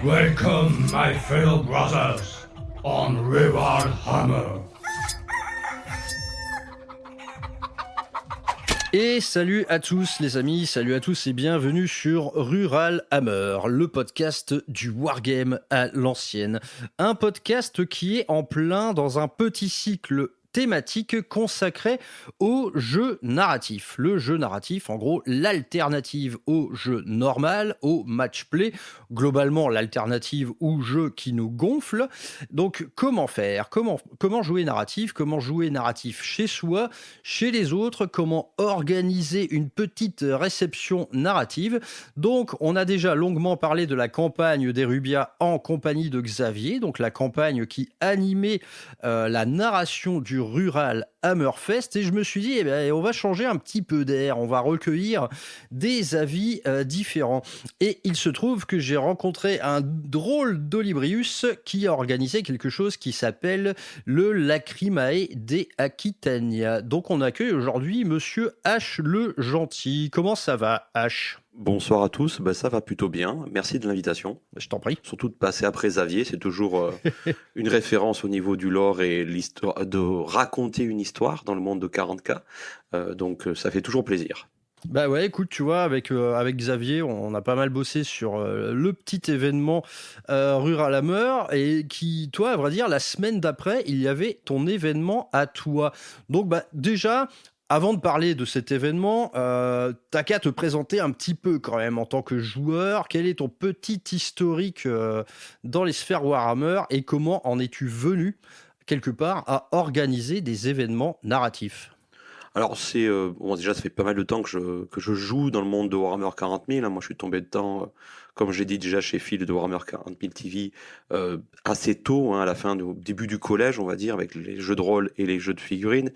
Welcome, my fellow brothers, on Rival Hammer. Et salut à tous les amis, salut à tous et bienvenue sur Rural Hammer, le podcast du wargame à l'ancienne. Un podcast qui est en plein dans un petit cycle thématique consacré au jeu narratif. Le jeu narratif, en gros, l'alternative au jeu normal, au match play, globalement l'alternative au jeu qui nous gonfle. Donc comment faire ? Comment jouer narratif ? Comment jouer narratif chez soi, chez les autres ? Comment organiser une petite réception narrative ? Donc on a déjà longuement parlé de la campagne d'Erubia en compagnie de Xavier, donc la campagne qui animait la narration du Rural Hammerfest, et je me suis dit, on va changer un petit peu d'air, on va recueillir des avis différents. Et il se trouve que j'ai rencontré un drôle d'Olibrius qui a organisé quelque chose qui s'appelle le Lacrimae de Aquitania. Donc on accueille aujourd'hui Monsieur H le Gentil. Comment ça va, H ? Bonsoir à tous, ça va plutôt bien, merci de l'invitation. Je t'en prie. Surtout de passer après Xavier, c'est toujours une référence au niveau du lore et l'histoire, de raconter une histoire dans le monde de 40K, donc ça fait toujours plaisir. Bah ouais, écoute, tu vois, avec Xavier, on a pas mal bossé sur le petit événement Rural Hammer, et qui, toi, à vrai dire, la semaine d'après, il y avait ton événement à toi. Donc déjà, avant de parler de cet événement, t'as qu'à te présenter un petit peu quand même en tant que joueur. Quel est ton petit historique dans les sphères Warhammer et comment en es-tu venu, quelque part, à organiser des événements narratifs ? Alors déjà ça fait pas mal de temps que je joue dans le monde de Warhammer 40 000, hein. Moi je suis tombé dedans, comme j'ai dit déjà chez Phil de Warhammer 40 000 TV, assez tôt, hein, à la fin, au début du collège on va dire, avec les jeux de rôle et les jeux de figurines.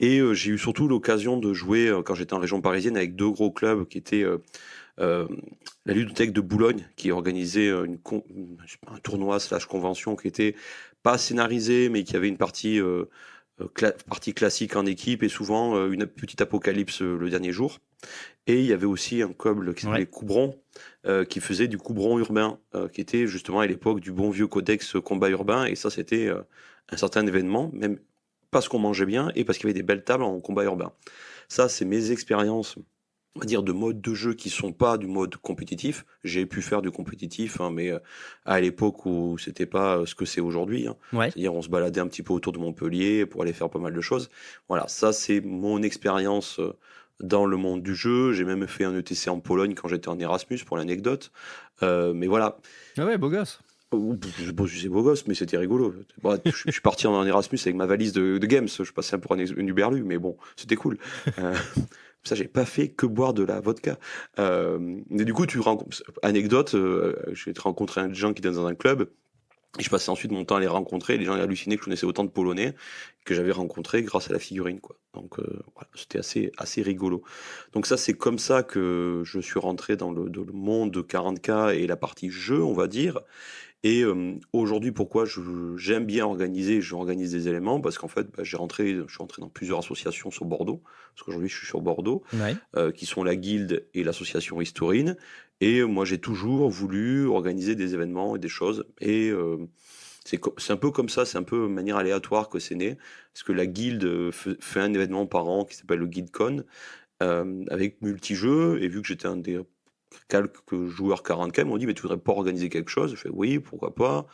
Et j'ai eu surtout l'occasion de jouer quand j'étais en région parisienne avec deux gros clubs qui étaient la ludothèque de Boulogne, qui organisait un tournoi / convention qui était pas scénarisé mais qui avait une partie classique en équipe et souvent une petite apocalypse le dernier jour. Et il y avait aussi un club qui s'appelait Coubron, qui faisait du Coubron urbain, qui était justement à l'époque du bon vieux codex combat urbain, et ça c'était un certain événement, même parce qu'on mangeait bien et parce qu'il y avait des belles tables en combat urbain. Ça, c'est mes expériences, on va dire, de mode de jeu qui sont pas du mode compétitif. J'ai pu faire du compétitif, hein, mais à l'époque où c'était pas ce que c'est aujourd'hui, hein. Ouais. C'est-à-dire on se baladait un petit peu autour de Montpellier pour aller faire pas mal de choses. Voilà, ça c'est mon expérience dans le monde du jeu. J'ai même fait un ETC en Pologne quand j'étais en Erasmus, pour l'anecdote. Mais voilà. Ah ouais, beau gosse. Bon, c'est beau gosse, mais c'était rigolo. Bon, je suis parti en Erasmus avec ma valise de games. Je passais un peu un Uberlu, mais bon, c'était cool. Ça, j'ai pas fait que boire de la vodka. Mais du coup, anecdote, j'ai rencontré des gens qui étaient dans un club. Et je passais ensuite mon temps à les rencontrer. Les gens hallucinaient que je connaissais autant de Polonais que j'avais rencontrés grâce à la figurine, quoi. Donc voilà, c'était assez rigolo. Donc ça, c'est comme ça que je suis rentré dans le monde de 40K et la partie jeu, on va dire. Et aujourd'hui, pourquoi j'aime bien j'organise des éléments, parce qu'en fait, je suis rentré dans plusieurs associations sur Bordeaux, parce qu'aujourd'hui je suis sur Bordeaux, qui sont la Guilde et l'association Historine. Et moi, j'ai toujours voulu organiser des événements et des choses. Et c'est un peu comme ça, c'est un peu de manière aléatoire que c'est né, parce que la Guilde fait un événement par an qui s'appelle le GuildCon, avec multi-jeux, et vu que j'étais un des quelques joueurs 40K, ils m'ont dit, mais tu voudrais pas organiser quelque chose? Je fais oui, pourquoi pas.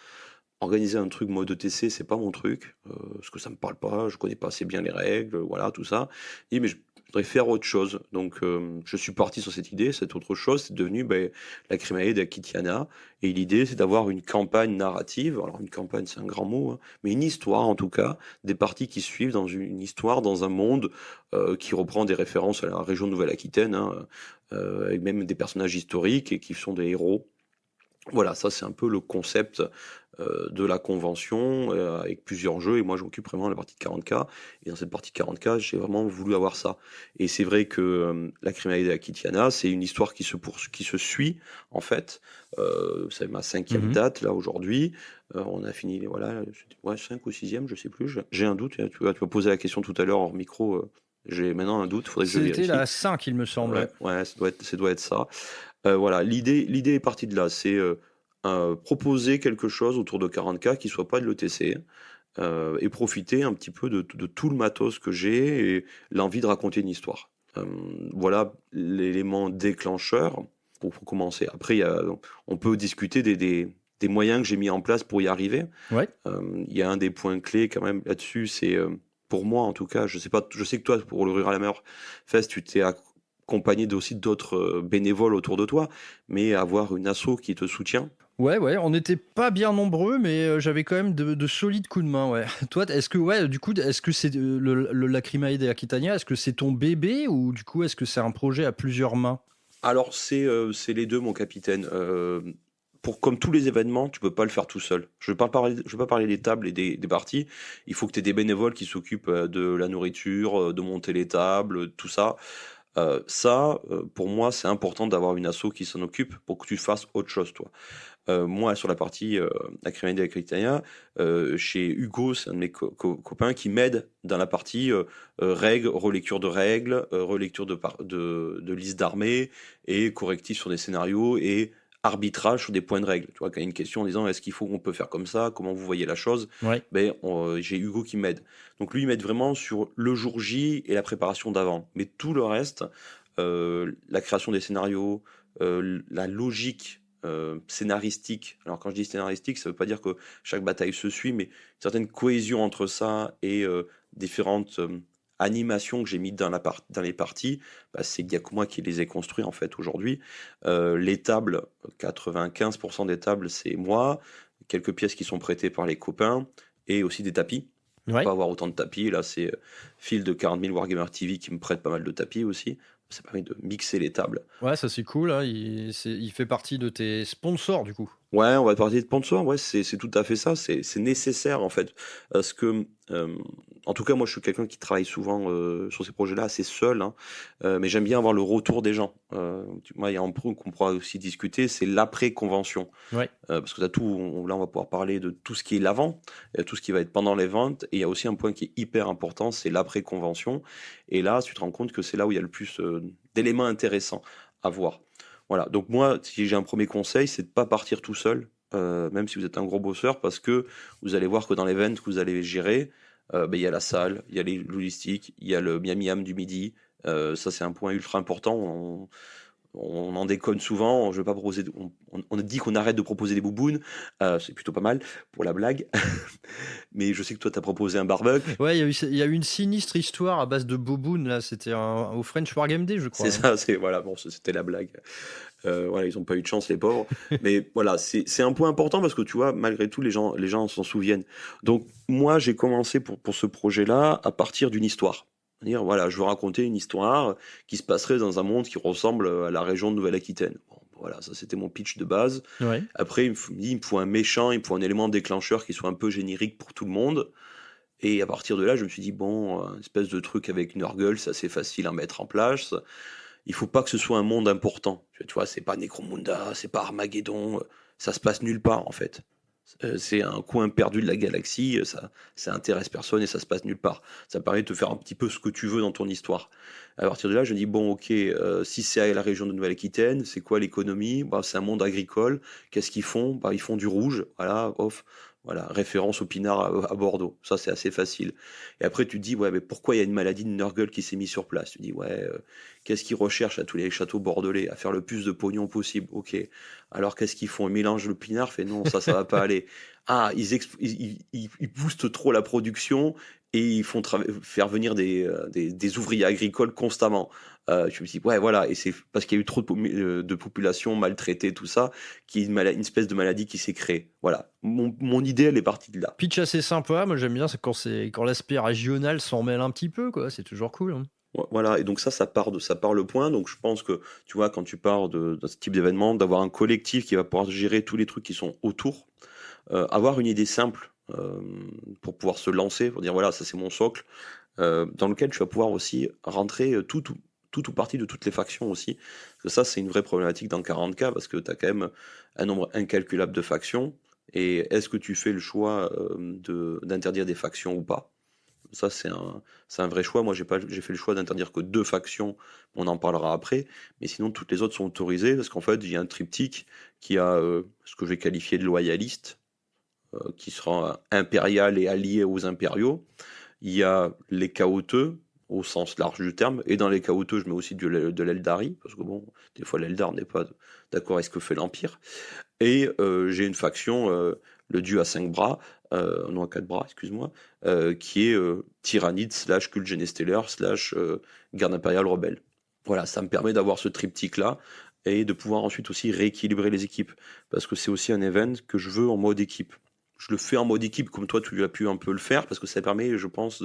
Organiser un truc mode ETC, c'est pas mon truc, parce que ça me parle pas, je connais pas assez bien les règles, voilà, tout ça. Et mais je voudrais faire autre chose. Donc je suis parti sur cette idée. Cette autre chose, c'est devenu la Lacrimae d'Akitiana. Et l'idée, c'est d'avoir une campagne narrative. Alors une campagne, c'est un grand mot, hein, mais une histoire en tout cas, des parties qui suivent dans une histoire, dans un monde qui reprend des références à la région de Nouvelle-Aquitaine, hein, avec même des personnages historiques et qui sont des héros. Voilà, ça c'est un peu le concept de la convention, avec plusieurs jeux, et moi j'occupe vraiment la partie de 40K, et dans cette partie de 40K, j'ai vraiment voulu avoir ça. Et c'est vrai que la Lacrimae de Aquitiana, c'est une histoire qui se suit, en fait. C'est ma 5e date, là, aujourd'hui. On a fini, voilà, 5 ou 6e, je sais plus, j'ai un doute, tu m'as posé la question tout à l'heure hors micro, j'ai maintenant un doute, faudrait que je vérifie. C'était la 5, il me semble. Ouais, ça doit être ça. Voilà, l'idée est partie de là, c'est proposer quelque chose autour de 40K qui soit pas de l'ETC, et profiter un petit peu de tout le matos que j'ai et l'envie de raconter une histoire. Voilà l'élément déclencheur pour commencer. Après, on peut discuter des moyens que j'ai mis en place pour y arriver. Ouais. Il y a un des points clés quand même là-dessus, c'est pour moi en tout cas, je sais que toi pour le Rural Hammer Fest, tu t'es accompagné aussi d'autres bénévoles autour de toi, mais avoir une asso qui te soutient. Ouais, on n'était pas bien nombreux, mais j'avais quand même de solides coups de main, ouais. Toi, est-ce que c'est le Lacrimae de Aquitania, est-ce que c'est ton bébé ou du coup, est-ce que c'est un projet à plusieurs mains? Alors c'est les deux, mon capitaine. Comme tous les événements, tu peux pas le faire tout seul. Je vais pas parler des tables et des parties. Il faut que tu aies des bénévoles qui s'occupent de la nourriture, de monter les tables, tout ça. Pour moi, c'est important d'avoir une asso qui s'en occupe pour que tu fasses autre chose, toi. Moi, sur la partie Acrimae de Aquitania, chez Hugo, c'est un de mes copains qui m'aide dans la partie règles, relecture de règles, relecture de listes d'armées et correctif sur des scénarios et arbitrage sur des points de règles. Tu vois, quand il y a une question en disant est-ce qu'on peut faire comme ça, comment vous voyez la chose, Ouais. j'ai Hugo qui m'aide. Donc lui, il m'aide vraiment sur le jour J et la préparation d'avant. Mais tout le reste, la création des scénarios, la logique scénaristique. Alors quand je dis scénaristique, ça veut pas dire que chaque bataille se suit, mais une certaine cohésion entre ça et différentes animations que j'ai mises dans les parties, c'est Giacomo qui les ai construits en fait aujourd'hui. Les tables, 95% des tables, c'est moi. Quelques pièces qui sont prêtées par les copains et aussi des tapis. Ouais. Pas avoir autant de tapis. Là, c'est Phil de 40 000 Wargamer TV qui me prête pas mal de tapis aussi. Ça permet de mixer les tables. Ouais, ça c'est cool, hein. Il fait partie de tes sponsors du coup. Ouais, on va parler de sponsor. Ouais, c'est tout à fait ça. C'est nécessaire en fait, parce que en tout cas, moi, je suis quelqu'un qui travaille souvent sur ces projets-là assez seul, hein, mais j'aime bien avoir le retour des gens. Moi, il y a un point qu'on pourra aussi discuter, c'est l'après-convention. Ouais. Parce que t'as tout. Là, on va pouvoir parler de tout ce qui est l'avant, tout ce qui va être pendant les ventes, et il y a aussi un point qui est hyper important, c'est l'après-convention. Et là, tu te rends compte que c'est là où il y a le plus d'éléments intéressants à voir. Voilà, donc moi, si j'ai un premier conseil, c'est de pas partir tout seul, même si vous êtes un gros bosseur, parce que vous allez voir que dans l'event que vous allez gérer, il y a la salle, il y a les logistiques, il y a le Miami Ham du midi. Ça, c'est un point ultra important. On en déconne souvent. Je veux pas proposer. On a dit qu'on arrête de proposer des boubounes. C'est plutôt pas mal pour la blague. Mais je sais que toi, tu as proposé un barbecue. Ouais, il y a eu une sinistre histoire à base de boboon là. C'était au French Wargame Day, je crois. C'est ça. Voilà. Bon, c'était la blague. Voilà, ils ont pas eu de chance, les pauvres. Mais voilà, c'est un point important parce que tu vois, malgré tout, les gens s'en souviennent. Donc moi, j'ai commencé pour ce projet-là à partir d'une histoire. C'est-à-dire, voilà, je veux raconter une histoire qui se passerait dans un monde qui ressemble à la région de Nouvelle-Aquitaine. Bon, voilà, ça c'était mon pitch de base. Ouais. Après, il me faut un méchant, il me faut un élément déclencheur qui soit un peu générique pour tout le monde. Et à partir de là, je me suis dit, bon, une espèce de truc avec une Nurgle, c'est assez facile à mettre en place. Il faut pas que ce soit un monde important. Tu vois, c'est pas Necromunda, c'est pas Armageddon, ça se passe nulle part en fait. C'est un coin perdu de la galaxie, ça intéresse personne et ça se passe nulle part. Ça permet de te faire un petit peu ce que tu veux dans ton histoire. À partir de là, je dis bon, ok, si c'est à la région de Nouvelle-Aquitaine, c'est quoi l'économie? C'est un monde agricole. Qu'est-ce qu'ils font? Ils font du rouge. Voilà, off. Voilà, référence au pinard à Bordeaux. Ça, c'est assez facile. Et après, tu te dis, ouais, mais pourquoi il y a une maladie de Nurgle qui s'est mise sur place? Tu te dis, ouais, qu'est-ce qu'ils recherchent à tous les châteaux bordelais? À faire le plus de pognon possible. Ok. Alors, qu'est-ce qu'ils font? Ils mélangent le pinard? Fait non, ça va pas aller. Ah, ils boostent trop la production et ils font faire venir des ouvriers agricoles constamment. Je me dis, ouais, voilà, et c'est parce qu'il y a eu trop de population maltraitée, tout ça, qu'il y a une espèce de maladie qui s'est créée. Voilà, mon idée, elle est partie de là. Pitch assez sympa, moi j'aime bien, c'est quand l'aspect régional s'en mêle un petit peu, quoi. C'est toujours cool, hein. Voilà, et donc ça part le point. Donc je pense que, tu vois, quand tu pars de ce type d'événement, d'avoir un collectif qui va pouvoir gérer tous les trucs qui sont autour, avoir une idée simple pour pouvoir se lancer, pour dire voilà, ça c'est mon socle, dans lequel tu vas pouvoir aussi rentrer tout ou partie de toutes les factions aussi. Parce que ça, c'est une vraie problématique dans 40K, parce que tu as quand même un nombre incalculable de factions. Et est-ce que tu fais le choix d'interdire des factions ou pas? Ça, c'est un vrai choix. Moi, j'ai fait le choix d'interdire que 2 factions. On en parlera après. Mais sinon, toutes les autres sont autorisées parce qu'en fait, il y a un triptyque qui a ce que je vais qualifier de loyaliste, qui sera impérial et allié aux impériaux. Il y a les chaoteux, au sens large du terme. Et dans les chaoteux, je mets aussi de l'Eldari, parce que bon, des fois, l'Eldar n'est pas d'accord avec ce que fait l'Empire. Et j'ai une faction, le dieu à 5 bras, non à 4 bras, excuse-moi, qui est tyrannide / culte généstellaire / garde impériale rebelle. Voilà, ça me permet d'avoir ce triptyque-là et de pouvoir ensuite aussi rééquilibrer les équipes. Parce que c'est aussi un event que je veux en mode équipe. Je le fais en mode équipe comme toi, tu as pu un peu le faire, parce que ça permet, je pense,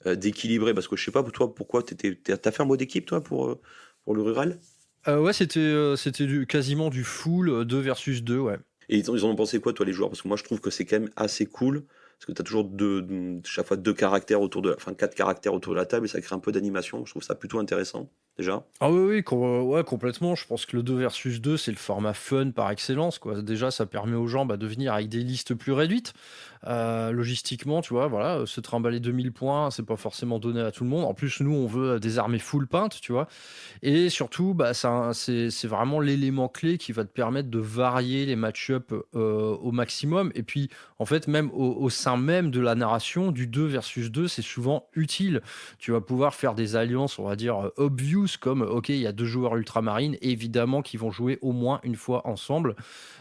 d'équilibrer. Parce que je sais pas, pour toi, pourquoi t'as fait un mode équipe, toi, pour le rural? Ouais, c'était quasiment du full 2 versus 2, ouais. Et ils en ont pensé quoi, toi, les joueurs? Parce que moi, je trouve que c'est quand même assez cool. Parce que tu as toujours chaque fois 2 caractères enfin 4 caractères autour de la table et ça crée un peu d'animation. Je trouve ça plutôt intéressant, déjà. Ah oui, ouais, complètement. Je pense que le 2 versus 2, c'est le format fun par excellence, quoi. Déjà, ça permet aux gens de venir avec des listes plus réduites. Logistiquement, tu vois, voilà, se trimballer 2000 points, c'est pas forcément donné à tout le monde. En plus, nous, on veut des armées full peintes, tu vois. Et surtout, c'est vraiment l'élément clé qui va te permettre de varier les match-up au maximum. Et puis, en fait, même au sein même de la narration, du 2 versus 2, c'est souvent utile. Tu vas pouvoir faire des alliances, on va dire, obvious, comme, ok, il y a 2 joueurs ultramarines, évidemment, qui vont jouer au moins une fois ensemble.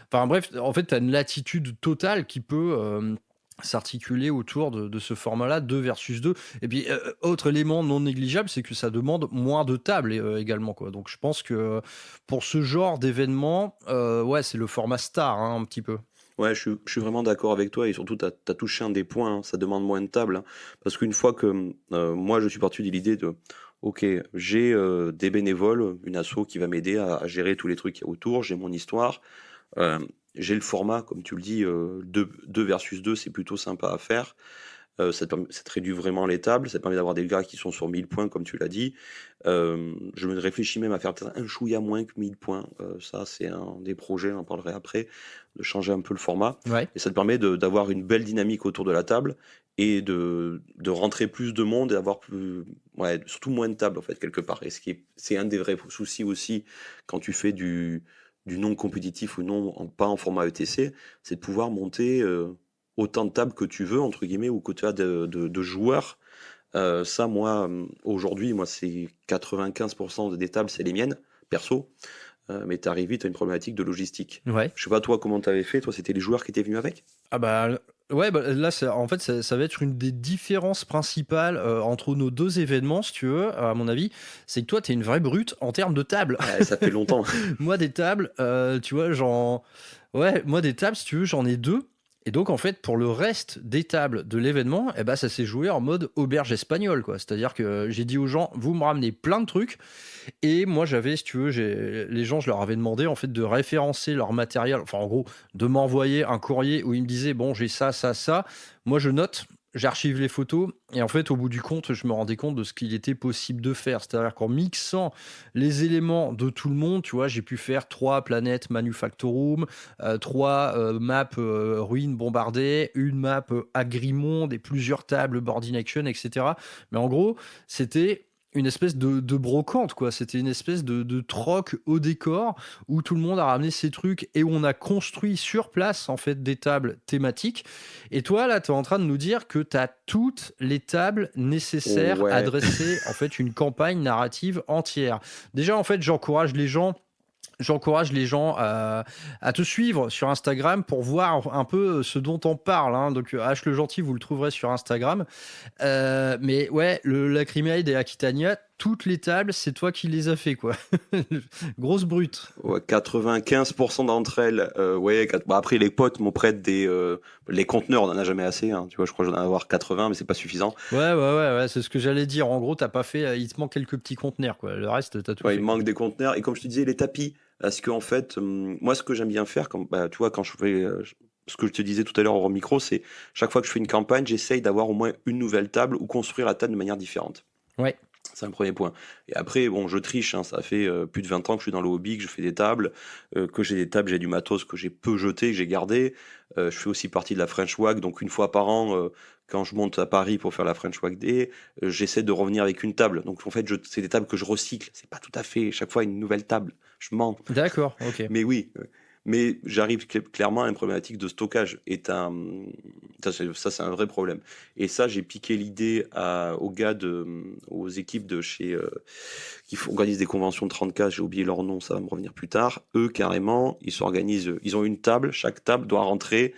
Enfin bref, en fait, tu as une latitude totale qui peut s'articuler autour de ce format-là, 2 versus 2. Et puis, autre élément non négligeable, c'est que ça demande moins de tables également, quoi. Donc, je pense que pour ce genre d'événement, ouais, c'est le format star, hein, un petit peu. Ouais, je suis vraiment d'accord avec toi et surtout, tu as touché un des points, hein, ça demande moins de tables. Hein, parce qu'une fois que moi, je suis parti de l'idée de, ok, j'ai des bénévoles, une asso qui va m'aider à gérer tous les trucs qu'il y a autour, j'ai mon histoire, euh, j'ai le format, comme tu le dis, 2 versus 2, c'est plutôt sympa à faire. Ça te réduit vraiment les tables, ça te permet d'avoir des gars qui sont sur 1000 points, comme tu l'as dit. Je me réfléchis même à faire peut-être un chouïa moins que 1000 points. Ça, c'est un des projets, on en parlerait après, de changer un peu le format. Ouais. Et ça te permet d'avoir une belle dynamique autour de la table et de rentrer plus de monde et d'avoir ouais, surtout moins de tables, en fait, quelque part. Et c'est un des vrais soucis aussi quand tu fais du non compétitif ou non, pas en format ETC, c'est de pouvoir monter autant de tables que tu veux, entre guillemets, ou que tu as de joueurs. Ça, moi, aujourd'hui, moi, c'est 95% des tables, c'est les miennes, perso. Mais t'arrives vite à une problématique de logistique. Ouais. Je sais pas, toi, comment t'avais fait? Toi, c'était les joueurs qui étaient venus avec? Ah bah ouais, là en fait ça va être une des différences principales entre nos 2 événements, si tu veux, à mon avis, c'est que toi t'es une vraie brute en termes de table. Ouais, ça fait longtemps. Moi des tables, tu vois, moi des tables, si tu veux, j'en ai 2. Et donc en fait pour le reste des tables de l'événement, eh ben ça s'est joué en mode auberge espagnole, quoi. C'est-à-dire que j'ai dit aux gens, vous me ramenez plein de trucs. Et moi, j'avais, si tu veux, les gens, je leur avais demandé en fait de référencer leur matériel, enfin en gros, de m'envoyer un courrier où ils me disaient, bon, j'ai ça, ça, ça. Moi, je note, j'archive les photos, et en fait, au bout du compte, je me rendais compte de ce qu'il était possible de faire. C'est-à-dire qu'en mixant les éléments de tout le monde, tu vois, j'ai pu faire 3 planètes Manufactorum, 3 maps ruines bombardées, une map Agrimonde et plusieurs tables Boarding Action, etc. Mais en gros, c'était une espèce de brocante, quoi. C'était une espèce de troc au décor où tout le monde a ramené ses trucs et où on a construit sur place, en fait, des tables thématiques. Et toi, là, tu es en train de nous dire que tu as toutes les tables nécessaires Ouais. à dresser, en fait, une campagne narrative entière. Déjà, en fait, j'encourage les gens à te suivre sur Instagram pour voir un peu ce dont on parle, hein. Donc, H le Gentil, vous le trouverez sur Instagram. Mais ouais, le Lacrimade et Aquitania, toutes les tables, c'est toi qui les as fait, quoi. Grosse brute. Ouais, 95% d'entre elles, ouais. Bah, après, les potes m'ont prêté les conteneurs, on en a jamais assez. Hein, tu vois, je crois que j'en ai avoir 80, mais c'est pas suffisant. Ouais, c'est ce que j'allais dire. En gros, t'as pas fait. Il te manque quelques petits conteneurs, quoi. Le reste, t'as tout Ouais, fait. il manque des conteneurs. Et comme je te disais, les tapis. Parce qu'en fait, moi, ce que j'aime bien faire, tu vois, quand je fais ce que je te disais tout à l'heure au micro, c'est chaque fois que je fais une campagne, j'essaye d'avoir au moins une nouvelle table ou construire la table de manière différente. Ouais. C'est un premier point. Et après, bon, je triche, hein, ça fait plus de 20 ans que je suis dans le hobby, que je fais des tables, que j'ai des tables, j'ai du matos que j'ai peu jeté, que j'ai gardé. Je fais aussi partie de la French WAG, donc une fois par an, quand je monte à Paris pour faire la French WAG Day, j'essaie de revenir avec une table. Donc en fait, c'est des tables que je recycle. C'est pas tout à fait chaque fois une nouvelle table. Je mens. D'accord, ok. Mais oui, mais j'arrive clairement à une problématique de stockage. Ça, c'est un vrai problème. Et ça, j'ai piqué l'idée aux gars aux équipes de chez organisent des conventions de 30K. J'ai oublié leur nom, ça va me revenir plus tard. Eux, carrément, ils s'organisent. Ils ont une table. Chaque table doit rentrer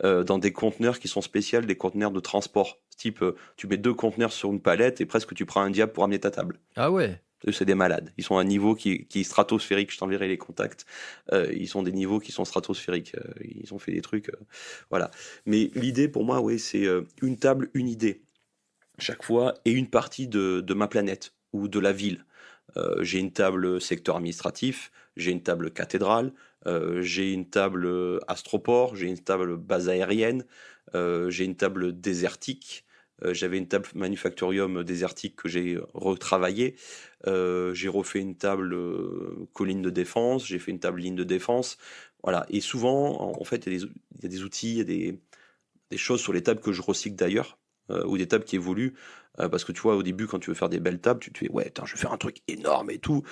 dans des conteneurs qui sont spéciaux, des conteneurs de transport. Type, tu mets 2 conteneurs sur une palette et presque tu prends un diable pour amener ta table. Ah ouais. Eux, c'est des malades. Ils sont à un niveau qui est stratosphérique. Je t'enverrai les contacts. Ils sont des niveaux qui sont stratosphériques. Ils ont fait des trucs. Voilà. Mais l'idée, pour moi, oui, c'est une table, une idée. Chaque fois, et une partie de ma planète ou de la ville. J'ai une table secteur administratif. J'ai une table cathédrale. J'ai une table astroport. J'ai une table base aérienne. J'ai une table désertique. J'avais une table manufacturium désertique que j'ai retravaillée. J'ai refait une table colline de défense. J'ai fait une table ligne de défense. Voilà. Et souvent, en fait, il y a des outils, il y a des choses sur les tables que je recycle d'ailleurs, ou des tables qui évoluent. Parce que tu vois, au début, quand tu veux faire des belles tables, tu te fais, ouais, attends, je vais faire un truc énorme et tout.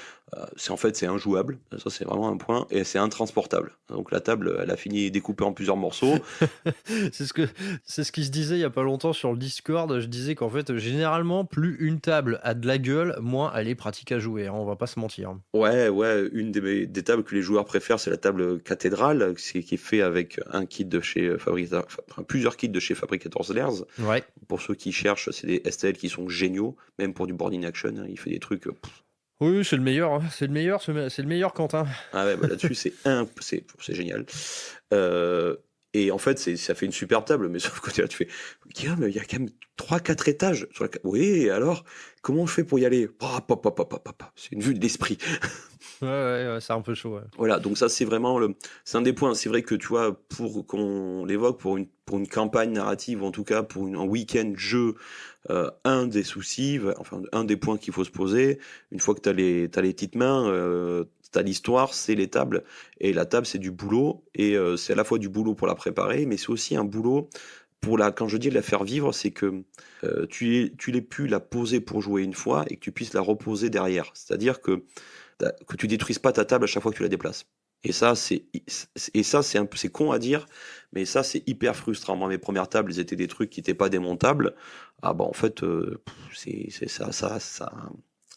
C'est injouable. Ça, c'est vraiment un point. Et c'est intransportable. Donc la table, elle a fini découpée en plusieurs morceaux. C'est ce qui se disait il y a pas longtemps sur le Discord. Je disais qu'en fait, généralement, plus une table a de la gueule, moins elle est pratique à jouer, hein, on va pas se mentir. Ouais, une des tables que les joueurs préfèrent, c'est la table cathédrale, qui est fait avec un kit de chez plusieurs kits de chez Fabricators Lairs. Ouais. Pour ceux qui cherchent, c'est des STL qui sont géniaux, même pour du board in action, hein, il fait des trucs. Oui, c'est le meilleur, hein. C'est le meilleur, Quentin. Ah ouais, bah là-dessus, c'est génial. Et en fait, ça fait une superbe table, mais sauf que là, tu fais, Guillaume, il y a quand même 3-4 étages sur la. Oui, alors, comment je fais pour y aller? C'est une vue de l'esprit. Ouais, c'est un peu chaud. Ouais. Voilà, donc ça, c'est vraiment c'est un des points. C'est vrai que tu vois, pour qu'on l'évoque, pour une campagne narrative, ou en tout cas pour un week-end jeu, un des soucis, enfin, un des points qu'il faut se poser, une fois que t'as les petites mains, t'as l'histoire, c'est les tables. Et la table, c'est du boulot. Et c'est à la fois du boulot pour la préparer, mais c'est aussi un boulot quand je dis la faire vivre, c'est que tu l'aies pu la poser pour jouer une fois et que tu puisses la reposer derrière. C'est-à-dire que tu détruises pas ta table à chaque fois que tu la déplaces. Et ça, c'est con à dire, mais ça, c'est hyper frustrant. Moi, mes premières tables, elles étaient des trucs qui n'étaient pas démontables. Ah bah en fait,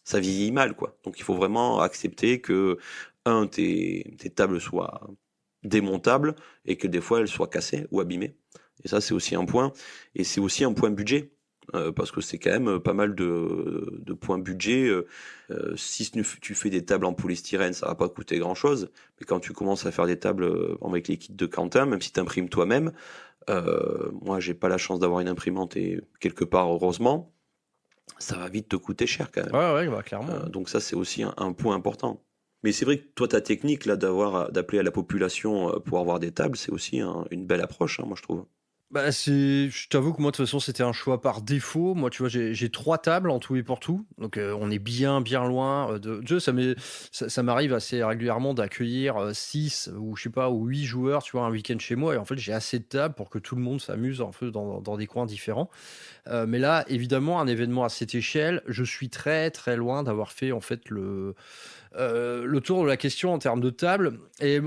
ça vieillit mal, quoi. Donc il faut vraiment accepter que, tes tables soient démontables et que des fois elles soient cassées ou abîmées. Et ça, c'est aussi un point. Et c'est aussi un point budget. Parce que c'est quand même pas mal de points budget. Si tu fais des tables en polystyrène, ça va pas coûter grand chose. Mais quand tu commences à faire des tables avec les kits de Quentin, même si tu imprimes toi-même, moi j'ai pas la chance d'avoir une imprimante et quelque part heureusement, ça va vite te coûter cher quand même. Ouais, bah, clairement. Donc ça, c'est aussi un point important. Mais c'est vrai que toi, ta technique là d'appeler à la population pour avoir des tables, c'est aussi une belle approche, hein, moi je trouve. Bah, je t'avoue que moi, de toute façon, c'était un choix par défaut. Moi, tu vois, j'ai 3 tables en tout et pour tout. Donc, on est bien loin de jeu. Ça m'arrive assez régulièrement d'accueillir 6 ou je sais pas, ou 8 joueurs, tu vois, un week-end chez moi. Et en fait, j'ai assez de tables pour que tout le monde s'amuse un peu dans des coins différents. Mais là, évidemment, un événement à cette échelle, je suis très loin d'avoir fait en fait le tour de la question en termes de table. Et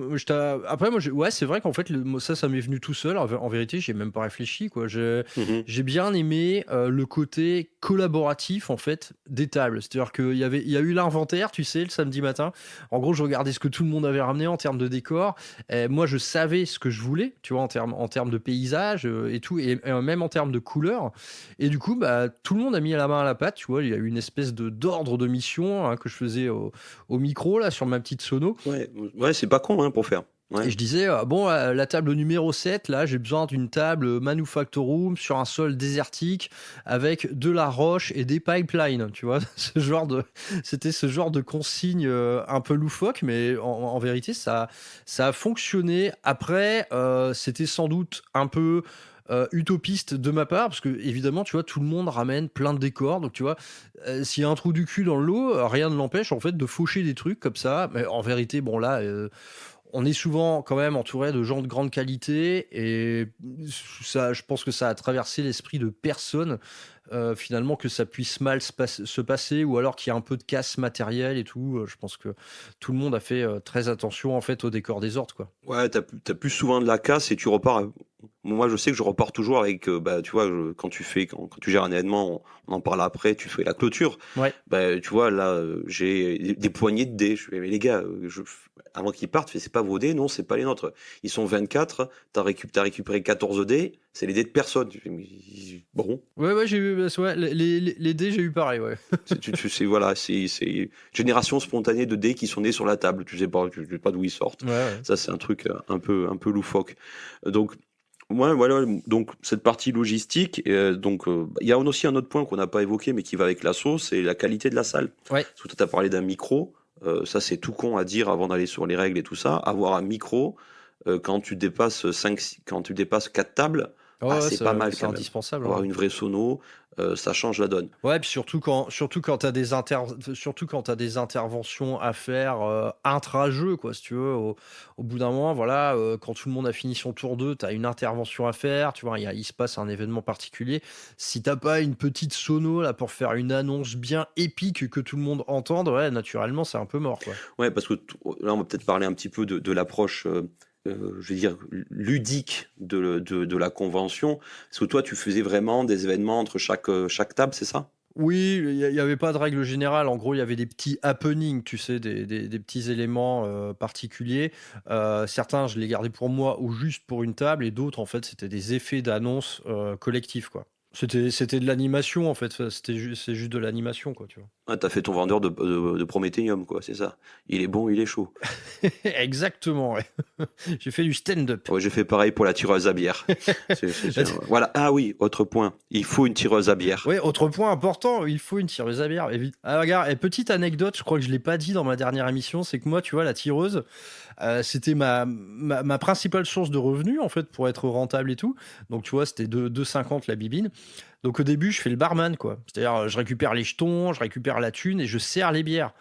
après, moi, ouais, c'est vrai qu'en fait, ça m'est venu tout seul. En vérité, j'ai même pas réfléchi, quoi. J'ai bien aimé le côté collaboratif, en fait, des tables. C'est-à-dire qu'il y a eu l'inventaire, tu sais, le samedi matin. En gros, je regardais ce que tout le monde avait ramené en termes de décor. Et moi, je savais ce que je voulais, tu vois, en termes de paysage et tout, et même en termes de couleurs. Et du coup, bah, tout le monde a mis la main à la pâte, tu vois. Il y a eu une espèce d'ordre de mission, hein, que je faisais au micro là sur ma petite sono. Ouais, c'est pas con, hein, pour faire. Ouais. Et je disais, la table numéro 7, là, j'ai besoin d'une table manufactorum sur un sol désertique avec de la roche et des pipelines, tu vois. C'était ce genre de consigne un peu loufoque, mais en vérité, ça a fonctionné. Après, c'était sans doute un peu utopiste de ma part, parce que évidemment, tu vois, tout le monde ramène plein de décors, donc tu vois, s'il y a un trou du cul dans le lot, rien ne l'empêche en fait de faucher des trucs comme ça. Mais en vérité, bon là, on est souvent quand même entouré de gens de grande qualité et ça, je pense que ça a traversé l'esprit de personne finalement que ça puisse mal se passer ou alors qu'il y a un peu de casse matérielle et tout. Je pense que tout le monde a fait très attention en fait au décor des ordres quoi. Ouais, t'as plus souvent de la casse et tu repars. Moi, je sais que je repars toujours avec, bah, tu vois, quand tu gères un événement, on en parle après, tu fais la clôture. Ouais. Bah, tu vois, là, j'ai des poignées de dés. Je fais, mais les gars, avant qu'ils partent, c'est pas vos dés, non, c'est pas les nôtres. Ils sont 24, t'as récupéré 14 dés, c'est les dés de personne. Je fais, mais bon, Ouais, j'ai eu ouais, les dés, j'ai eu pareil, ouais. tu sais, voilà, c'est génération spontanée de dés qui sont nés sur la table. Tu sais pas d'où ils sortent. Ouais. Ça, c'est un truc un peu loufoque. Donc, ouais, voilà, donc cette partie logistique, il y a aussi un autre point qu'on n'a pas évoqué, mais qui va avec l'assaut, c'est la qualité de la salle. Ouais. Parce que tu as parlé d'un micro, ça c'est tout con à dire avant d'aller sur les règles et tout ça. Avoir un micro, quand tu dépasses 4 tables, c'est pas mal c'est quand même. indispensable. Avoir une vraie sono, ça change la donne. Ouais, puis surtout quand t'as des interventions à faire intra-jeu, quoi, si tu veux. Au bout d'un moment, voilà, quand tout le monde a fini son tour 2, t'as une intervention à faire, tu vois, il se passe un événement particulier. Si t'as pas une petite sono là pour faire une annonce bien épique que tout le monde entende, ouais, naturellement, c'est un peu mort, quoi. Ouais, parce que là, on va peut-être parler un petit peu de l'approche, je vais dire, ludique de la convention. Parce que toi, tu faisais vraiment des événements entre chaque table, c'est ça? Oui, il y avait pas de règle générale. En gros, il y avait des petits happenings, tu sais, des petits éléments particuliers. Certains, je les gardais pour moi ou juste pour une table, et d'autres, en fait, c'était des effets d'annonce collectifs, quoi. C'était de l'animation, en fait. C'est juste de l'animation, quoi, tu vois. Ah, t'as fait ton vendeur de Prométhéium, quoi, c'est ça. Il est bon, il est chaud. Exactement, ouais. J'ai fait du stand-up. Ouais, j'ai fait pareil pour la tireuse à bière. Voilà. Ah oui, autre point. Il faut une tireuse à bière. Oui, autre point important, il faut une tireuse à bière. Ah, regarde, et petite anecdote, je crois que je l'ai pas dit dans ma dernière émission, c'est que moi, tu vois, la tireuse, c'était ma principale source de revenus, en fait, pour être rentable et tout. Donc, tu vois, c'était 2,50 la bibine. Donc, au début, je fais le barman, quoi. C'est-à-dire, je récupère les jetons, je récupère la thune et je sers les bières.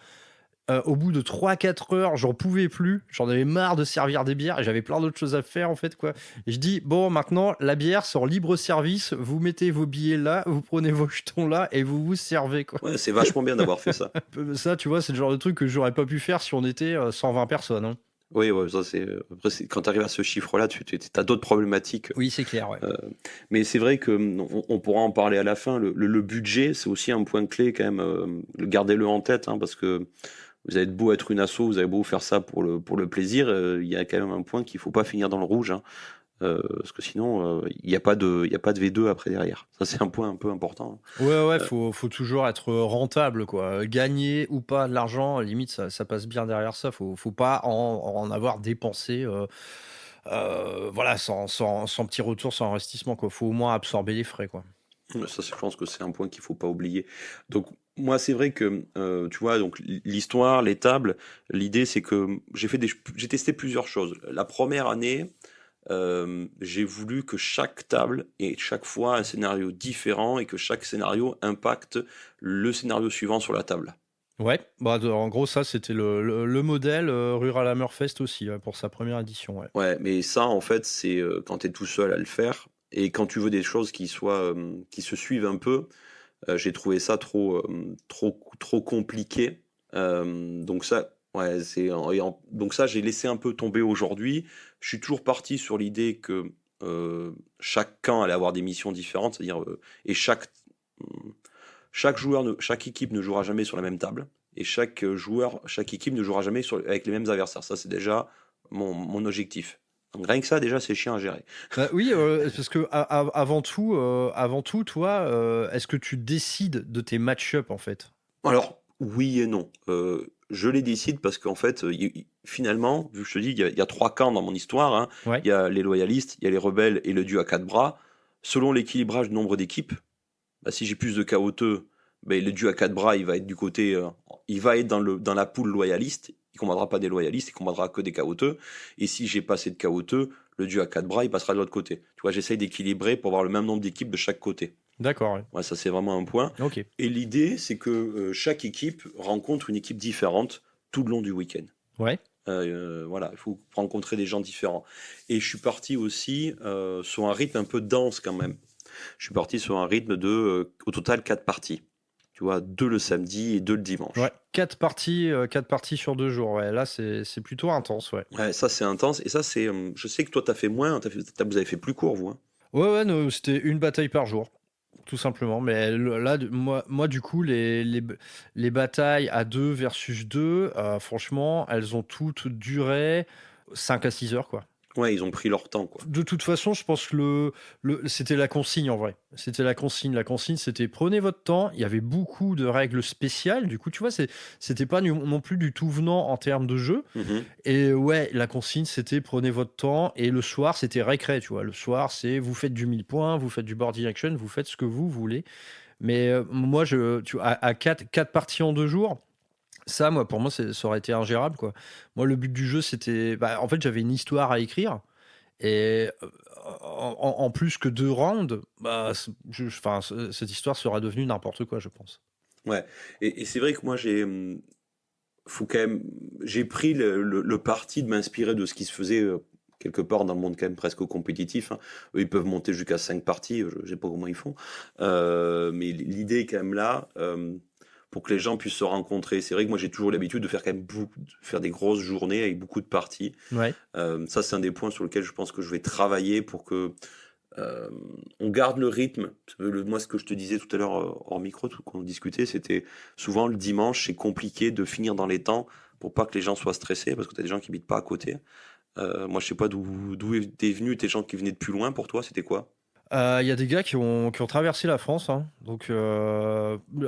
Au bout de 3-4 heures, j'en pouvais plus. J'en avais marre de servir des bières et j'avais plein d'autres choses à faire, en fait, quoi. Et je dis, bon, maintenant, la bière, c'est en libre service. Vous mettez vos billets là, vous prenez vos jetons là et vous vous servez, quoi. Ouais, c'est vachement bien d'avoir fait ça. Ça, tu vois, c'est le genre de truc que j'aurais pas pu faire si on était 120 personnes, hein. Oui, ouais, ça c'est. Après, quand tu arrives à ce chiffre-là, tu as d'autres problématiques. Oui, c'est clair, ouais. Mais c'est vrai que on pourra en parler à la fin. Le budget, c'est aussi un point clé quand même. Gardez-le en tête, hein, parce que vous avez beau être une asso, vous avez beau faire ça pour le plaisir, il y a quand même un point qu'il faut pas finir dans le rouge, hein, parce que sinon, il n'y a pas de V2 après derrière. Ça, c'est un point un peu important. Ouais, faut toujours être rentable, quoi. Gagner ou pas de l'argent, limite, ça passe bien derrière ça. Faut pas en avoir dépensé, voilà, sans petit retour, sans investissement, quoi. Faut au moins absorber les frais, quoi. Ça, je pense que c'est un point qu'il faut pas oublier. Donc, moi, c'est vrai que, tu vois, donc l'histoire, les tables, l'idée, c'est que j'ai testé plusieurs choses. La première année, j'ai voulu que chaque table ait chaque fois un scénario différent et que chaque scénario impacte le scénario suivant sur la table. Ouais, bah, en gros, ça, c'était le modèle Rural Hammerfest aussi, ouais, pour sa première édition, ouais. Ouais, mais ça, en fait, c'est quand tu es tout seul à le faire et quand tu veux des choses qui se suivent un peu. J'ai trouvé ça trop compliqué. Donc ça, ouais, donc ça, j'ai laissé un peu tomber aujourd'hui. Je suis toujours parti sur l'idée que chacun allait avoir des missions différentes, c'est-à-dire et chaque équipe ne jouera jamais sur la même table et chaque équipe ne jouera jamais avec les mêmes adversaires. Ça, c'est déjà mon objectif. Donc rien que ça, déjà, c'est chiant à gérer. Bah oui, parce que avant tout, toi, est-ce que tu décides de tes match-up, en fait? Alors, oui et non. Je les décide parce qu'en fait, finalement, vu que je te dis, il y a 3 camps dans mon histoire, hein. Ouais. Il y a les loyalistes, il y a les rebelles et le dieu à 4 bras. Selon l'équilibrage du nombre d'équipes, bah, si j'ai plus de chaoteux, bah, le dieu à 4 bras, il va être du côté, il va être dans la poule loyaliste. il commandera pas des loyalistes, il commandera que des chaoteux. Et si j'ai pas assez de chaoteux, le dieu à 4 bras, il passera de l'autre côté. Tu vois, j'essaye d'équilibrer pour avoir le même nombre d'équipes de chaque côté. D'accord, ouais. Ouais, ça c'est vraiment un point. Ok. Et l'idée, c'est que chaque équipe rencontre une équipe différente tout le long du week-end. Ouais. Voilà, il faut rencontrer des gens différents. Et je suis parti aussi sur un rythme un peu dense quand même. Je suis parti sur un rythme de, au total, 4 parties. Tu vois, 2 le samedi et 2 le dimanche. Ouais. 4 parties sur 2 jours. Ouais. Là, c'est plutôt intense, ouais. Ouais, ça c'est intense. Et ça, c'est. Je sais que toi, t'as fait moins. Vous avez fait plus court, vous. Hein. Ouais, non, c'était une bataille par jour. Tout simplement, mais là, moi du coup, les batailles à 2 versus 2, franchement, elles ont toutes duré 5 à 6 heures, quoi. Ouais, ils ont pris leur temps, quoi. De toute façon, je pense que c'était la consigne en vrai. C'était la consigne. La consigne, c'était prenez votre temps. Il y avait beaucoup de règles spéciales. Du coup, tu vois, c'était pas non plus du tout venant en termes de jeu. Mhm. Et ouais, la consigne, c'était prenez votre temps. Et le soir, c'était récré, tu vois. Le soir, c'est vous faites du 1000 points, vous faites du boarding action, vous faites ce que vous voulez. Mais moi, tu vois, à 4 parties en 2 jours, ça, moi, pour moi, ça aurait été ingérable, quoi. Moi, le but du jeu, c'était. Bah, en fait, j'avais une histoire à écrire. Et en plus que 2 rounds, bah, cette histoire sera devenue n'importe quoi, je pense. Ouais. Et c'est vrai que moi, j'ai pris le parti de m'inspirer de ce qui se faisait quelque part dans le monde quand même presque compétitif. Hein. Eux, ils peuvent monter jusqu'à 5 parties, je ne sais pas comment ils font. Mais l'idée est quand même là pour que les gens puissent se rencontrer. C'est vrai que moi, j'ai toujours l'habitude de faire quand même faire des grosses journées avec beaucoup de parties. Ouais. Ça, c'est un des points sur lesquels je pense que je vais travailler pour que on garde le rythme. Moi, ce que je te disais tout à l'heure hors micro, tout qu'on discutait, c'était souvent le dimanche, c'est compliqué de finir dans les temps pour pas que les gens soient stressés, parce que tu as des gens qui habitent pas à côté. Moi, je sais pas d'où étaient venus tes gens qui venaient de plus loin. Pour toi, c'était quoi? Il y a des gars qui ont traversé la France. Hein. Donc,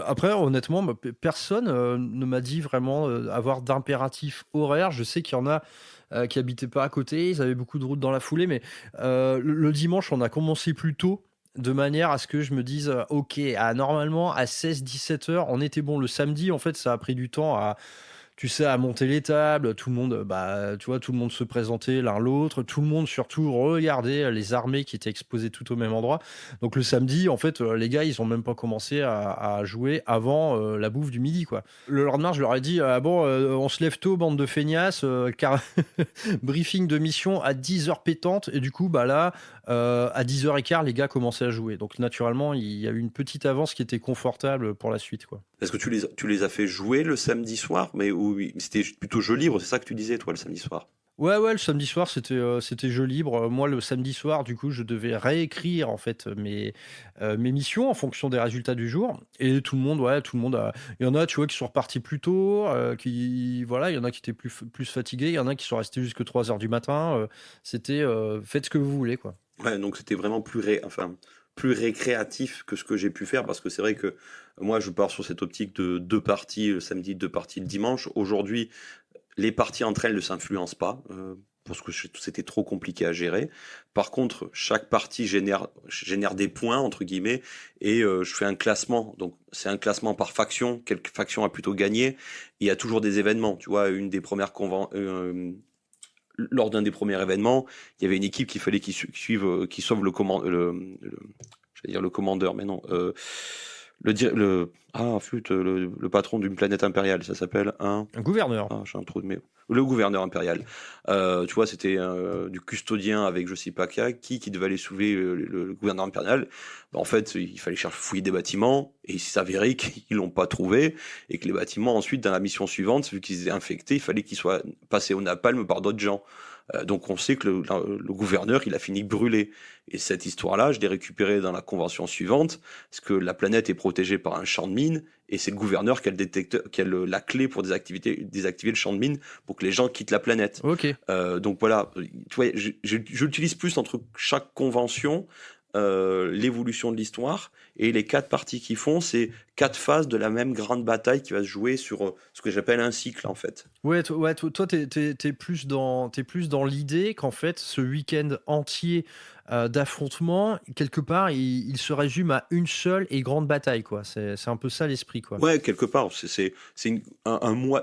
après, honnêtement, personne ne m'a dit vraiment avoir d'impératif horaire. Je sais qu'il y en a qui habitaient pas à côté. Ils avaient beaucoup de routes dans la foulée. Mais le dimanche, on a commencé plus tôt, de manière à ce que je me dise, OK, normalement, à 16-17 heures, on était bon. Le samedi, en fait, ça a pris du temps tu sais, à monter les tables, tout le monde, bah, tu vois, tout le monde se présentait l'un l'autre, tout le monde surtout regardait les armées qui étaient exposées tout au même endroit. Donc le samedi, en fait, les gars, ils ont même pas commencé à jouer avant la bouffe du midi, quoi. Le lendemain, je leur ai dit, on se lève tôt, bande de feignasses, car briefing de mission à 10h pétante, et du coup, bah là, à 10h15, les gars commençaient à jouer. Donc naturellement, il y a eu une petite avance qui était confortable pour la suite, quoi. Est-ce que tu les as fait jouer le samedi soir, mais c'était plutôt jeu libre, c'est ça que tu disais, toi, le samedi soir? Ouais, le samedi soir, c'était jeu libre. Moi, le samedi soir, du coup, je devais réécrire en fait mes missions en fonction des résultats du jour. Et tout le monde a. Il y en a, tu vois, qui sont repartis plus tôt, voilà, il y en a qui étaient plus fatigués, il y en a qui sont restés jusque 3 heures du matin. C'était faites ce que vous voulez, quoi. Ouais, donc c'était vraiment plus récréatif que ce que j'ai pu faire, parce que c'est vrai que moi, je pars sur cette optique de 2 parties le samedi, 2 parties le dimanche. Aujourd'hui, les parties entre elles ne s'influencent pas, parce que c'était trop compliqué à gérer. Par contre, chaque partie génère des points, entre guillemets, et je fais un classement. Donc, c'est un classement par faction. Quelle faction a plutôt gagné? Il y a toujours des événements. Tu vois, lors d'un des premiers événements, il y avait une équipe qu'il fallait qui sauve le j'allais dire le commandeur, mais non. Le patron d'une planète impériale, ça s'appelle Un gouverneur. j'ai un trou de le gouverneur impérial. Tu vois, c'était du custodien avec je sais pas qui devait aller sauver le gouverneur impérial. En fait, il fallait fouiller des bâtiments et il s'est avéré qu'ils l'ont pas trouvé et que les bâtiments ensuite dans la mission suivante, vu qu'ils étaient infectés, il fallait qu'ils soient passés au napalm par d'autres gens. Donc on sait que le gouverneur, il a fini brûlé. Et cette histoire-là, je l'ai récupérée dans la convention suivante, parce que la planète est protégée par un champ de mine, et c'est le gouverneur qui a la clé pour désactiver le champ de mine pour que les gens quittent la planète. Ok. Donc voilà, tu vois, j'utilise plus entre chaque convention l'évolution de l'histoire. Et les 4 parties qu'ils font, c'est 4 phases de la même grande bataille qui va se jouer sur ce que j'appelle un cycle, en fait. Ouais, toi, t'es t'es plus dans l'idée qu'en fait, ce week-end entier d'affrontement, quelque part, il se résume à une seule et grande bataille, quoi. C'est un peu ça l'esprit, quoi. Ouais, quelque part, un mois,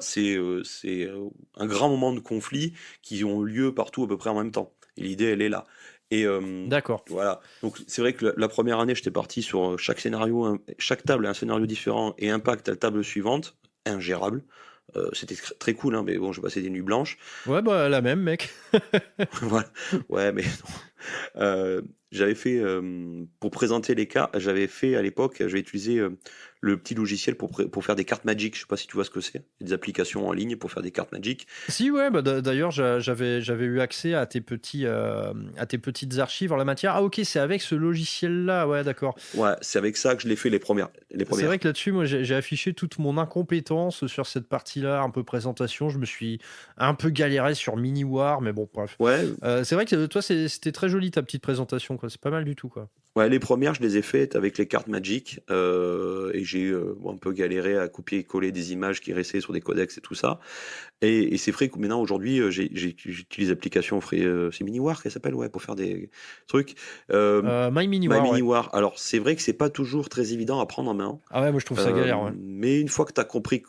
un grand moment de conflit qui ont lieu partout à peu près en même temps. Et l'idée, elle est là. Et D'accord. voilà. Donc c'est vrai que la première année, j'étais parti sur chaque scénario, chaque table a un scénario différent et impact à la table suivante, ingérable. C'était très cool, hein, mais bon, je passais des nuits blanches. Ouais, bah, la même, mec. Voilà. Ouais, mais non. J'avais fait, pour présenter les cartes, j'avais fait à l'époque, j'avais utilisé le petit logiciel pour faire des cartes Magic. Je sais pas si tu vois ce que c'est. Des applications en ligne pour faire des cartes Magic. Si, ouais, bah, d'ailleurs, j'avais eu accès à tes petites archives en la matière. Ah, ok, c'est avec ce logiciel-là, ouais, d'accord. Ouais, c'est avec ça que je l'ai fait les premières. C'est vrai que là-dessus, moi, j'ai affiché toute mon incompétence sur cette partie-là, un peu présentation. Je me suis un peu galéré sur Mini War, mais bon, bref. Ouais, C'est vrai que toi, c'était très joli ta petite présentation, quoi. C'est pas mal du tout, quoi. ouais, les premières, je les ai faites avec les cartes Magic et j'ai un peu galéré à copier et coller des images qui restaient sur des codex et tout ça. Et c'est vrai que maintenant, aujourd'hui, j'utilise l'application c'est MiniWar qu'elle s'appelle, ouais, pour faire des trucs. My Mini My War, ouais. MiniWar. Alors, c'est vrai que c'est pas toujours très évident à prendre en main. Ah ouais, moi, je trouve ça galère, ouais. Mais une fois que tu as compris.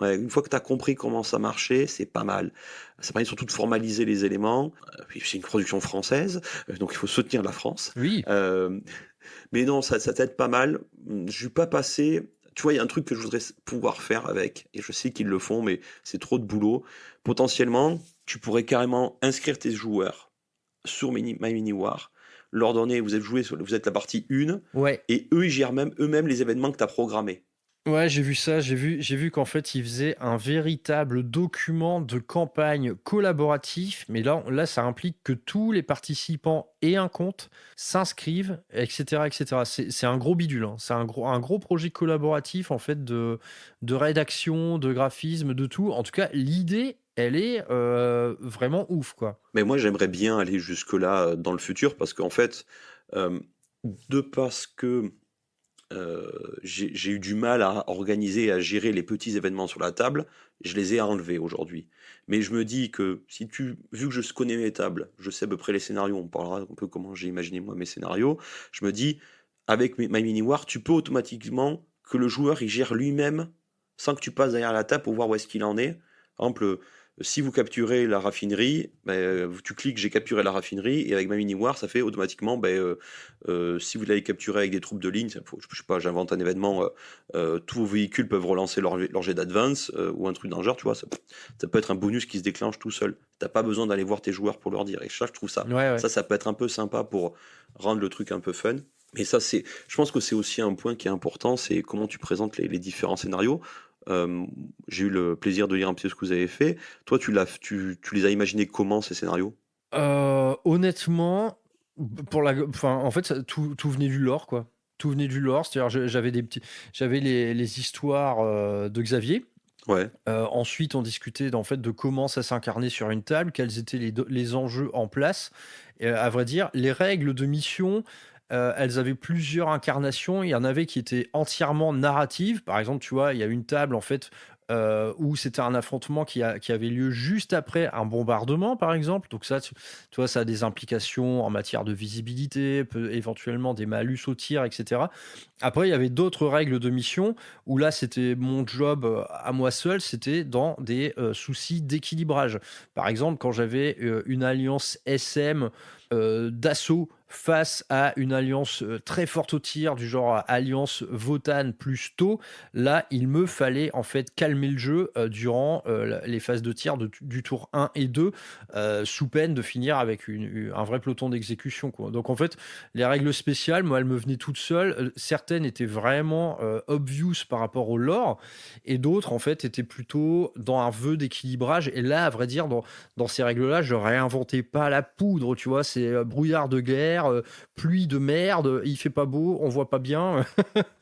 Ouais, une fois que tu as compris comment ça marchait, c'est pas mal. Ça permet surtout de formaliser les éléments. Puis c'est une production française, donc il faut soutenir la France. Oui. Mais non, ça t'aide pas mal. Je suis pas passé. Tu vois, il y a un truc que je voudrais pouvoir faire avec, et je sais qu'ils le font, mais c'est trop de boulot. Potentiellement, tu pourrais carrément inscrire tes joueurs sur My Mini War, leur donner, vous êtes la partie 1, Ouais. et eux, ils gèrent eux-mêmes les événements que tu as programmés. Ouais, j'ai vu ça. J'ai vu qu'en fait, ils faisaient un véritable document de campagne collaboratif. Mais là, ça implique que tous les participants aient un compte, s'inscrivent, etc., etc. C'est un gros bidule, hein. C'est un gros projet collaboratif, en fait, de rédaction, de graphisme, de tout. En tout cas, l'idée, elle est vraiment ouf, quoi. Mais moi, j'aimerais bien aller jusque-là dans le futur, parce qu'en fait, parce que j'ai eu du mal à organiser et à gérer les petits événements sur la table, je les ai enlevés aujourd'hui. Mais je me dis que vu que je connais mes tables, je sais à peu près les scénarios, on parlera un peu comment j'ai imaginé moi mes scénarios, je me dis, avec My Mini War, tu peux automatiquement que le joueur il gère lui-même sans que tu passes derrière la table pour voir où est-ce qu'il en est. Par exemple, si vous capturez la raffinerie, tu cliques j'ai capturé la raffinerie, et avec My Mini War, ça fait automatiquement, si vous l'avez capturé avec des troupes de ligne, je sais pas, j'invente un événement, tous vos véhicules peuvent relancer leur jet d'advance, ou un truc dans le genre, tu vois, ça peut être un bonus qui se déclenche tout seul. T'as pas besoin d'aller voir tes joueurs pour leur dire. Et ça, je trouve ça, Ouais. ça peut être un peu sympa pour rendre le truc un peu fun. Mais ça, je pense que c'est aussi un point qui est important, c'est comment tu présentes les différents scénarios. J'ai eu le plaisir de lire un petit peu ce que vous avez fait. Toi, tu les as imaginés comment, ces scénarios? Honnêtement, en fait, tout venait du lore, quoi. Tout venait du lore, c'est-à-dire j'avais les histoires de Xavier. Ouais. Ensuite, on discutait en fait de comment ça s'incarnait sur une table, quels étaient les enjeux en place. Et, à vrai dire, les règles de mission, elles avaient plusieurs incarnations. Il y en avait qui étaient entièrement narratives. Par exemple, tu vois, il y a une table en fait où c'était un affrontement qui avait lieu juste après un bombardement, par exemple. Donc ça, tu vois, ça a des implications en matière de visibilité, éventuellement des malus au tir, etc. Après, il y avait d'autres règles de mission où là, c'était mon job à moi seul, c'était dans des soucis d'équilibrage. Par exemple, quand j'avais une alliance SM d'assaut face à une alliance très forte au tir, du genre alliance Votan plus Tau, là, il me fallait en fait calmer le jeu durant les phases de tir du tour 1 et 2, sous peine de finir avec un vrai peloton d'exécution, quoi. Donc en fait, les règles spéciales, moi, elles me venaient toutes seules. Certaines étaient vraiment obvious par rapport au lore, et d'autres, en fait, étaient plutôt dans un vœu d'équilibrage. Et là, à vrai dire, dans ces règles-là, je réinventais pas la poudre, tu vois, c'est brouillard de guerre, pluie de merde, il fait pas beau, on voit pas bien.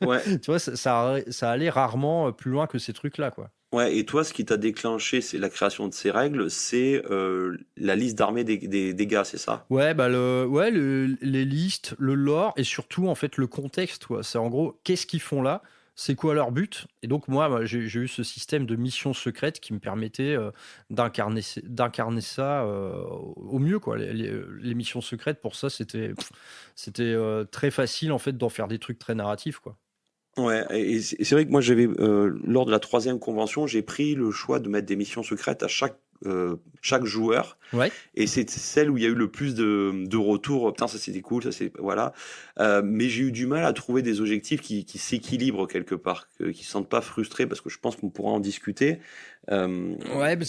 Ouais. Tu vois, ça allait rarement plus loin que ces trucs-là, quoi. Ouais, et toi, ce qui t'a déclenché, c'est la création de ces règles, c'est la liste d'armée des gars, c'est ça? Ouais, bah les listes, le lore et surtout en fait le contexte, quoi. C'est en gros qu'est-ce qu'ils font là, c'est quoi leur but. Et donc moi, j'ai eu ce système de mission secrète qui me permettait d'incarner ça au mieux, quoi. Les missions secrètes pour ça, c'était très facile en fait d'en faire des trucs très narratifs, quoi. Ouais, et c'est vrai que moi, lors de la troisième convention, j'ai pris le choix de mettre des missions secrètes à chaque joueur. Ouais. Et c'est celle où il y a eu le plus de retours. Putain, ça c'était cool, ça c'est. Voilà. Mais j'ai eu du mal à trouver des objectifs qui s'équilibrent quelque part, qui se sentent pas frustrés, parce que je pense qu'on pourra en discuter. Ouais, bah,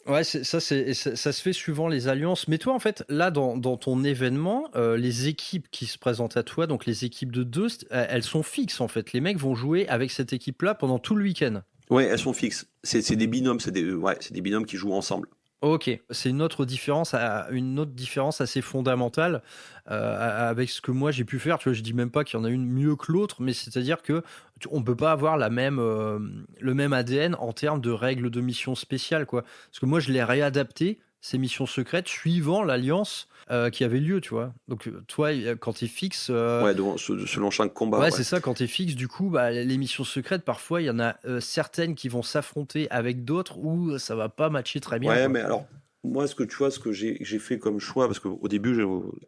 ouais, ça se fait suivant les alliances. Mais toi, en fait, là, dans ton événement, les équipes qui se présentent à toi, donc les équipes de deux, elles sont fixes, en fait. Les mecs vont jouer avec cette équipe-là pendant tout le week-end. Ouais, elles sont fixes. C'est des binômes, c'est des binômes qui jouent ensemble. Ok, c'est une autre différence assez fondamentale avec ce que moi j'ai pu faire. Tu vois, je dis même pas qu'il y en a une mieux que l'autre, mais c'est-à-dire que on peut pas avoir le même ADN en termes de règles de mission spéciales, quoi. Parce que moi je l'ai réadapté ces missions secrètes suivant l'alliance qui avait lieu, tu vois. Donc toi, quand t'es fixe, Ouais, selon chaque combat. ouais, Ouais. c'est ça, quand t'es fixe, du coup, bah, les missions secrètes, parfois, il y en a certaines qui vont s'affronter avec d'autres où ça va pas matcher très bien, Ouais, quoi. mais alors, moi, ce que j'ai fait comme choix, parce qu'au début,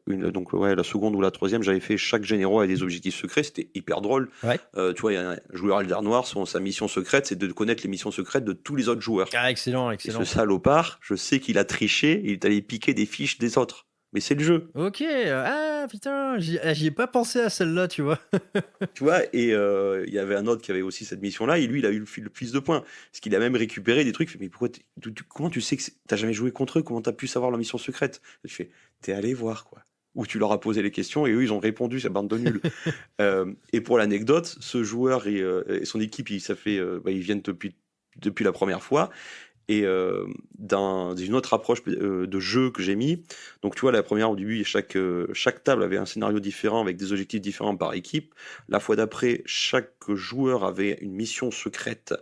donc, ouais, la seconde ou la troisième, j'avais fait chaque généraux avec des objectifs secrets, c'était hyper drôle. Ouais. Tu vois, il y a un joueur Eldar Noir, sa mission secrète, c'est de connaître les missions secrètes de tous les autres joueurs. Ah, excellent, Et excellent. ce salopard, je sais qu'il a triché, il est allé piquer des fiches des autres. Mais c'est le jeu, Ok, ah putain, j'y ai pas pensé à celle-là, tu vois. tu vois. Et il y avait un autre qui avait aussi cette mission-là, et lui, il a eu le plus de points. Parce qu'il a même récupéré des trucs. Je fais, mais pourquoi comment tu sais que t'as jamais joué contre eux? Comment t'as pu savoir leur mission secrète? Je fais, t'es allé voir, quoi. Ou tu leur as posé les questions, et eux, ils ont répondu, cette bande de nuls. Et pour l'anecdote, ce joueur et son équipe, ils viennent depuis la première fois. Et dans une autre approche de jeu que j'ai mis, donc tu vois, la première, au début, chaque table avait un scénario différent avec des objectifs différents par équipe. La fois d'après, chaque joueur avait une mission secrète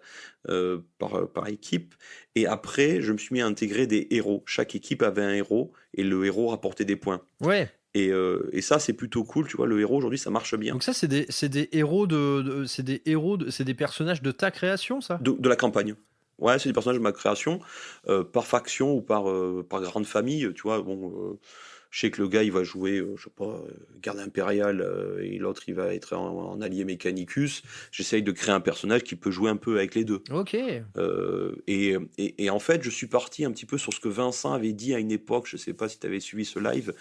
par équipe. Et après, je me suis mis à intégrer des héros. Chaque équipe avait un héros et le héros rapportait des points. Ouais. Et ça, c'est plutôt cool, tu vois. Le héros aujourd'hui, ça marche bien. Donc ça, c'est des héros c'est des personnages de ta création, ça? De la campagne. Ouais, c'est des personnages de ma création, par faction ou par grande famille, tu vois. Bon, je sais que le gars, il va jouer, je sais pas, garde impérial, et l'autre, il va être en allié Mechanicus. J'essaye de créer un personnage qui peut jouer un peu avec les deux. Ok. Et en fait, je suis parti un petit peu sur ce que Vincent avait dit à une époque. Je sais pas si tu avais suivi ce live.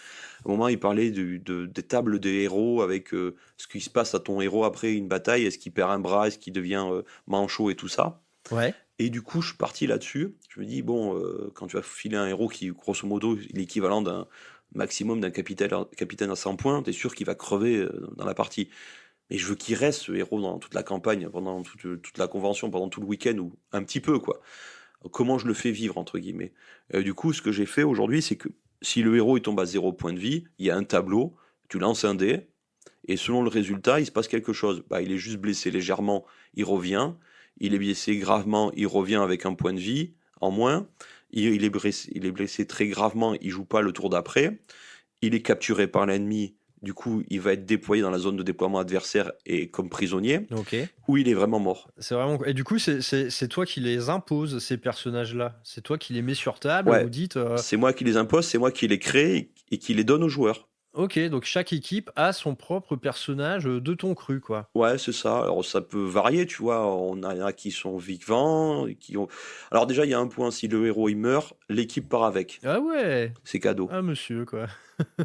À un moment, il parlait des tables des héros avec ce qui se passe à ton héros après une bataille. Est-ce qu'il perd un bras? Est-ce qu'il devient manchot et tout ça? Ouais. Et du coup, je suis parti là-dessus. Je me dis, bon, quand tu vas filer un héros qui, grosso modo, est l'équivalent d'un maximum d'un capitaine à 100 points, t'es sûr qu'il va crever dans la partie. Mais je veux qu'il reste ce héros dans toute la campagne, pendant toute la convention, pendant tout le week-end, ou un petit peu, quoi. Comment je le fais vivre, entre guillemets. Du coup, ce que j'ai fait aujourd'hui, c'est que si le héros il tombe à 0 point de vie, il y a un tableau, tu lances un dé, et selon le résultat, il se passe quelque chose. Bah, il est juste blessé légèrement, il revient. Il est blessé gravement, il revient avec un point de vie en moins. Il est blessé très gravement, il joue pas le tour d'après. Il est capturé par l'ennemi, du coup, il va être déployé dans la zone de déploiement adversaire et comme prisonnier, Ok. ou il est vraiment mort. C'est vraiment. Et du coup, c'est toi qui les imposes, ces personnages-là. C'est toi qui les mets sur table. Ouais. Vous dites. C'est moi qui les impose, c'est moi qui les crée et qui les donne aux joueurs. Ok, donc chaque équipe a son propre personnage de ton cru, quoi. Ouais, c'est ça. Alors ça peut varier, tu vois. On a qui sont vivants, Alors déjà, il y a un point, si le héros il meurt, l'équipe part avec. Ah ouais. C'est cadeau. Ah monsieur, quoi.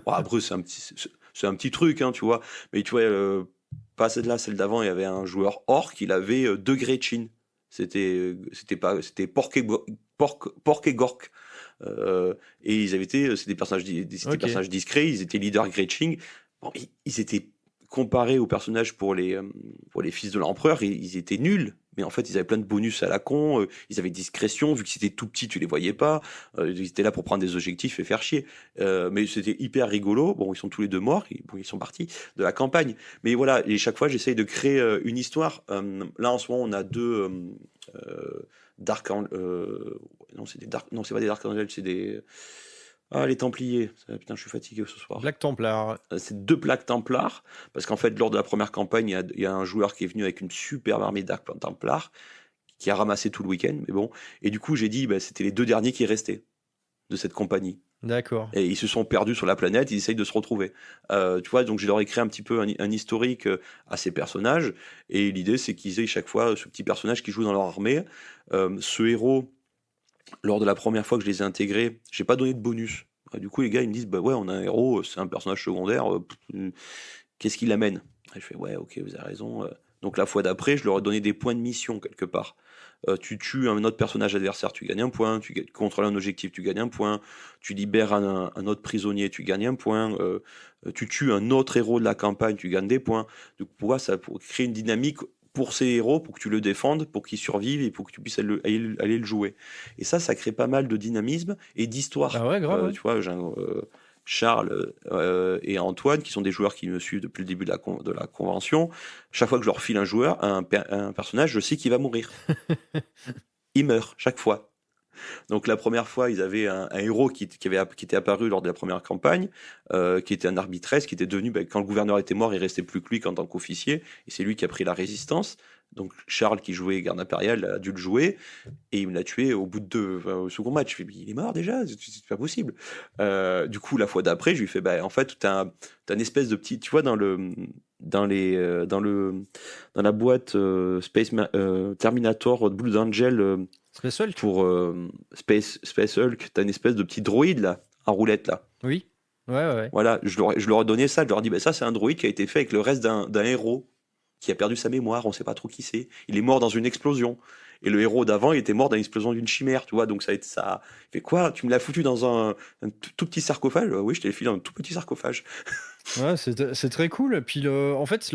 Bon, après, c'est un petit truc, hein, tu vois. Mais tu vois, pas celle-là, celle d'avant, il y avait un joueur orc, il avait 2 Gretchen. C'était Porc et Gork. Et c'est des personnages, Ok. personnages discrets, ils étaient leaders Gretchen. Bon, ils étaient comparés aux personnages pour les fils de l'empereur, ils étaient nuls. mais en fait, ils avaient plein de bonus à la con, ils avaient discrétion, vu que c'était tout petit, tu les voyais pas, ils étaient là pour prendre des objectifs et faire chier. Mais c'était hyper rigolo. Bon, ils sont tous les deux morts, ils sont partis de la campagne. Mais voilà, et chaque fois, j'essaye de créer une histoire. Là, en ce moment, on a deux Dark non, c'est des Dark, non, c'est pas des Dark Angels, c'est des les Templiers. Putain, je suis fatigué ce soir. Black Templar. C'est 2 Black Templars, parce qu'en fait, lors de la première campagne, il y a un joueur qui est venu avec une superbe armée de Dark Templars, qui a ramassé tout le week-end, mais bon. Et du coup, j'ai dit, c'était les 2 derniers qui restaient de cette compagnie. D'accord. Et ils se sont perdus sur la planète, ils essayent de se retrouver. Tu vois, donc je leur ai créé un petit peu un historique à ces personnages, et l'idée, c'est qu'ils aient chaque fois ce petit personnage qui joue dans leur armée. Ce héros, lors de la première fois que je les ai intégrés, j'ai pas donné de bonus. Du coup, les gars, ils me disent, bah ouais, on a un héros, c'est un personnage secondaire, qu'est-ce qu'il amène? Et je fais, ouais, ok, vous avez raison. Donc la fois d'après, je leur ai donné des points de mission quelque part. Tu tues un autre personnage adversaire, tu gagnes un point. Tu contrôles un objectif, tu gagnes un point. Tu libères un autre prisonnier, tu gagnes un point. Tu tues un autre héros de la campagne, tu gagnes des points. Donc pour créer une dynamique pour ces héros, pour que tu le défendes, pour qu'ils survivent et pour que tu puisses aller le jouer. Et ça crée pas mal de dynamisme et d'histoire. Ah ouais, grave. Tu vois, Charles et Antoine, qui sont des joueurs qui me suivent depuis le début de la convention, chaque fois que je leur file un joueur, un personnage, je sais qu'il va mourir. Il meurt, chaque fois. Donc la première fois, ils avaient un héros qui était apparu lors de la première campagne, qui était un arbitresse, qui était devenu, quand le gouverneur était mort, il restait plus que lui qu'en tant qu'officier, et c'est lui qui a pris la résistance. Donc Charles, qui jouait garde impériale, a dû le jouer, et il me l'a tué au bout de au second match. Je fais, il est mort déjà, c'est pas possible. Du coup, la fois d'après, je lui fais, en fait, t'as une espèce de petit, tu vois, dans la boîte Terminator Blue Angel, Space Hulk. pour Space Hulk, t'as une espèce de petit droïde là, en roulette là. Oui. Ouais. Voilà, je leur ai donné ça, je leur ai dit, ça c'est un droïde qui a été fait avec le reste d'un héros qui a perdu sa mémoire, on sait pas trop qui c'est. Il est mort dans une explosion. Et le héros d'avant, il était mort dans l'explosion d'une chimère, tu vois. Donc ça fait quoi? Tu me l'as foutu dans un tout petit sarcophage? Oui, je t'ai filé dans un tout petit sarcophage. Ouais, c'est très cool. Puis en fait,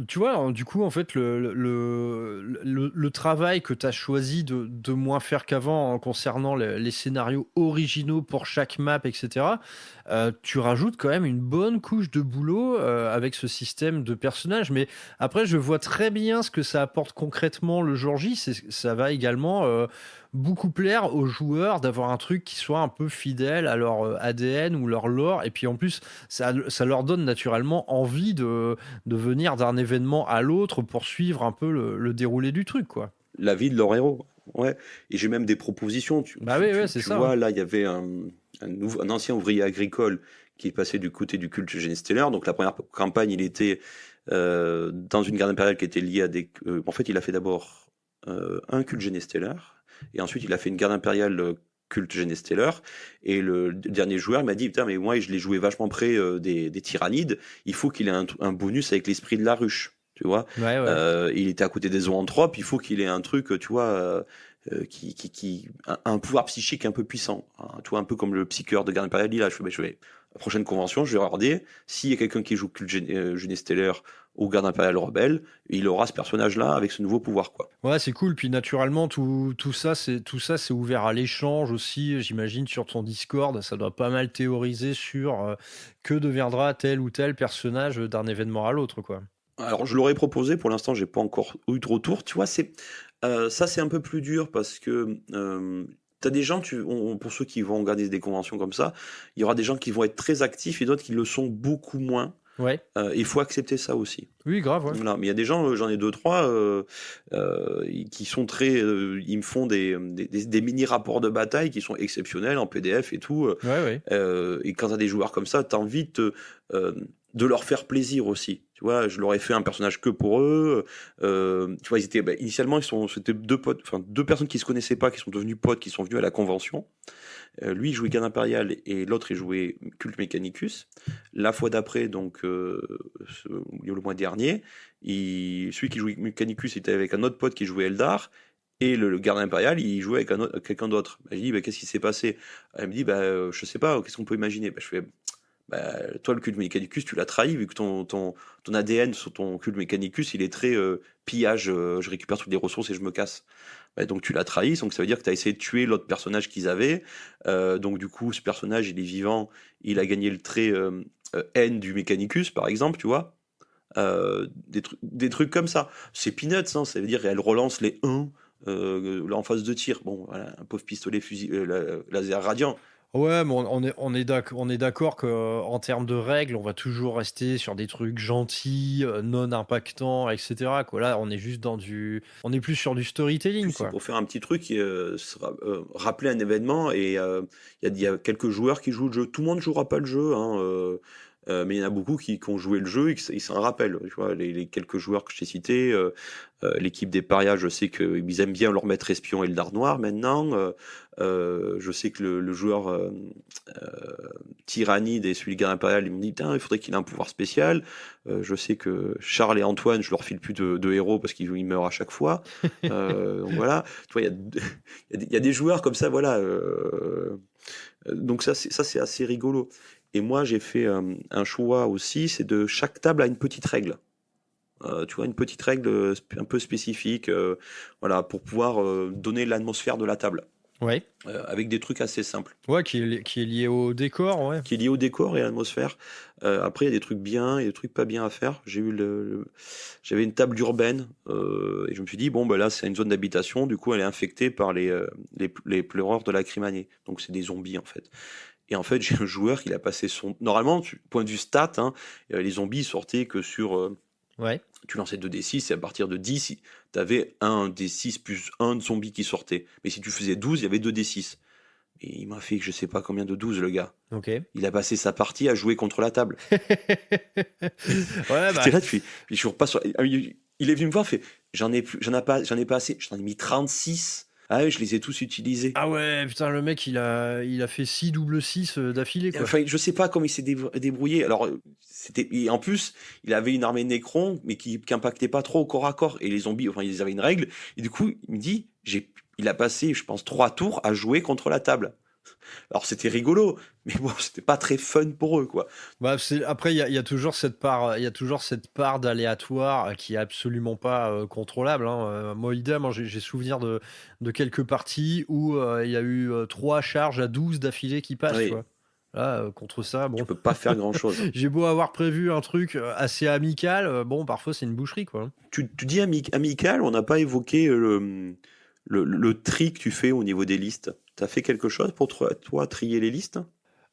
tu vois, hein, du coup, en fait, le travail que tu as choisi de moins faire qu'avant, hein, concernant les scénarios originaux pour chaque map, etc., tu rajoutes quand même une bonne couche de boulot avec ce système de personnages. Mais après, je vois très bien ce que ça apporte concrètement le jour J. Ça va également beaucoup plaire aux joueurs d'avoir un truc qui soit un peu fidèle à leur ADN ou leur lore. Et puis en plus, ça leur donne naturellement envie de venir d'un événement à l'autre pour suivre un peu le déroulé du truc, quoi. La vie de leur héros. Ouais. Et j'ai même des propositions. Oui, c'est ça. Tu vois, là, il y avait un ancien ouvrier agricole qui est passé du côté du culte Généstellaire. Donc la première campagne, il était dans une garde impériale qui était liée à des... en fait, il a fait d'abord un culte Généstellaire. Et ensuite, il a fait une garde impériale culte Généstellaire. Et le dernier joueur m'a dit, putain, mais moi, je l'ai joué vachement près des tyrannides. Il faut qu'il ait un bonus avec l'esprit de la ruche. Tu vois, il était à côté des zoanthropes, il faut qu'il ait un truc, tu vois, un pouvoir psychique un peu puissant, hein, tu vois, un peu comme le psycheur de Garde Impériale. Là, je vais la prochaine convention, je vais regarder s'il y a quelqu'un qui joue culte Généstellaire ou Garde Impériale Rebelle, il aura ce personnage-là avec ce nouveau pouvoir, quoi. Ouais, c'est cool. Puis naturellement, tout ça, c'est ouvert à l'échange aussi. J'imagine sur ton Discord, ça doit pas mal théoriser sur que deviendra tel ou tel personnage d'un événement à l'autre, quoi. Alors, je l'aurais proposé, pour l'instant, j'ai pas encore eu de retour. Tu vois, ça, c'est un peu plus dur parce que t'as des gens, pour ceux qui vont regarder des conventions comme ça, il y aura des gens qui vont être très actifs et d'autres qui le sont beaucoup moins. Ouais. Il faut accepter ça aussi. Oui, grave. Ouais. Voilà. Mais il y a des gens, j'en ai 2-3, qui sont très. Ils me font des mini-rapports de bataille qui sont exceptionnels en PDF et tout. Ouais. Et quand t'as des joueurs comme ça, t'as envie de leur faire plaisir aussi. Tu vois, je leur ai fait un personnage que pour eux. Tu vois, initialement, c'était deux personnes qui se connaissaient pas, qui sont devenues potes, qui sont venues à la convention. Lui, il jouait Garde Impériale et l'autre, il jouait Culte Mechanicus. La fois d'après, donc le mois dernier, celui qui jouait Mechanicus était avec un autre pote qui jouait Eldar. Et le Garde Impérial, il jouait avec quelqu'un d'autre. J'ai dit, qu'est-ce qui s'est passé? Elle me dit, je sais pas, qu'est-ce qu'on peut imaginer? Je fais, bah, toi, le culte Mechanicus, tu l'as trahi, vu que ton ADN sur ton culte Mechanicus, il est très pillage, je récupère toutes les ressources et je me casse. Bah, donc tu l'as trahi, donc ça veut dire que tu as essayé de tuer l'autre personnage qu'ils avaient. Donc du coup, ce personnage, il est vivant, il a gagné le trait haine du Mechanicus, par exemple, tu vois. Des trucs comme ça. C'est peanuts, hein, ça veut dire qu'elle relance les 1 là en phase de tir. Bon, voilà, un pauvre pistolet fusil, laser radiant. Ouais, mais on est d'accord qu'en termes de règles, on va toujours rester sur des trucs gentils, non impactants, etc. Quoi. Là, on est juste on est plus sur du storytelling, C'est quoi. pour faire un petit truc, rappeler un événement, et il y a quelques joueurs qui jouent le jeu. Tout le monde jouera pas le jeu, hein, mais il y en a beaucoup qui ont joué le jeu et qui s'en rappellent. Tu vois, les quelques joueurs que je t'ai cités, l'équipe des parias, je sais qu'ils aiment bien leur maître espion et le dard noir maintenant. Je sais que le joueur Tyrannide et celui de Garde Impériale, ils m'ont dit il faudrait qu'il ait un pouvoir spécial. Je sais que Charles et Antoine, je leur file plus de héros parce qu'ils meurent à chaque fois. Donc voilà, tu vois, il y a des joueurs comme ça, voilà. Donc ça, c'est assez rigolo. Et moi, j'ai fait un choix aussi, c'est de chaque table a une petite règle. Tu vois, une petite règle un peu spécifique, voilà, pour pouvoir donner l'atmosphère de la table, Ouais. avec des trucs assez simples, Ouais, qui est lié au décor, ouais. qui est lié au décor et à l'atmosphère. Après, il y a des trucs bien et des trucs pas bien à faire. J'avais une table urbaine, et je me suis dit, bon, bah là, c'est une zone d'habitation, du coup, elle est infectée par les pleureurs de la Crimanie. Donc, c'est des zombies, en fait. Et en fait, j'ai un joueur qui a passé son... Normalement, point de vue stat, hein, les zombies sortaient que sur... Ouais. Tu lançais 2d6 et à partir de 10, tu avais un d6 plus un de zombie qui sortait. Mais si tu faisais 12, il y avait 2d6. Et il m'a fait je sais pas combien de 12, le gars. Ok. Il a passé sa partie à jouer contre la table. Ouais, bah. J'étais là, puis je suis repas sur... Il est venu me voir, fait j'en ai pas assez. J'en ai mis 36. Ah ouais, je les ai tous utilisés. Ah ouais, putain, le mec, il a fait 6 double 6 d'affilée, quoi. Enfin, je sais pas comment il s'est débrouillé. Alors, et en plus, il avait une armée Necron, mais qui impactait pas trop au corps à corps. Et les zombies, enfin, ils avaient une règle. Et du coup, il me dit, il a passé, je pense, 3 tours à jouer contre la table. Alors, c'était rigolo, mais bon, c'était pas très fun pour eux, quoi. Bah, après, il y a toujours cette part d'aléatoire qui est absolument pas contrôlable, hein. Moi, idem, hein, j'ai souvenir de quelques parties où il y a eu 3 charges à 12 d'affilée qui passent, Oui. tu vois. Là, contre ça, bon. Tu peux pas faire grand-chose. J'ai beau avoir prévu un truc assez amical, bon, parfois c'est une boucherie, quoi. Tu dis amical, on n'a pas évoqué le tri que tu fais au niveau des listes. T'as fait quelque chose pour toi trier les listes?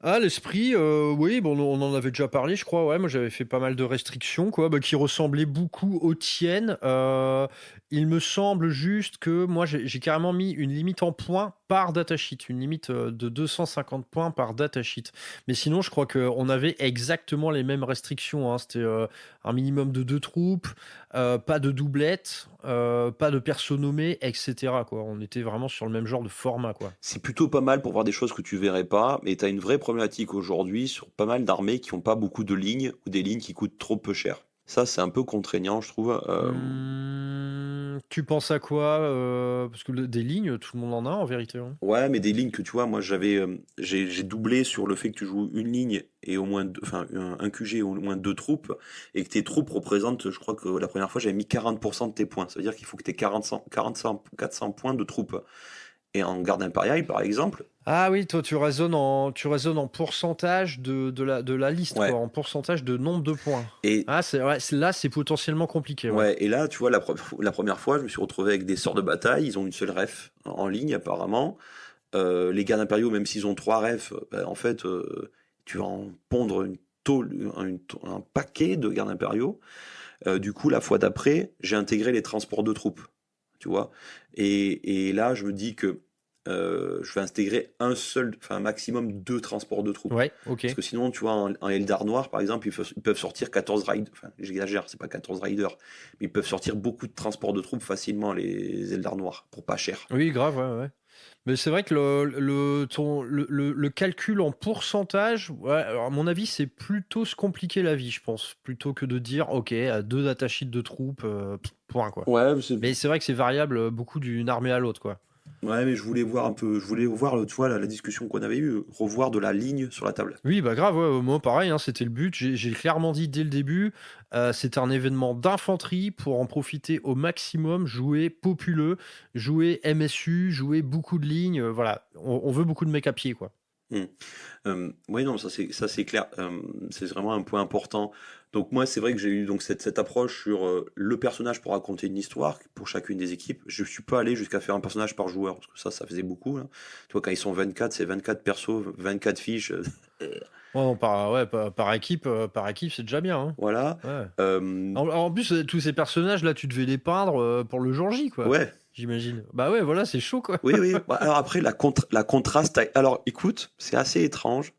Ah, l'esprit, oui, bon, on en avait déjà parlé, je crois. Ouais, moi j'avais fait pas mal de restrictions, quoi, bah, qui ressemblaient beaucoup aux tiennes. Il me semble juste que moi j'ai carrément mis une limite en points par datasheet, une limite de 250 points par datasheet. Mais sinon, je crois qu'on avait exactement les mêmes restrictions, hein. C'était un minimum de 2 troupes, pas de doublette, pas de perso nommé, etc., quoi. On était vraiment sur le même genre de format, quoi. C'est plutôt pas mal pour voir des choses que tu verrais pas, mais tu as une vraie problématique aujourd'hui sur pas mal d'armées qui ont pas beaucoup de lignes ou des lignes qui coûtent trop peu cher. Ça, c'est un peu contraignant, je trouve. Tu penses à quoi? Parce que des lignes, tout le monde en a en vérité, hein. Ouais, mais des lignes que tu vois, moi j'ai doublé sur le fait que tu joues une ligne et au moins enfin un QG et au moins 2 troupes, et que tes troupes représentent, je crois que la première fois j'avais mis 40% de tes points. Ça veut dire qu'il faut que tu aies 400 points de troupes. Et en garde impériale, par exemple, Ah oui, toi tu raisonnes en pourcentage de la liste, ouais. quoi, en pourcentage de nombre de points. Et Ah, ouais, là c'est potentiellement compliqué, ouais. ouais, et là, tu vois, la première fois, je me suis retrouvé avec des sorts de bataille. Ils ont une seule ref en ligne, apparemment. Les gardes impériaux, même s'ils ont 3 refs, en fait, tu vas en pondre un paquet de gardes impériaux. Du coup, la fois d'après, j'ai intégré les transports de troupes, tu vois. Et là, je me dis que je vais intégrer un maximum 2 transports de troupes. Ouais, ok. Parce que sinon, tu vois, en Eldar Noir, par exemple, ils peuvent sortir 14 riders. Enfin, j'exagère, c'est pas 14 riders. Mais ils peuvent sortir beaucoup de transports de troupes facilement, les Eldar Noirs, pour pas cher. Oui, grave, ouais, ouais. Mais c'est vrai que le calcul en pourcentage, ouais, alors à mon avis, c'est plutôt se compliquer la vie, je pense, plutôt que de dire, ok, à 2 datasheets de troupes, point, quoi. Ouais, Mais c'est vrai que c'est variable beaucoup d'une armée à l'autre, quoi. Ouais, mais je voulais voir tu vois, la discussion qu'on avait eue, revoir de la ligne sur la table. Oui, bah grave, ouais, moi pareil, hein, c'était le but. J'ai clairement dit dès le début, c'était un événement d'infanterie pour en profiter au maximum, jouer populeux, jouer MSU, jouer beaucoup de lignes. Voilà, on veut beaucoup de mecs à pied, quoi. Hmm. Oui, non, ça c'est clair. C'est vraiment un point important. Donc moi, c'est vrai que j'ai eu donc cette approche sur le personnage pour raconter une histoire pour chacune des équipes. Je suis pas allé jusqu'à faire un personnage par joueur, parce que ça faisait beaucoup, hein. Tu vois, quand ils sont 24, c'est 24 persos, 24 fiches. Ouais, non, par équipe, c'est déjà bien, hein. Voilà. Ouais. Euh, En plus, tous ces personnages-là, tu devais les peindre pour le jour J, quoi. ouais, J'imagine. Bah ouais, voilà, c'est chaud, quoi. oui, oui. Bah, alors après, la contraste. Alors écoute, c'est assez étrange.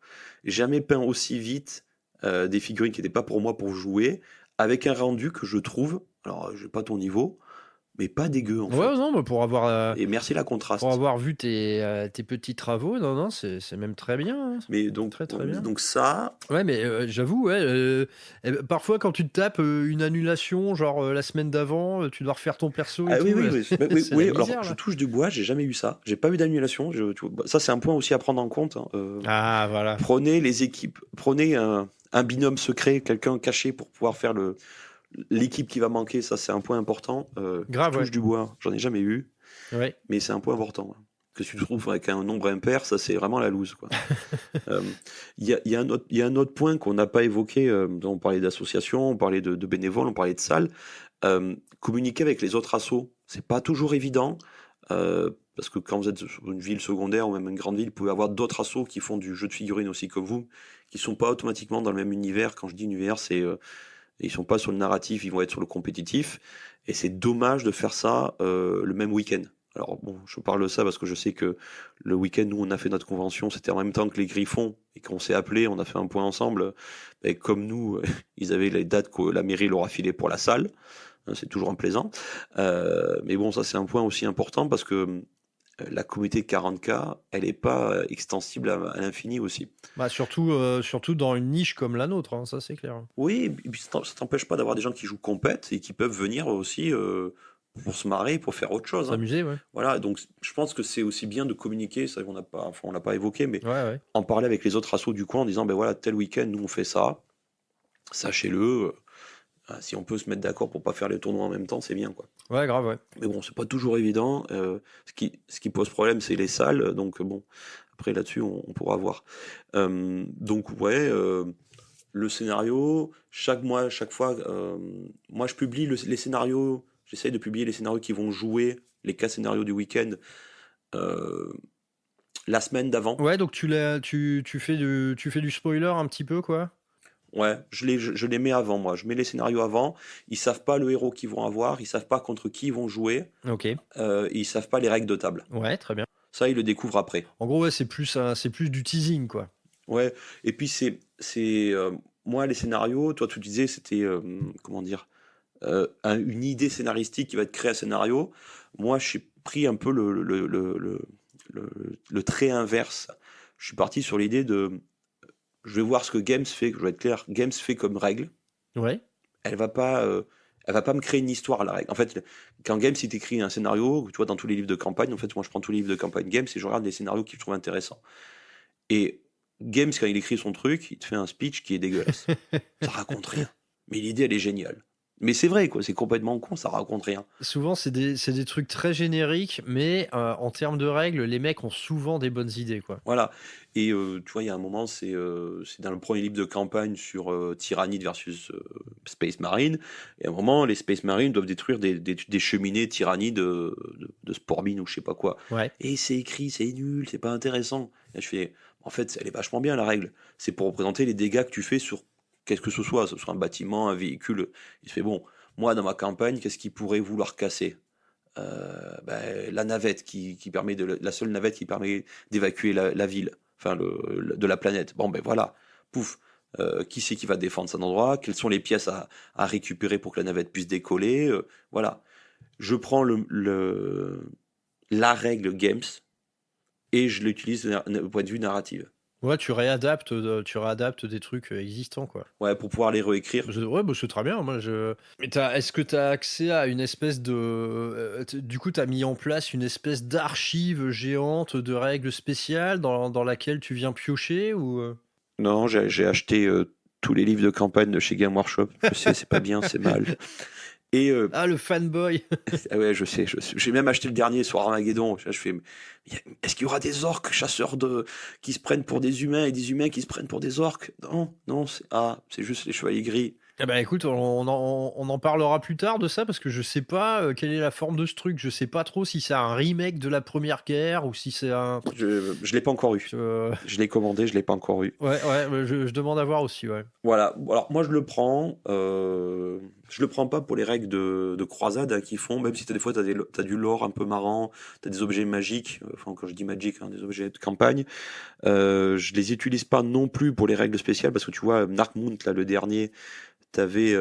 J'ai jamais peint aussi vite des figurines qui n'étaient pas pour moi pour jouer, avec un rendu que je trouve, alors j'ai pas ton niveau, mais pas dégueu en Ouais, fait. non, mais Et merci la pour contraste. avoir vu tes petits travaux, non, c'est même très bien, hein. Mais Très, très bien. donc ça, Ouais, mais j'avoue, ouais, parfois quand tu te tapes une annulation, genre la semaine d'avant, tu dois refaire ton perso et ah oui, tout, oui, oui, bah, oui, c'est oui, la alors misère, je là. touche du bois, j'ai jamais eu ça. J'ai pas eu d'annulation. Ça, c'est un point aussi à prendre en compte, hein. Ah, voilà. Prenez les équipes, prenez un binôme secret, quelqu'un caché pour pouvoir faire l'équipe qui va manquer. Ça, c'est un point important. Je Grave, touche ouais. du bois, j'en ai jamais eu, Ouais. mais c'est un point important, hein. Que tu te trouves avec un nombre impair, ça, c'est vraiment la loose, quoi. Euh, il y a un autre point qu'on n'a pas évoqué. On parlait d'associations, on parlait de bénévoles, on parlait de salles. Communiquer avec les autres assos, c'est pas toujours évident. Parce que quand vous êtes sur une ville secondaire ou même une grande ville, vous pouvez avoir d'autres assos qui font du jeu de figurines aussi comme vous, qui sont pas automatiquement dans le même univers. Quand je dis univers, c'est ils sont pas sur le narratif, ils vont être sur le compétitif. Et c'est dommage de faire ça le même week-end. Alors bon, je parle de ça parce que je sais que le week-end, nous, on a fait notre convention, c'était en même temps que les Griffons, et qu'on s'est appelé, on a fait un point ensemble. Et comme nous, ils avaient les dates que la mairie leur a filées pour la salle. Hein, c'est toujours un plaisant. Mais bon, ça c'est un point aussi important parce que la communauté de 40K, elle n'est pas extensible à l'infini aussi. Bah, surtout dans une niche comme la nôtre, hein, ça c'est clair. Oui, et puis ça t'empêche pas d'avoir des gens qui jouent compète et qui peuvent venir aussi pour se marrer, pour faire autre chose, hein. S'amuser, ouais. Voilà, donc je pense que c'est aussi bien de communiquer, ça on l'a pas évoqué, mais Ouais, ouais. en parler avec les autres assos du coin en disant, ben voilà, tel week-end, nous on fait ça, sachez-le, si on peut se mettre d'accord pour pas faire les tournois en même temps, c'est bien, quoi. Ouais, grave, ouais. Mais bon, c'est pas toujours évident. Ce qui pose problème, c'est les salles. Donc bon, après là-dessus, on pourra voir. Donc ouais, le scénario, chaque mois, chaque fois, moi je publie les scénarios. J'essaye de publier les scénarios qui vont jouer, les 4 scénarios du week-end, euh, la semaine d'avant. Ouais, donc tu fais du spoiler un petit peu, quoi. Ouais, je les mets avant, moi. Je mets les scénarios avant. Ils savent pas le héros qu'ils vont avoir. Ils savent pas contre qui ils vont jouer. Ok. Ils savent pas les règles de table. Ouais, très bien. Ça, ils le découvrent après. En gros, ouais, c'est plus du teasing, quoi. Ouais, et puis moi les scénarios, toi tu disais c'était comment dire une idée scénaristique qui va te créer un scénario. Moi j'ai pris un peu le trait inverse. Je suis parti sur l'idée de je vais voir ce que Games fait, je vais être clair, Games fait comme règle. Ouais. Elle va pas me créer une histoire à la règle. En fait, quand Games il t'écrit un scénario, tu vois dans tous les livres de campagne, en fait moi je prends tous les livres de campagne Games et je regarde les scénarios que je trouve intéressants. Et Games, quand il écrit son truc, il te fait un speech qui est dégueulasse. Ça raconte rien. Mais l'idée, elle est géniale. Mais c'est vrai, quoi. C'est complètement con, ça raconte rien. Souvent, c'est des trucs très génériques, mais en termes de règles, les mecs ont souvent des bonnes idées, quoi. Voilà. Et tu vois, il y a un moment, c'est dans le premier livre de campagne sur Tyrannide versus Space Marine. Et à un moment, les Space Marines doivent détruire des cheminées Tyrannides de Sporbine ou je sais pas quoi. Ouais. Et c'est écrit, c'est nul, c'est pas intéressant. Et je fais, en fait, elle est vachement bien la règle. C'est pour représenter les dégâts que tu fais sur qu'est-ce que ce soit un bâtiment, un véhicule. Il se fait, bon, moi dans ma campagne, qu'est-ce qui pourrait vouloir casser la navette qui permet la seule navette qui permet d'évacuer la ville, enfin de la planète. Bon ben voilà, pouf. Qui c'est qui va défendre cet endroit? Quelles sont les pièces à récupérer pour que la navette puisse décoller? Voilà. Je prends la règle Games et je l'utilise au point de vue narrative. Ouais, tu réadaptes des trucs existants, quoi. Ouais, pour pouvoir les réécrire. Ouais, bah, c'est très bien. Mais est-ce que tu as accès à une espèce de. Du coup, tu as mis en place une espèce d'archive géante de règles spéciales dans laquelle tu viens piocher ou. Non, j'ai acheté tous les livres de campagne de chez Game Workshop. Je sais, c'est pas bien, c'est mal. Et Ah, le fanboy! ah ouais, je sais. J'ai même acheté le dernier sur Armageddon. Je fais, est-ce qu'il y aura des orques chasseurs qui se prennent pour des humains et des humains qui se prennent pour des orques? Non, non, c'est juste les chevaliers gris. Ah bah écoute, on en parlera plus tard de ça parce que je sais pas quelle est la forme de ce truc. Je sais pas trop si c'est un remake de la Première Guerre ou si c'est un. Je l'ai pas encore eu. Euh, Je l'ai commandé, je l'ai pas encore eu. Ouais, je demande à voir aussi, ouais. Voilà. Alors moi je le prends. Je le prends pas pour les règles de croisade hein, qu'ils font, même si des fois t'as du lore un peu marrant, t'as des objets magiques. Enfin quand je dis magique, hein, des objets de campagne. Je les utilise pas non plus pour les règles spéciales parce que tu vois Narkmount là le dernier, t'avais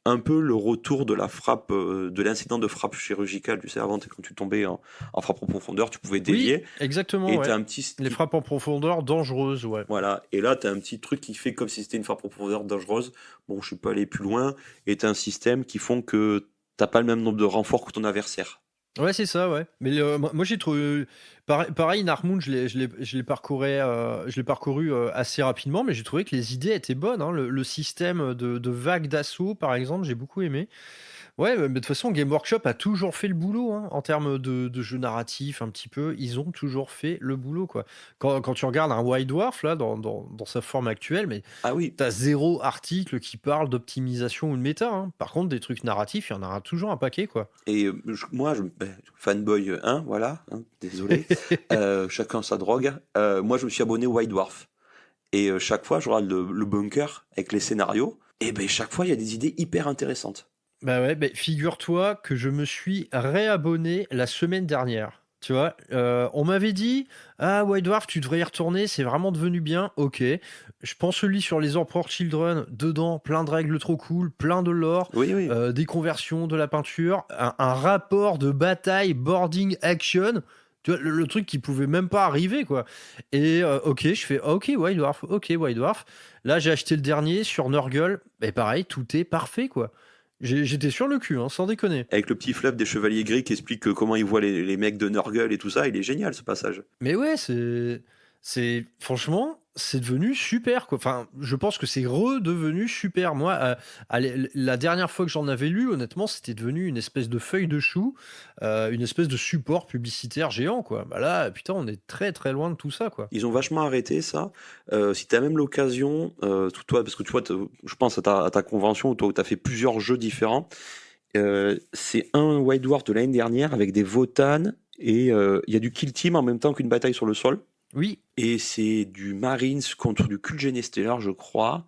un peu le retour de la frappe, de l'incident de frappe chirurgicale. Tu sais avant quand tu tombais en frappe en profondeur, tu pouvais Oui, dévier. exactement, Et ouais. t'as un petit Les frappes en profondeur dangereuses, ouais. voilà, et là, tu as un petit truc qui fait comme si c'était une frappe en profondeur dangereuse. Bon, je suis pas allé plus loin. Et tu as un système qui font que t'as pas le même nombre de renforts que ton adversaire. Ouais, c'est ça, ouais. Mais moi, j'ai trouvé. Pareil, Narmoon, je l'ai parcouru assez rapidement, mais j'ai trouvé que les idées étaient bonnes, hein. Le système de vague d'assaut, par exemple, j'ai beaucoup aimé. Ouais, mais de toute façon, Game Workshop a toujours fait le boulot, hein, en termes de jeu narratif, un petit peu. Ils ont toujours fait le boulot, quoi. Quand tu regardes un White Dwarf, là, dans sa forme actuelle, mais Ah oui, t'as zéro article qui parle d'optimisation ou de méta, hein. Par contre, des trucs narratifs, il y en aura toujours un paquet, quoi. et fanboy 1, voilà, hein, désolé. Chacun sa drogue. Moi, je me suis abonné au White Dwarf. Et chaque fois, je regarde le bunker avec les scénarios. Et ben chaque fois, il y a des idées hyper intéressantes. Bah ouais, figure-toi que je me suis réabonné la semaine dernière. Tu vois, on m'avait dit, ah White Dwarf, tu devrais y retourner, c'est vraiment devenu bien. Ok, je prends celui sur les Emperor Children, dedans, plein de règles trop cool, plein de lore, Oui, oui. des conversions, de la peinture, un rapport de bataille, boarding, action. Tu vois, le truc qui pouvait même pas arriver, quoi. Et ok, je fais, ok, White Dwarf, ok, White Dwarf. Là, j'ai acheté le dernier sur Nurgle, et pareil, tout est parfait, quoi. J'étais sur le cul, hein, sans déconner. Avec le petit fluff des chevaliers gris qui explique comment ils voient les mecs de Nurgle et tout ça, il est génial ce passage. Mais ouais, franchement, c'est devenu super, quoi. Enfin, je pense que c'est redevenu super. Moi, la dernière fois que j'en avais lu, honnêtement, c'était devenu une espèce de feuille de chou, une espèce de support publicitaire géant, quoi. Bah là, putain, on est très très loin de tout ça, quoi. Ils ont vachement arrêté ça. Si tu as même l'occasion, toi, parce que tu vois, je pense à ta convention où tu as fait plusieurs jeux différents. C'est un White Dwarf de l'année dernière avec des Votannes et il y a du Kill Team en même temps qu'une bataille sur le sol. Oui, Et c'est du Marines contre du Cult Généstellaire, je crois.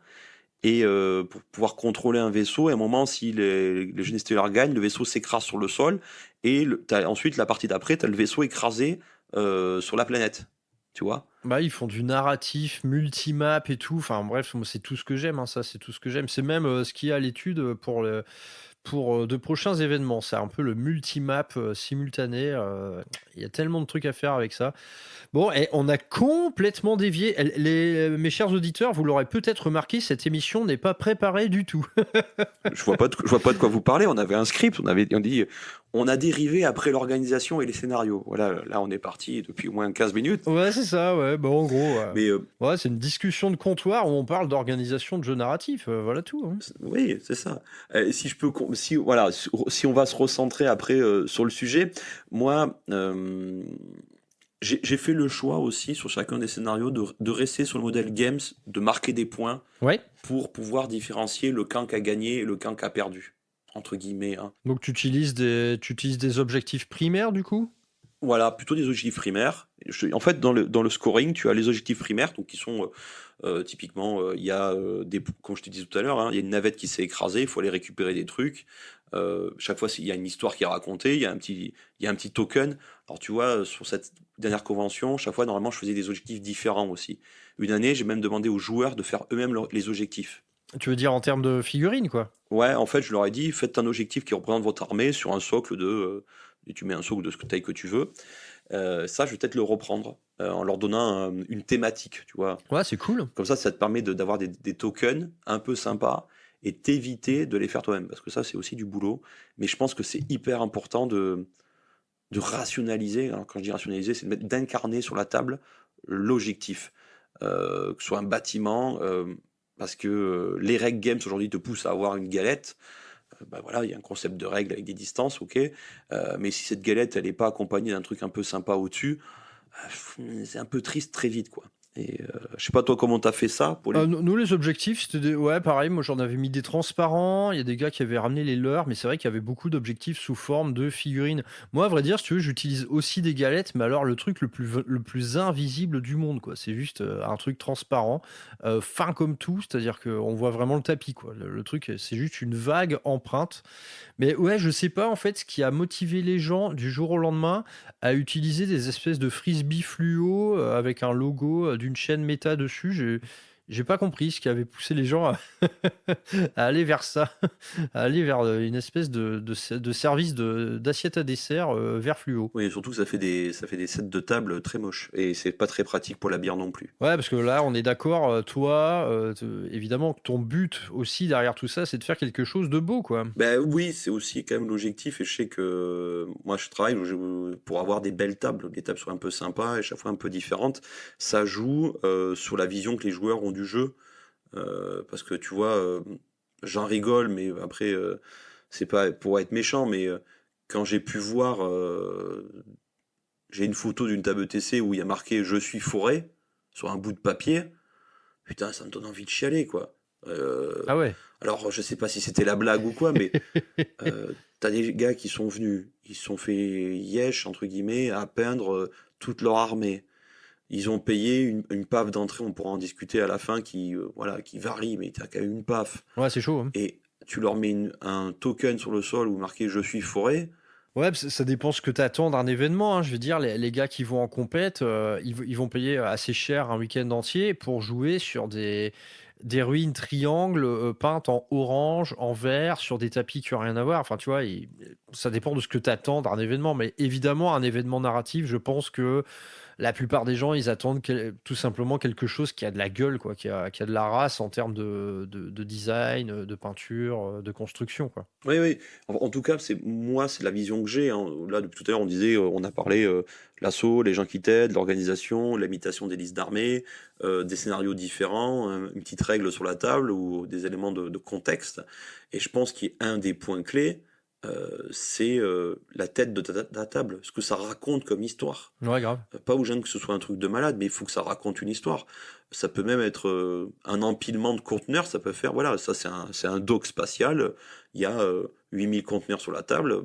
Et pour pouvoir contrôler un vaisseau, à un moment, si les Généstellaires gagnent, le vaisseau s'écrase sur le sol. Et ensuite, la partie d'après, tu as le vaisseau écrasé sur la planète. Tu vois? bah ils font du narratif, multimap et tout. Enfin bref, moi, c'est tout ce que j'aime, hein, ça, c'est tout ce que j'aime. C'est même ce qu'il y a à l'étude pour de prochains événements. C'est un peu le multimap simultané. Il y a tellement de trucs à faire avec ça. Bon, et on a complètement dévié. Mes chers auditeurs, vous l'aurez peut-être remarqué, cette émission n'est pas préparée du tout. Je vois pas de quoi vous parlez. On avait un script, on a dérivé après l'organisation et les scénarios. Voilà, là on est parti depuis au moins 15 minutes. Ouais, c'est ça, ouais. Bon, en gros, Mais ouais, c'est une discussion de comptoir où on parle d'organisation de jeux narratifs. Voilà tout, hein. oui, c'est ça. Si je peux, voilà, si on va se recentrer après sur le sujet, moi, j'ai fait le choix aussi sur chacun des scénarios de rester sur le modèle Games, de marquer des points Ouais. pour pouvoir différencier le camp qui a gagné et le camp qui a perdu, entre guillemets. Hein. Donc tu utilises des objectifs primaires du coup? Voilà, plutôt des objectifs primaires. En fait, dans le scoring, tu as les objectifs primaires, donc qui sont typiquement, il y a comme je te disais tout à l'heure, hein, il y a une navette qui s'est écrasée, il faut aller récupérer des trucs. Chaque fois, il y a une histoire qui est racontée, il y a un petit token. Alors tu vois, sur cette dernière convention, chaque fois, normalement, je faisais des objectifs différents aussi. Une année, j'ai même demandé aux joueurs de faire eux-mêmes les objectifs. Tu veux dire en termes de figurines, quoi? Ouais, en fait, je leur ai dit, faites un objectif qui représente votre armée sur un socle et tu mets un socle de ce taille que tu veux. Ça, je vais peut-être le reprendre. en leur donnant une thématique, tu vois. Ouais, c'est cool. Comme ça te permet d'avoir des tokens un peu sympas et t'éviter de les faire toi-même, parce que ça, c'est aussi du boulot. Mais je pense que c'est hyper important de rationaliser. Alors, quand je dis rationaliser, c'est d'incarner sur la table l'objectif. Que ce soit un bâtiment, parce que les règles games aujourd'hui te poussent à avoir une galette. Bah voilà, il y a un concept de règle avec des distances, ok. Mais si cette galette, elle n'est pas accompagnée d'un truc un peu sympa au-dessus, c'est un peu triste très vite, quoi. Et je sais pas toi comment t'as fait ça pour les... Nous, les objectifs, c'était ouais, pareil. Moi, j'en avais mis des transparents. Il y a des gars qui avaient ramené les leurs, mais c'est vrai qu'il y avait beaucoup d'objectifs sous forme de figurines. Moi, à vrai dire, si tu veux, j'utilise aussi des galettes, mais alors le truc le plus invisible du monde, quoi. C'est juste un truc transparent, fin comme tout, c'est-à-dire qu'on voit vraiment le tapis, quoi. Le truc, c'est juste une vague empreinte. Mais ouais, je sais pas en fait ce qui a motivé les gens du jour au lendemain à utiliser des espèces de frisbee fluo avec un logo d'une chaîne méta dessus. J'ai pas compris ce qui avait poussé les gens à, à aller vers ça, à aller vers une espèce de service d'assiette à dessert vert fluo. Oui, et surtout que ça fait des sets de table très moches. Et c'est pas très pratique pour la bière non plus. Ouais, parce que là, on est d'accord, toi, évidemment, que ton but aussi derrière tout ça, c'est de faire quelque chose de beau, quoi. Ben oui, c'est aussi quand même l'objectif. Et je sais que moi, je travaille pour avoir des belles tables. Les tables sont un peu sympas et chaque fois un peu différentes. Ça joue sur la vision que les joueurs ont du jeu. Parce que tu vois, j'en rigole, mais après, c'est pas pour être méchant, mais quand j'ai pu voir, j'ai une photo d'une table TC où il y a marqué "Je suis forêt" sur un bout de papier. Putain, ça me donne envie de chialer, quoi. Ah ouais. Alors, je sais pas si c'était la blague ou quoi, mais t'as des gars qui sont venus, ils se sont fait yesh, entre guillemets, à peindre toute leur armée. Ils ont payé une PAF d'entrée, on pourra en discuter à la fin, voilà, qui varie, mais t'as qu'à une PAF. Ouais, c'est chaud, hein. Et tu leur mets un token sur le sol où marqué "Je suis forêt". Ouais, ça dépend ce que tu attends d'un événement, hein. Je veux dire, les gars qui vont en compète, ils vont payer assez cher un week-end entier pour jouer sur des ruines triangles peintes en orange, en vert, sur des tapis qui n'ont rien à voir. Enfin, tu vois, ça dépend de ce que tu attends d'un événement. Mais évidemment, un événement narratif, je pense que la plupart des gens, ils attendent tout simplement quelque chose qui a de la gueule, quoi, qui a de la race en termes de design, de peinture, de construction, quoi. Oui, oui. En tout cas, c'est la vision que j'ai, hein. Là, depuis tout à l'heure, on disait, on a parlé l'assaut, les gens qui t'aident, l'organisation, l'imitation des listes d'armées, des scénarios différents, une petite règle sur la table ou des éléments de contexte. Et je pense qu'un des points clés, c'est la tête de ta table, ce que ça raconte comme histoire. Ouais, grave. Pas besoin que ce soit un truc de malade, mais il faut que ça raconte une histoire. Ça peut même être un empilement de conteneurs, ça peut faire, voilà, ça c'est un dock spatial, il y a 8000 conteneurs sur la table,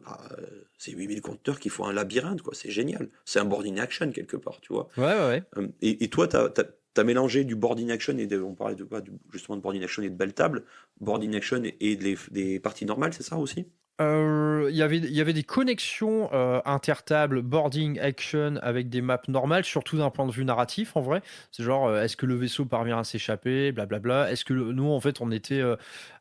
c'est 8000 conteneurs qui font un labyrinthe, quoi, c'est génial. C'est un boarding action quelque part, tu vois. Ouais, ouais, ouais. Et toi, t'as mélangé du boarding action on parlait de quoi, justement de boarding action et de belle table, boarding action et des parties normales, c'est ça aussi? Il y avait des connexions intertables, boarding, action avec des maps normales, surtout d'un point de vue narratif en vrai. C'est genre, est-ce que le vaisseau parvient à s'échapper, blablabla. Est-ce que nous, en fait, il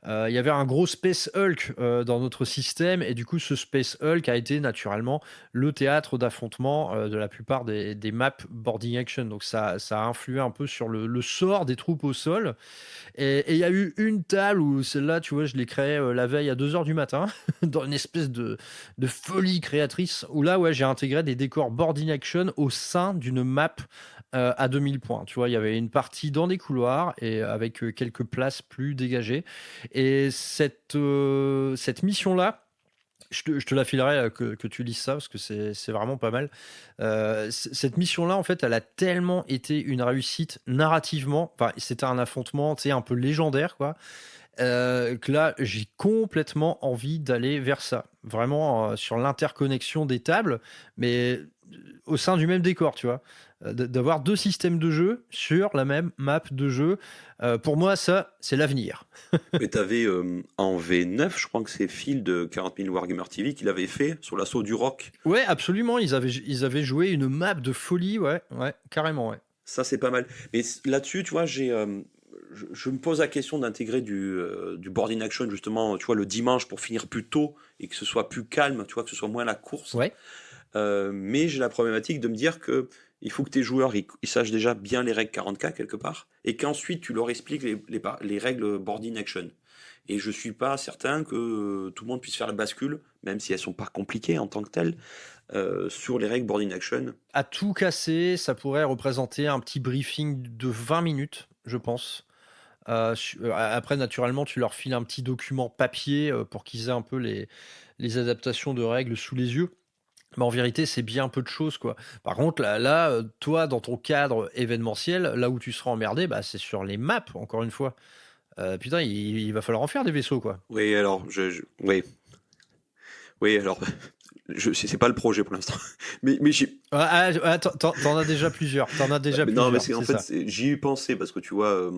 y avait un gros Space Hulk dans notre système, et du coup, ce Space Hulk a été naturellement le théâtre d'affrontement de la plupart des maps boarding action. Donc ça a influé un peu sur le sort des troupes au sol. Et il y a eu une table où celle-là, tu vois, je l'ai créée la veille à 2h du matin, dans une espèce de folie créatrice, où là, ouais, j'ai intégré des décors boarding action au sein d'une map à 2000 points. Tu vois, il y avait une partie dans des couloirs et avec quelques places plus dégagées. Et cette mission-là, je te la filerai que tu lises ça parce que c'est vraiment pas mal. Cette mission-là, en fait, elle a tellement été une réussite narrativement. Enfin, c'était un affrontement, tu sais, un peu légendaire, quoi. Que là, j'ai complètement envie d'aller vers ça. Vraiment sur l'interconnexion des tables, mais au sein du même décor, tu vois. D'avoir deux systèmes de jeu sur la même map de jeu. Pour moi, ça, c'est l'avenir. Mais t'avais en V9, je crois que c'est Phil de 40 000 Wargamer TV qui l'avait fait sur l'assaut du rock. Ouais, absolument. Ils avaient joué une map de folie, ouais, carrément, ouais. Ça, c'est pas mal. Mais là-dessus, tu vois, je me pose la question d'intégrer du boarding action, justement, tu vois, le dimanche pour finir plus tôt et que ce soit plus calme, tu vois, que ce soit moins la course. Ouais. Mais j'ai la problématique de me dire que il faut que tes joueurs ils sachent déjà bien les règles 40K quelque part, et qu'ensuite tu leur expliques les règles boarding action. Et je suis pas certain que tout le monde puisse faire la bascule, même si elles sont pas compliquées en tant que telles, sur les règles boarding action. À tout casser, ça pourrait représenter un petit briefing de 20 minutes, je pense. Après, naturellement, tu leur files un petit document papier pour qu'ils aient un peu les adaptations de règles sous les yeux. Mais en vérité, c'est bien peu de choses, quoi. Par contre, là, toi, dans ton cadre événementiel, là où tu seras emmerdé, bah, c'est sur les maps, encore une fois. Putain, il va falloir en faire des vaisseaux, quoi. Oui, alors, oui, alors, c'est pas le projet pour l'instant. Mais T'en as déjà plusieurs. non, mais en c'est fait, ça. j'y ai pensé parce que tu vois,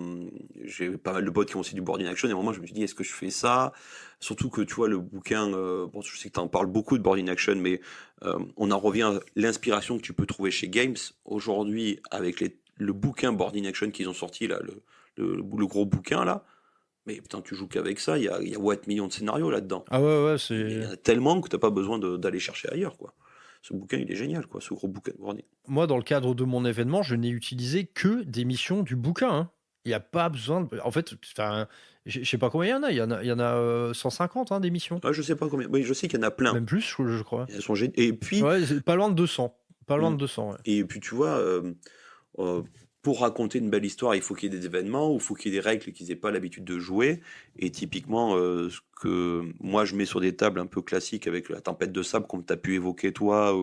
j'ai pas mal de potes qui ont aussi du boarding action, et à un moment, je me suis dit, est-ce que je fais ça? Surtout que tu vois, le bouquin, bon, je sais que tu en parles beaucoup de boarding action, mais on en revient à l'inspiration que tu peux trouver chez Games. Aujourd'hui, avec le bouquin boarding action qu'ils ont sorti, là, le gros bouquin, là, mais putain, tu joues qu'avec ça, il y a what millions de scénarios là-dedans. Ah ouais, Il y en c'est... a tellement que t'as pas besoin d'aller chercher ailleurs, quoi. Ce bouquin, il est génial, quoi, ce gros bouquin de boarding. Moi, dans le cadre de mon événement, je n'ai utilisé que des missions du bouquin, hein. Il n'y a pas besoin de... En fait, enfin, je sais pas combien il y en a. Il y en a 150, hein, des missions. Ah, je sais pas combien. Oui, je sais qu'il y en a plein. Même plus, je crois. Elles sont Et puis, Ouais, c'est pas loin de 200. Pas loin Mm. de 200, ouais. et puis tu vois, pour raconter une belle histoire, il faut qu'il y ait des événements, ou il faut qu'il y ait des règles qu'ils n'aient pas l'habitude de jouer. Et typiquement, ce que moi je mets sur des tables un peu classiques avec la tempête de sable, comme tu as pu évoquer toi,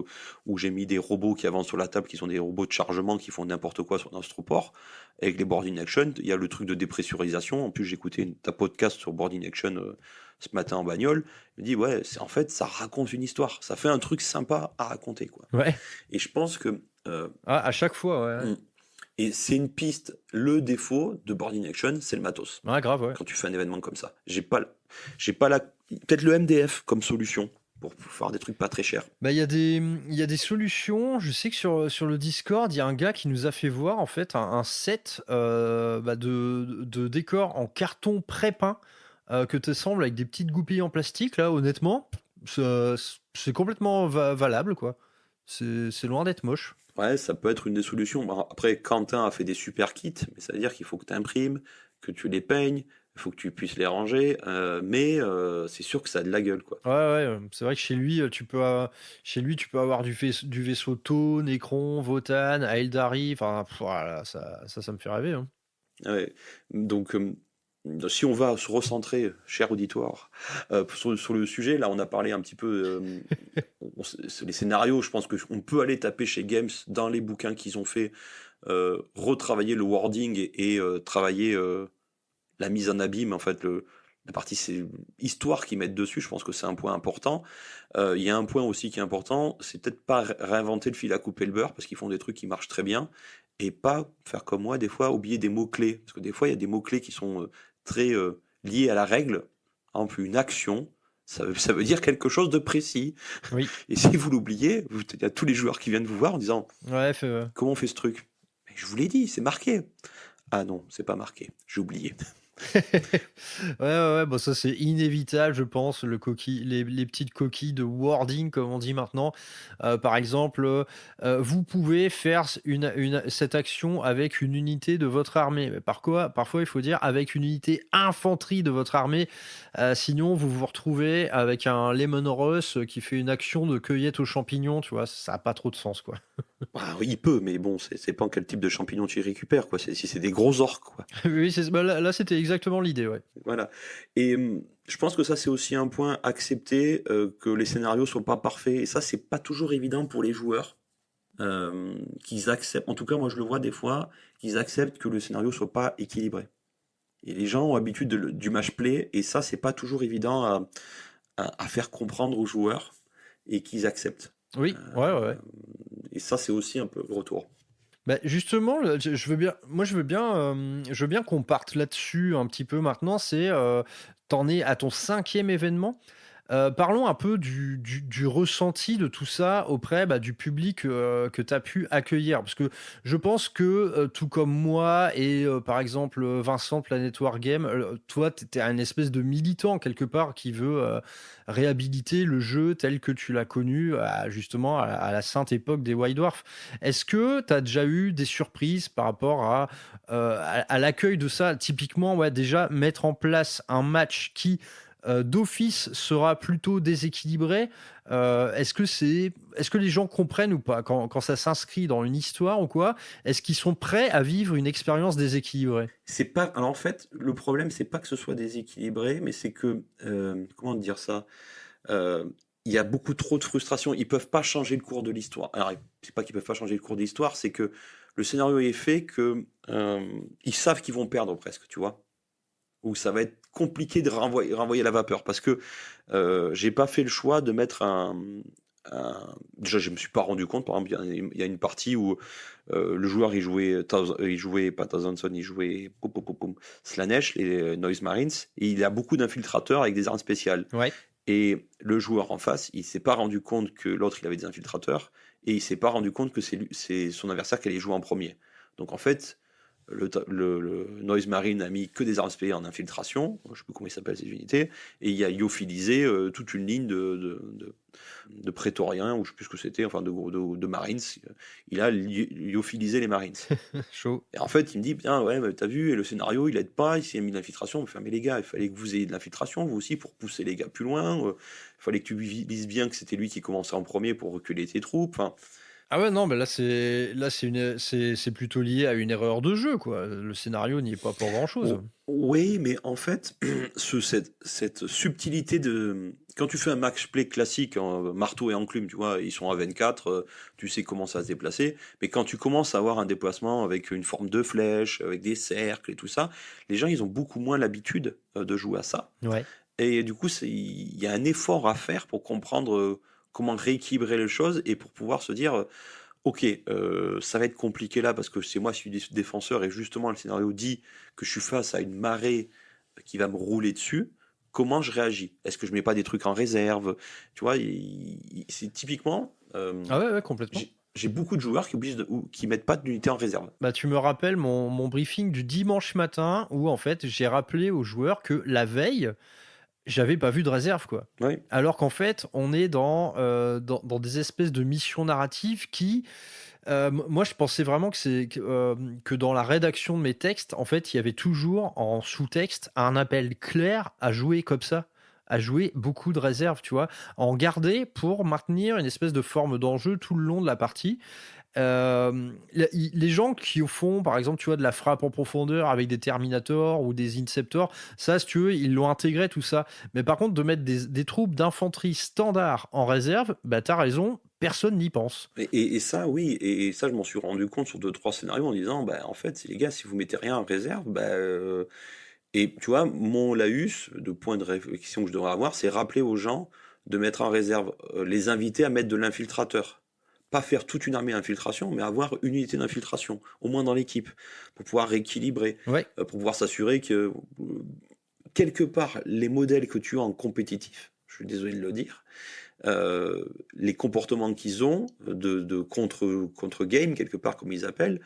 où j'ai mis des robots qui avancent sur la table, qui sont des robots de chargement, qui font n'importe quoi sur Astroport. Avec les boarding action, il y a le truc de dépressurisation. En plus, j'ai écouté ta podcast sur boarding action ce matin en bagnole. Je me dis, ouais, en fait, ça raconte une histoire. Ça fait un truc sympa à raconter, quoi. Ouais. Et je pense que À chaque fois, ouais. et c'est une piste. Le défaut de boarding action, c'est le matos. Ouais, grave, ouais. Quand tu fais un événement comme ça, j'ai pas peut-être le MDF comme solution pour faire des trucs pas très chers. Bah, il y a des solutions. Je sais que sur le Discord, il y a un gars qui nous a fait voir en fait un set de décors en carton pré-peint que tu assembles avec des petites goupilles en plastique. Là, honnêtement, c'est complètement valable, quoi. C'est loin d'être moche. Ouais, ça peut être une des solutions. Bon, après, Quentin a fait des super kits, mais ça veut dire qu'il faut que tu imprimes, que tu les peignes, il faut que tu puisses les ranger, mais c'est sûr que ça a de la gueule, quoi. Ouais, c'est vrai que chez lui, tu peux avoir du vaisseau Tau, Necron, Votan, Aeldari. Enfin, voilà, ça me fait rêver, hein. Ouais. Donc, si on va se recentrer, cher auditoire, sur le sujet, là, on a parlé un petit peu. Les scénarios, je pense qu'on peut aller taper chez Games dans les bouquins qu'ils ont fait, retravailler le wording et travailler la mise en abîme, en fait, la partie c'est histoire qu'ils mettent dessus. Je pense que c'est un point important. Il y a un point aussi qui est important, c'est peut-être pas réinventer le fil à couper le beurre, parce qu'ils font des trucs qui marchent très bien, et pas faire comme moi, des fois, oublier des mots-clés. Parce que des fois, il y a des mots-clés qui sont très liés à la règle. Par exemple, une action, ça veut dire quelque chose de précis. Oui. Et si vous l'oubliez, il y a tous les joueurs qui viennent vous voir en disant Ouais, comment on fait ce truc? Mais je vous l'ai dit, c'est marqué. Ah non, c'est pas marqué, j'ai oublié. Ouais, bon, ça c'est inévitable, je pense, les petites coquilles de wording, comme on dit maintenant. Par exemple, vous pouvez faire cette action avec une unité de votre armée. Mais parfois, il faut dire avec une unité infanterie de votre armée. Sinon, vous vous retrouvez avec un Lemon Russ qui fait une action de cueillette aux champignons, tu vois, ça n'a pas trop de sens, quoi. Ah, il peut, mais bon, c'est pas quel type de champignons tu récupères, quoi. Si c'est des gros orques, quoi. Oui, là, c'était exactement l'idée, ouais. Voilà. Et je pense que ça, c'est aussi un point, accepter que les scénarios sont pas parfaits. Et ça, c'est pas toujours évident pour les joueurs. Qu'ils acceptent, en tout cas, moi je le vois des fois, qu'ils acceptent que le scénario soit pas équilibré. Et les gens ont l'habitude du match play, et ça, c'est pas toujours évident à faire comprendre aux joueurs et qu'ils acceptent. Oui, ouais. Et ça, c'est aussi un peu le retour. Bah justement, je veux bien qu'on parte là-dessus un petit peu maintenant. T'en es à ton 5e événement. Parlons un peu du ressenti de tout ça auprès du public que tu as pu accueillir. Parce que je pense que, tout comme moi et par exemple Vincent, Planet Wargame, toi, tu es un espèce de militant quelque part qui veut réhabiliter le jeu tel que tu l'as connu justement à la sainte époque des White Dwarfs. Est-ce que tu as déjà eu des surprises par rapport à l'accueil de ça? Typiquement, ouais, déjà mettre en place un match qui d'office sera plutôt déséquilibré. Est-ce que les gens comprennent ou pas quand ça s'inscrit dans une histoire ou quoi? Est-ce qu'ils sont prêts à vivre une expérience déséquilibrée? C'est pas. Alors en fait, le problème, c'est pas que ce soit déséquilibré, mais c'est que comment dire ça? Euh, Il y a beaucoup trop de frustration. Ils peuvent pas changer le cours de l'histoire. Alors, c'est pas qu'ils peuvent pas changer le cours de l'histoire, c'est que le scénario est fait que ils savent qu'ils vont perdre presque, tu vois. Où ça va être compliqué de renvoyer la vapeur parce que j'ai pas fait le choix de mettre déjà je me suis pas rendu compte, par exemple il y a une partie où le joueur il jouait pas Tazanson, il jouait Slanesh, les Noise Marines, et il a beaucoup d'infiltrateurs avec des armes spéciales, Ouais. et le joueur en face il s'est pas rendu compte que l'autre il avait des infiltrateurs, et il s'est pas rendu compte que c'est son adversaire qui allait jouer en premier. Donc en fait le Noise Marine a mis que des armes spéciales en infiltration, je sais plus comment il s'appelle ces unités, et il a lyophilisé toute une ligne de prétoriens, ou je sais plus ce que c'était, enfin de Marines. Il a lyophilisé les Marines. Chaud. Et en fait, il me dit, bien, ouais, mais t'as vu, et le scénario, il aide pas, il s'est mis de l'infiltration. Mais les gars, il fallait que vous ayez de l'infiltration, vous aussi, pour pousser les gars plus loin. Il fallait que tu dises bien que c'était lui qui commençait en premier pour reculer tes troupes. Enfin, Ah ouais, non, mais c'est plutôt lié à une erreur de jeu, quoi. Le scénario n'y est pas pour grand-chose. oui, mais en fait, cette subtilité de... Quand tu fais un match-play classique, en marteau et enclume, tu vois, ils sont à 24, tu sais comment ça va se déplacer, mais quand tu commences à avoir un déplacement avec une forme de flèche, avec des cercles et tout ça, les gens, ils ont beaucoup moins l'habitude de jouer à ça. Ouais. Et du coup, il y a un effort à faire pour comprendre comment rééquilibrer les choses et pour pouvoir se dire, ok, ça va être compliqué là parce que c'est moi qui suis défenseur et justement le scénario dit que je suis face à une marée qui va me rouler dessus. Comment je réagis? Est-ce que je mets pas des trucs en réserve? Tu vois, c'est typiquement. Ah ouais, complètement. J'ai beaucoup de joueurs qui mettent pas d'unité en réserve. Bah, tu me rappelles mon briefing du dimanche matin où en fait j'ai rappelé aux joueurs que la veille, j'avais pas vu de réserve, quoi. Oui. Alors qu'en fait, on est dans des espèces de missions narratives qui, moi, je pensais vraiment que dans la rédaction de mes textes, en fait, il y avait toujours en sous-texte un appel clair à jouer comme ça, à jouer beaucoup de réserves, tu vois, à en garder pour maintenir une espèce de forme d'enjeu tout le long de la partie. Les gens qui font, par exemple, tu vois, de la frappe en profondeur avec des Terminators ou des Inceptors, ça, si tu veux, ils l'ont intégré tout ça. Mais par contre, de mettre des troupes d'infanterie standard en réserve, bah t'as raison, personne n'y pense. Et ça, oui, et ça, je m'en suis rendu compte sur 2-3 scénarios en disant, bah, en fait, les gars, si vous mettez rien en réserve, bah, et tu vois, mon laïus, de point de réflexion que je devrais avoir, c'est rappeler aux gens de mettre en réserve, les inviter à mettre de l'infiltrateur. Pas faire toute une armée d'infiltration, mais avoir une unité d'infiltration, au moins dans l'équipe, pour pouvoir rééquilibrer, Ouais. pour pouvoir s'assurer que, quelque part, les modèles que tu as en compétitif, je suis désolé de le dire, les comportements qu'ils ont de contre-game, quelque part, comme ils appellent,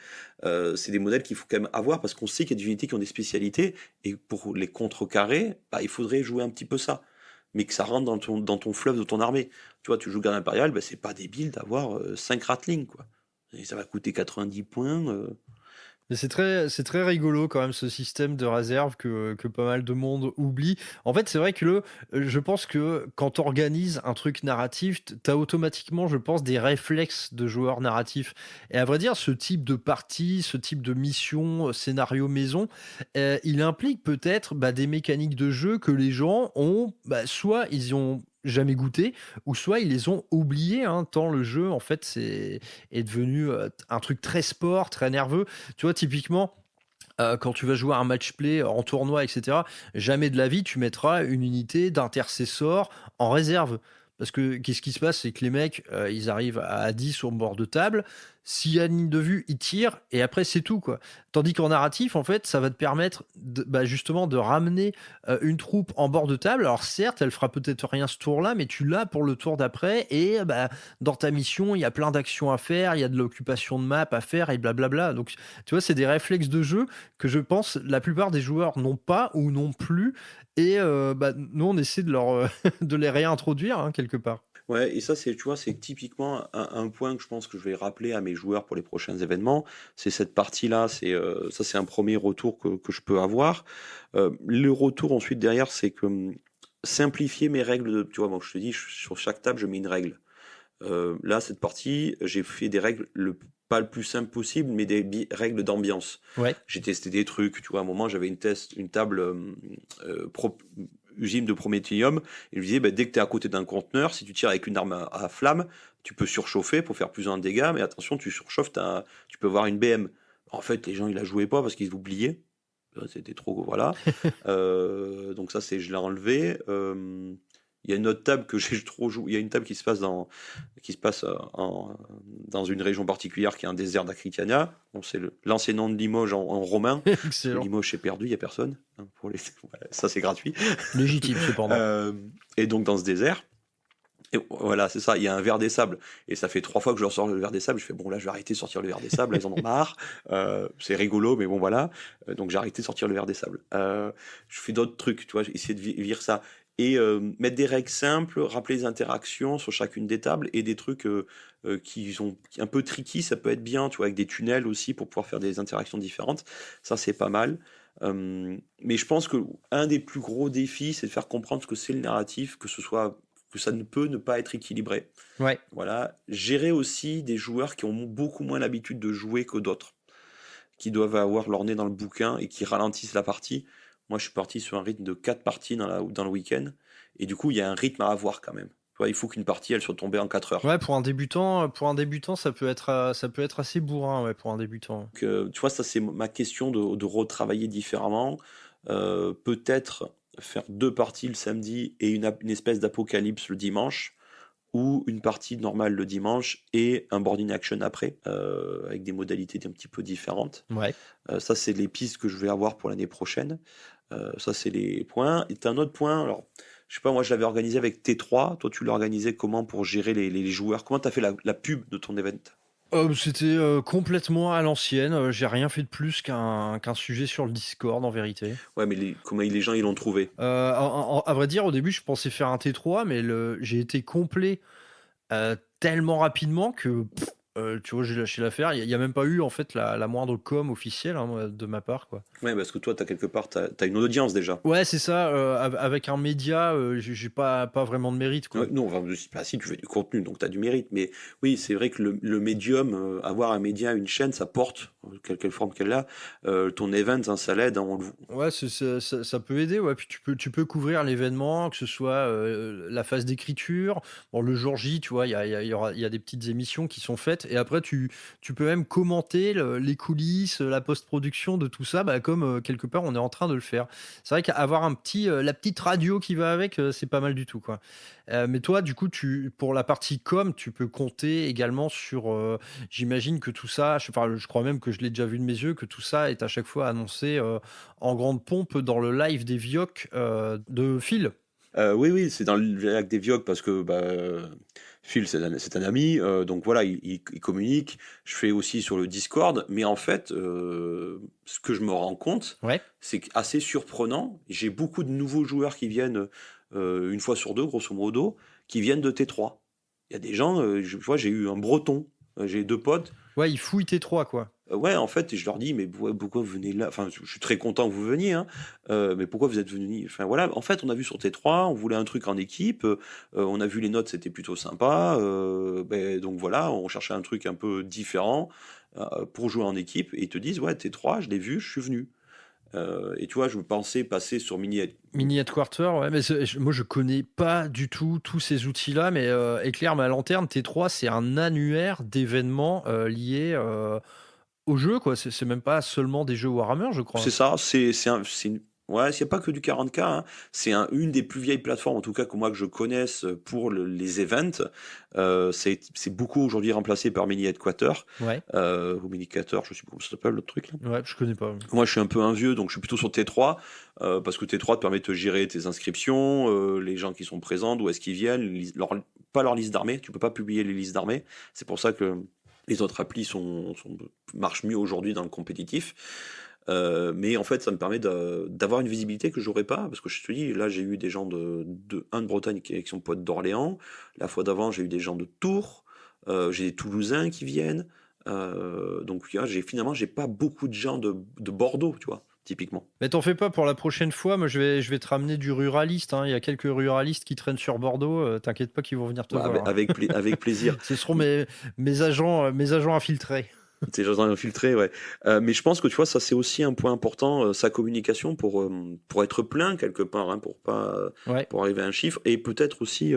c'est des modèles qu'il faut quand même avoir parce qu'on sait qu'il y a des unités qui ont des spécialités et pour les contrecarrer, bah, il faudrait jouer un petit peu ça. Mais que ça rentre dans ton fleuve de ton armée. Tu vois, tu joues garde impériale, bah, c'est pas débile d'avoir 5 ratlings, quoi. Et ça va coûter 90 points. Mais c'est très rigolo quand même ce système de réserve que pas mal de monde oublie. En fait, c'est vrai que je pense que quand tu organises un truc narratif, tu as automatiquement, je pense, des réflexes de joueurs narratifs. Et à vrai dire, ce type de partie, ce type de mission, scénario maison, il implique peut-être des mécaniques de jeu que les gens ont, soit ils y ont jamais goûté, ou soit ils les ont oubliés, hein, tant le jeu en fait est devenu un truc très sport, très nerveux. Tu vois, typiquement, quand tu vas jouer à un match play en tournoi, etc., jamais de la vie tu mettras une unité d'intercesseur en réserve. Parce que qu'est-ce qui se passe, c'est que les mecs, ils arrivent à 10 au bord de table. s'il y a une ligne de vue, il tire et après c'est tout quoi. Tandis qu'en narratif, en fait, ça va te permettre justement de ramener une troupe en bord de table. Alors certes, elle fera peut-être rien ce tour-là, mais tu l'as pour le tour d'après et dans ta mission, il y a plein d'actions à faire, il y a de l'occupation de map à faire et blablabla. Donc tu vois, c'est des réflexes de jeu que je pense la plupart des joueurs n'ont pas ou n'ont plus et nous on essaie de leur de les réintroduire hein, quelque part. Ouais, et ça, c'est, tu vois, c'est typiquement un point que je pense que je vais rappeler à mes joueurs pour les prochains événements. C'est cette partie-là. Ça, c'est un premier retour que je peux avoir. Le retour ensuite derrière, c'est que simplifier mes règles. Tu vois, moi, je te dis, sur chaque table, je mets une règle. Là, cette partie, j'ai fait des règles pas le plus simple possible, mais des règles d'ambiance. Ouais. J'ai testé des trucs. Tu vois, à un moment, j'avais une table usine de Prométhéium, et je lui disais, dès que tu es à côté d'un conteneur, si tu tires avec une arme à flamme, tu peux surchauffer pour faire plus de dégâts, mais attention, tu surchauffes, tu peux avoir une BM. En fait, les gens, ils la jouaient pas parce qu'ils l'oubliaient. C'était trop, voilà. Donc ça, je l'ai enlevé. Il y a une autre table que j'ai trop joué. Il y a une table qui se passe dans une région particulière qui est un désert d'Acritiania. Bon, c'est l'ancien nom de Limoges en romain. Excellent. Limoges, c'est perdu, il n'y a personne. Ça, c'est gratuit. Légitime, cependant. Et donc, dans ce désert, et voilà, c'est ça, il y a un ver des sables. Et ça fait 3 fois que je leur sors le ver des sables. Je fais, bon, là, je vais arrêter de sortir le ver des sables. Là, ils en ont marre. C'est rigolo, mais bon, voilà. Donc, j'ai arrêté de sortir le ver des sables. Je fais d'autres trucs, tu vois, essayer de virer ça. Et mettre des règles simples, rappeler les interactions sur chacune des tables et des trucs qui sont un peu tricky, ça peut être bien, tu vois, avec des tunnels aussi pour pouvoir faire des interactions différentes. Ça, c'est pas mal. Mais je pense que un des plus gros défis, c'est de faire comprendre ce que c'est le narratif, que ça ne peut ne pas être équilibré. Ouais. Voilà. Gérer aussi des joueurs qui ont beaucoup moins l'habitude de jouer que d'autres, qui doivent avoir leur nez dans le bouquin et qui ralentissent la partie. Moi, je suis parti sur un rythme de 4 parties dans le week-end. Et du coup, il y a un rythme à avoir quand même. Tu vois, il faut qu'une partie, elle soit tombée en 4 heures. Ouais, pour un débutant, ça peut être assez bourrin, ouais, pour un débutant. Donc, tu vois, ça, c'est ma question de retravailler différemment. Peut-être faire 2 parties le samedi et une espèce d'apocalypse le dimanche. Ou une partie normale le dimanche et un boarding action après, avec des modalités un petit peu différentes. Ouais. Ça, c'est les pistes que je vais avoir pour l'année prochaine. Ça, c'est les points. Et t'as un autre point, alors, je sais pas, moi, je l'avais organisé avec T3. Toi, tu l'as organisé comment pour gérer les joueurs? Comment t'as fait la pub de ton event? C'était complètement à l'ancienne. J'ai rien fait de plus qu'un sujet sur le Discord, en vérité. Ouais, mais comment les gens, ils l'ont trouvé? À vrai dire, au début, je pensais faire un T3, mais j'ai été complet tellement rapidement que tu vois, j'ai lâché l'affaire. Il n'y a même pas eu en fait la moindre com officielle hein, de ma part, quoi. Ouais, parce que toi, t'as une audience déjà. Ouais, c'est ça. Avec un média, j'ai pas vraiment de mérite, quoi. Non, enfin, si tu fais du contenu, donc tu as du mérite. Mais oui, c'est vrai que le médium, avoir un média, une chaîne, ça porte, quelle forme qu'elle a. Ton event, hein, ça l'aide. Hein, Ouais, ça peut aider. Ouais. Puis tu peux couvrir l'événement, que ce soit la phase d'écriture. Bon, le jour J, tu vois, il y a des petites émissions qui sont faites. Et après, tu peux même commenter les coulisses, la post-production de tout ça, comme quelque part on est en train de le faire. C'est vrai qu'avoir la petite radio qui va avec, c'est pas mal du tout, quoi. Mais toi, du coup, pour la partie com, tu peux compter également sur. J'imagine que tout ça, je crois même que je l'ai déjà vu de mes yeux, que tout ça est à chaque fois annoncé en grande pompe dans le live des Vioc de Phil. Oui, c'est dans le live des Vioc parce que Phil, c'est un ami, donc voilà, il communique. Je fais aussi sur le Discord, mais en fait, ce que je me rends compte, Ouais. c'est assez surprenant. J'ai beaucoup de nouveaux joueurs qui viennent une fois sur 2, grosso modo, qui viennent de T3. Il y a des gens, je vois, j'ai eu un Breton, j'ai 2 potes. Ouais, ils fouillent T3, quoi. Ouais, en fait, je leur dis, mais pourquoi vous venez là? Enfin, je suis très content que vous veniez, hein, mais pourquoi vous êtes venus? Enfin, voilà, en fait, on a vu sur T3, on voulait un truc en équipe, on a vu les notes, c'était plutôt sympa, donc voilà, on cherchait un truc un peu différent pour jouer en équipe, et ils te disent, ouais, T3, je l'ai vu, je suis venu. Et tu vois, je pensais passer sur Mini Headquarter, ouais, mais moi je connais pas du tout tous ces outils-là, mais éclaire ma lanterne, T3, c'est un annuaire d'événements liés au jeu, quoi. C'est même pas seulement des jeux Warhammer, je crois. C'est ça, c'est Ouais, s'il n'y a pas que du 40K, hein. C'est une des plus vieilles plateformes, en tout cas que moi que je connaisse pour les events. C'est beaucoup aujourd'hui remplacé par Mini Headquarter, Ouais, ou Minicateur, je sais pas comment ça s'appelle l'autre truc là. ouais, je connais pas. Moi, je suis un peu un vieux, donc je suis plutôt sur T3, parce que T3 te permet de te gérer tes inscriptions, les gens qui sont présents, d'où est-ce qu'ils viennent, pas leur liste d'armée, tu peux pas publier les listes d'armée. C'est pour ça que les autres applis marchent mieux aujourd'hui dans le compétitif. Mais en fait, ça me permet d'avoir une visibilité que j'aurais pas, parce que je te dis, là, j'ai eu des gens un de Bretagne qui sont potes d'Orléans, la fois d'avant, j'ai eu des gens de Tours, j'ai des Toulousains qui viennent, donc finalement, j'ai pas beaucoup de gens de Bordeaux, tu vois, typiquement. Mais t'en fais pas pour la prochaine fois, moi je vais te ramener du ruraliste, hein. Il y a quelques ruralistes qui traînent sur Bordeaux, t'inquiète pas qu'ils vont venir te Ouais, voir. avec plaisir. Ce seront mes agents infiltrés. T'es gens infiltrés, ouais. Mais je pense que tu vois, ça c'est aussi un point important, sa communication pour être plein quelque part, hein, Ouais. pour arriver à un chiffre, et peut-être aussi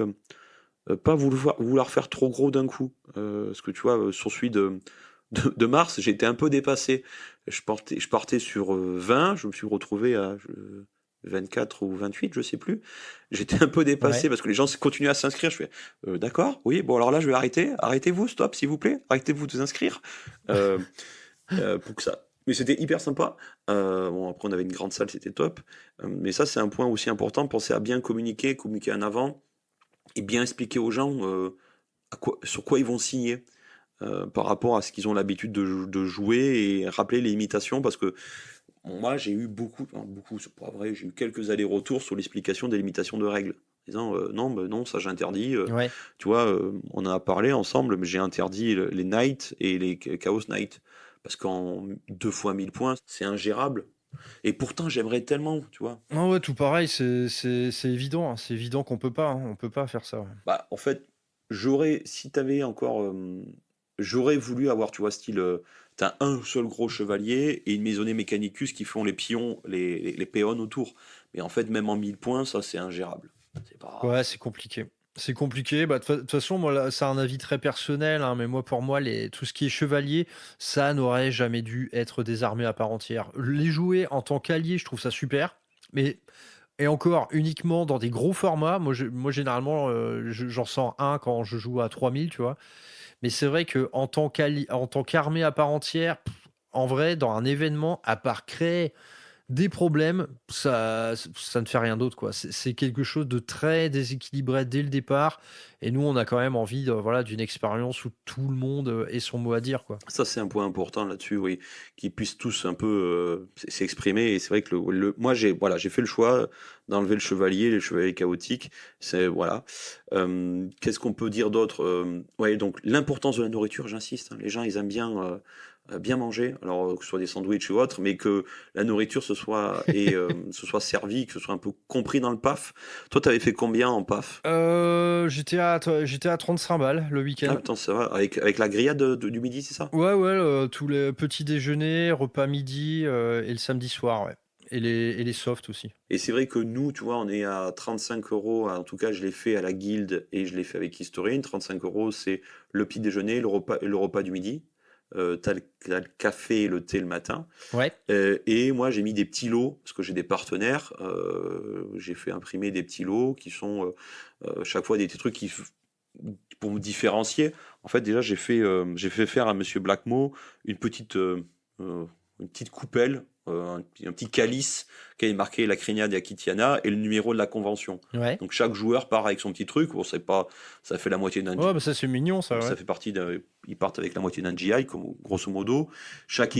pas vouloir faire trop gros d'un coup. Parce que tu vois, sur celui de mars, j'étais un peu dépassé. Je partais sur 20, je me suis retrouvé à 24 ou 28, je sais plus. J'étais un peu dépassé Ouais. parce que les gens continuaient à s'inscrire. Je fais d'accord, oui, bon alors là je vais arrêter. Arrêtez-vous, stop, s'il vous plaît. Arrêtez-vous de vous inscrire. Euh, pour que ça. Mais c'était hyper sympa. Bon, après on avait une grande salle, c'était top. Mais ça c'est un point aussi important. Pensez à bien communiquer en avant et bien expliquer aux gens sur quoi ils vont signer. Par rapport à ce qu'ils ont l'habitude de jouer et rappeler les limitations parce que bon, moi j'ai eu beaucoup, c'est pas vrai, j'ai eu quelques allers-retours sur l'explication des limitations de règles. Disant non, non, ça j'interdis. Ouais. Tu vois, on en a parlé ensemble, mais j'ai interdit les Knights et les Chaos Knights. Parce qu'en 2 fois 1000 points, c'est ingérable. Et pourtant, j'aimerais tellement, tu vois. Ah ouais, tout pareil, c'est évident, hein. C'est évident qu'on peut pas, hein. On peut pas faire ça. Bah, en fait, si t'avais encore. J'aurais voulu avoir, tu vois, style. T'as un seul gros chevalier et une maisonnée mécanicus qui font les pions, les péons autour. Mais en fait, même en 1000 points, ça, c'est ingérable. C'est pas. Ouais, c'est compliqué. C'est compliqué. Bah, de toute façon, moi, là, c'est un avis très personnel, hein, mais moi, pour moi, tout ce qui est chevalier, ça n'aurait jamais dû être des armées à part entière. Les jouer en tant qu'allié, je trouve ça super. Mais, et encore, uniquement dans des gros formats. Moi généralement, j'en sors un quand je joue à 3000, tu vois. Mais c'est vrai que en tant qu'armée à part entière, en vrai, dans un événement, à part créer des problèmes, ça ne fait rien d'autre, quoi. C'est quelque chose de très déséquilibré dès le départ. Et nous, on a quand même envie voilà, d'une expérience où tout le monde ait son mot à dire, quoi. Ça, c'est un point important là-dessus, oui, qu'ils puissent tous un peu s'exprimer. Et c'est vrai que moi, j'ai fait le choix d'enlever le chevalier, les chevaliers chaotiques. C'est voilà. Qu'est-ce qu'on peut dire d'autre? Ouais, donc l'importance de la nourriture, j'insiste, hein. Les gens, ils aiment bien manger, alors que ce soit des sandwichs ou autre, mais que la nourriture se soit servie, que ce soit un peu compris dans le PAF. Toi, t'avais fait combien en PAF? J'étais à 35 balles le Ah, week-end. putain, ça va. Avec la grillade du midi, c'est ça? Ouais, tous les petits déjeuners, repas midi et le samedi soir, ouais. Et les softs aussi. Et c'est vrai que nous, tu vois, on est à 35 euros. En tout cas, je l'ai fait à la guilde et je l'ai fait avec Historine. 35 euros, c'est le petit déjeuner, le repas du midi. T'as le café et le thé le matin. Ouais. Et moi, j'ai mis des petits lots, parce que j'ai des partenaires. J'ai fait imprimer des petits lots qui sont chaque fois des petits trucs pour me différencier. En fait, déjà, j'ai fait faire à Monsieur Blackmo une petite coupelle, un petit calice qui est marqué la crinière d'Akitiana et le numéro de la convention. Ouais. Donc chaque joueur part avec son petit truc. Bon, c'est pas, ça fait la moitié d'un. Ouais, bah ça, c'est mignon, ça, ouais. Ça fait partie ils partent avec la moitié d'un GI, grosso modo. Chaque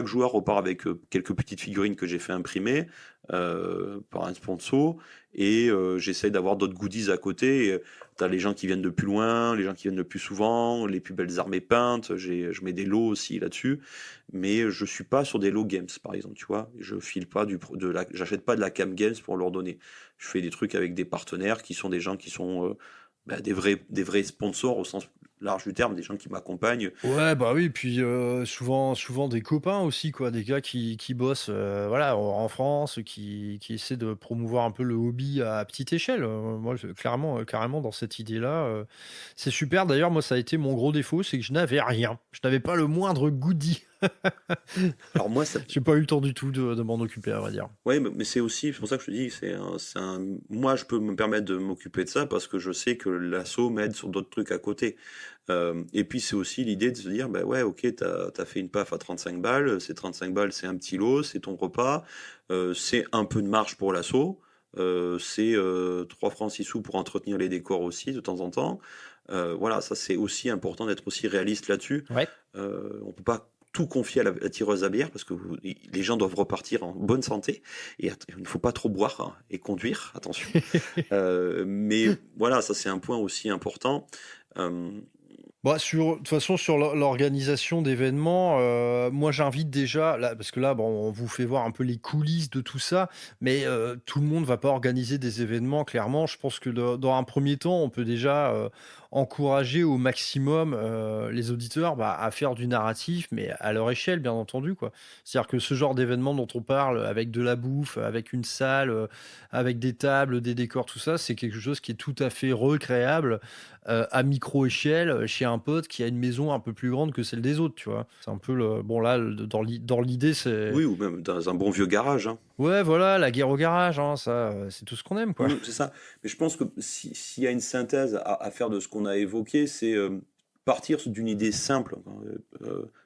joueur repart avec quelques petites figurines que j'ai fait imprimer par un sponsor. Et j'essaie d'avoir d'autres goodies à côté. T'as les gens qui viennent de plus loin, les gens qui viennent de plus souvent, les plus belles armées peintes. Je mets des lots aussi là-dessus. Mais je suis pas sur des lots games, par exemple, tu vois. Je file pas j'achète pas de la cam games pour leur donner. Je fais des trucs avec des partenaires qui sont des gens qui sont des vrais sponsors au sens large du terme, des gens qui m'accompagnent. Ouais, bah oui, puis souvent des copains aussi, quoi, des gars qui bossent voilà, en France, qui essaient de promouvoir un peu le hobby à petite échelle. Moi, carrément, dans cette idée-là, c'est super. D'ailleurs, moi, ça a été mon gros défaut, c'est que je n'avais rien. Je n'avais pas le moindre goodie Alors moi, J'ai pas eu le temps du tout de m'en occuper, à vrai dire. ouais, mais c'est aussi, c'est pour ça que je te dis, moi, je peux me permettre de m'occuper de ça parce que je sais que l'assaut m'aide sur d'autres trucs à côté. Et puis c'est aussi l'idée de se dire, bah ouais, ok, t'as fait une paf à 35 balles, ces 35 balles, c'est un petit lot, c'est ton repas, c'est un peu de marge pour l'assaut, c'est 3 francs 6 sous pour entretenir les décors aussi de temps en temps. Voilà, ça c'est aussi important d'être aussi réaliste là-dessus. Ouais. On peut pas tout confier à la tireuse à bière parce que les gens doivent repartir en bonne santé et il ne faut pas trop boire hein, et conduire, attention. Mais voilà, ça c'est un point aussi important. Euh, Bah, de toute façon, sur l'organisation d'événements, moi j'invite déjà, là, parce que là, bon, on vous fait voir un peu les coulisses de tout ça, mais tout le monde va pas organiser des événements, clairement. Je pense que dans un premier temps, on peut déjà encourager au maximum les auditeurs bah, à faire du narratif, mais à leur échelle, bien entendu, quoi. C'est-à-dire que ce genre d'événement dont on parle, avec de la bouffe, avec une salle, avec des tables, des décors, tout ça, c'est quelque chose qui est tout à fait recréable à micro-échelle chez un pote qui a une maison un peu plus grande que celle des autres, tu vois. C'est un peu le... Bon, là, dans l'idée, c'est... oui, ou même dans un bon vieux garage. Hein. Ouais, voilà, la guerre au garage, hein, ça, c'est tout ce qu'on aime, quoi. C'est ça. Mais je pense que s'il y a une synthèse à faire de ce qu'on a évoqué, c'est partir d'une idée simple,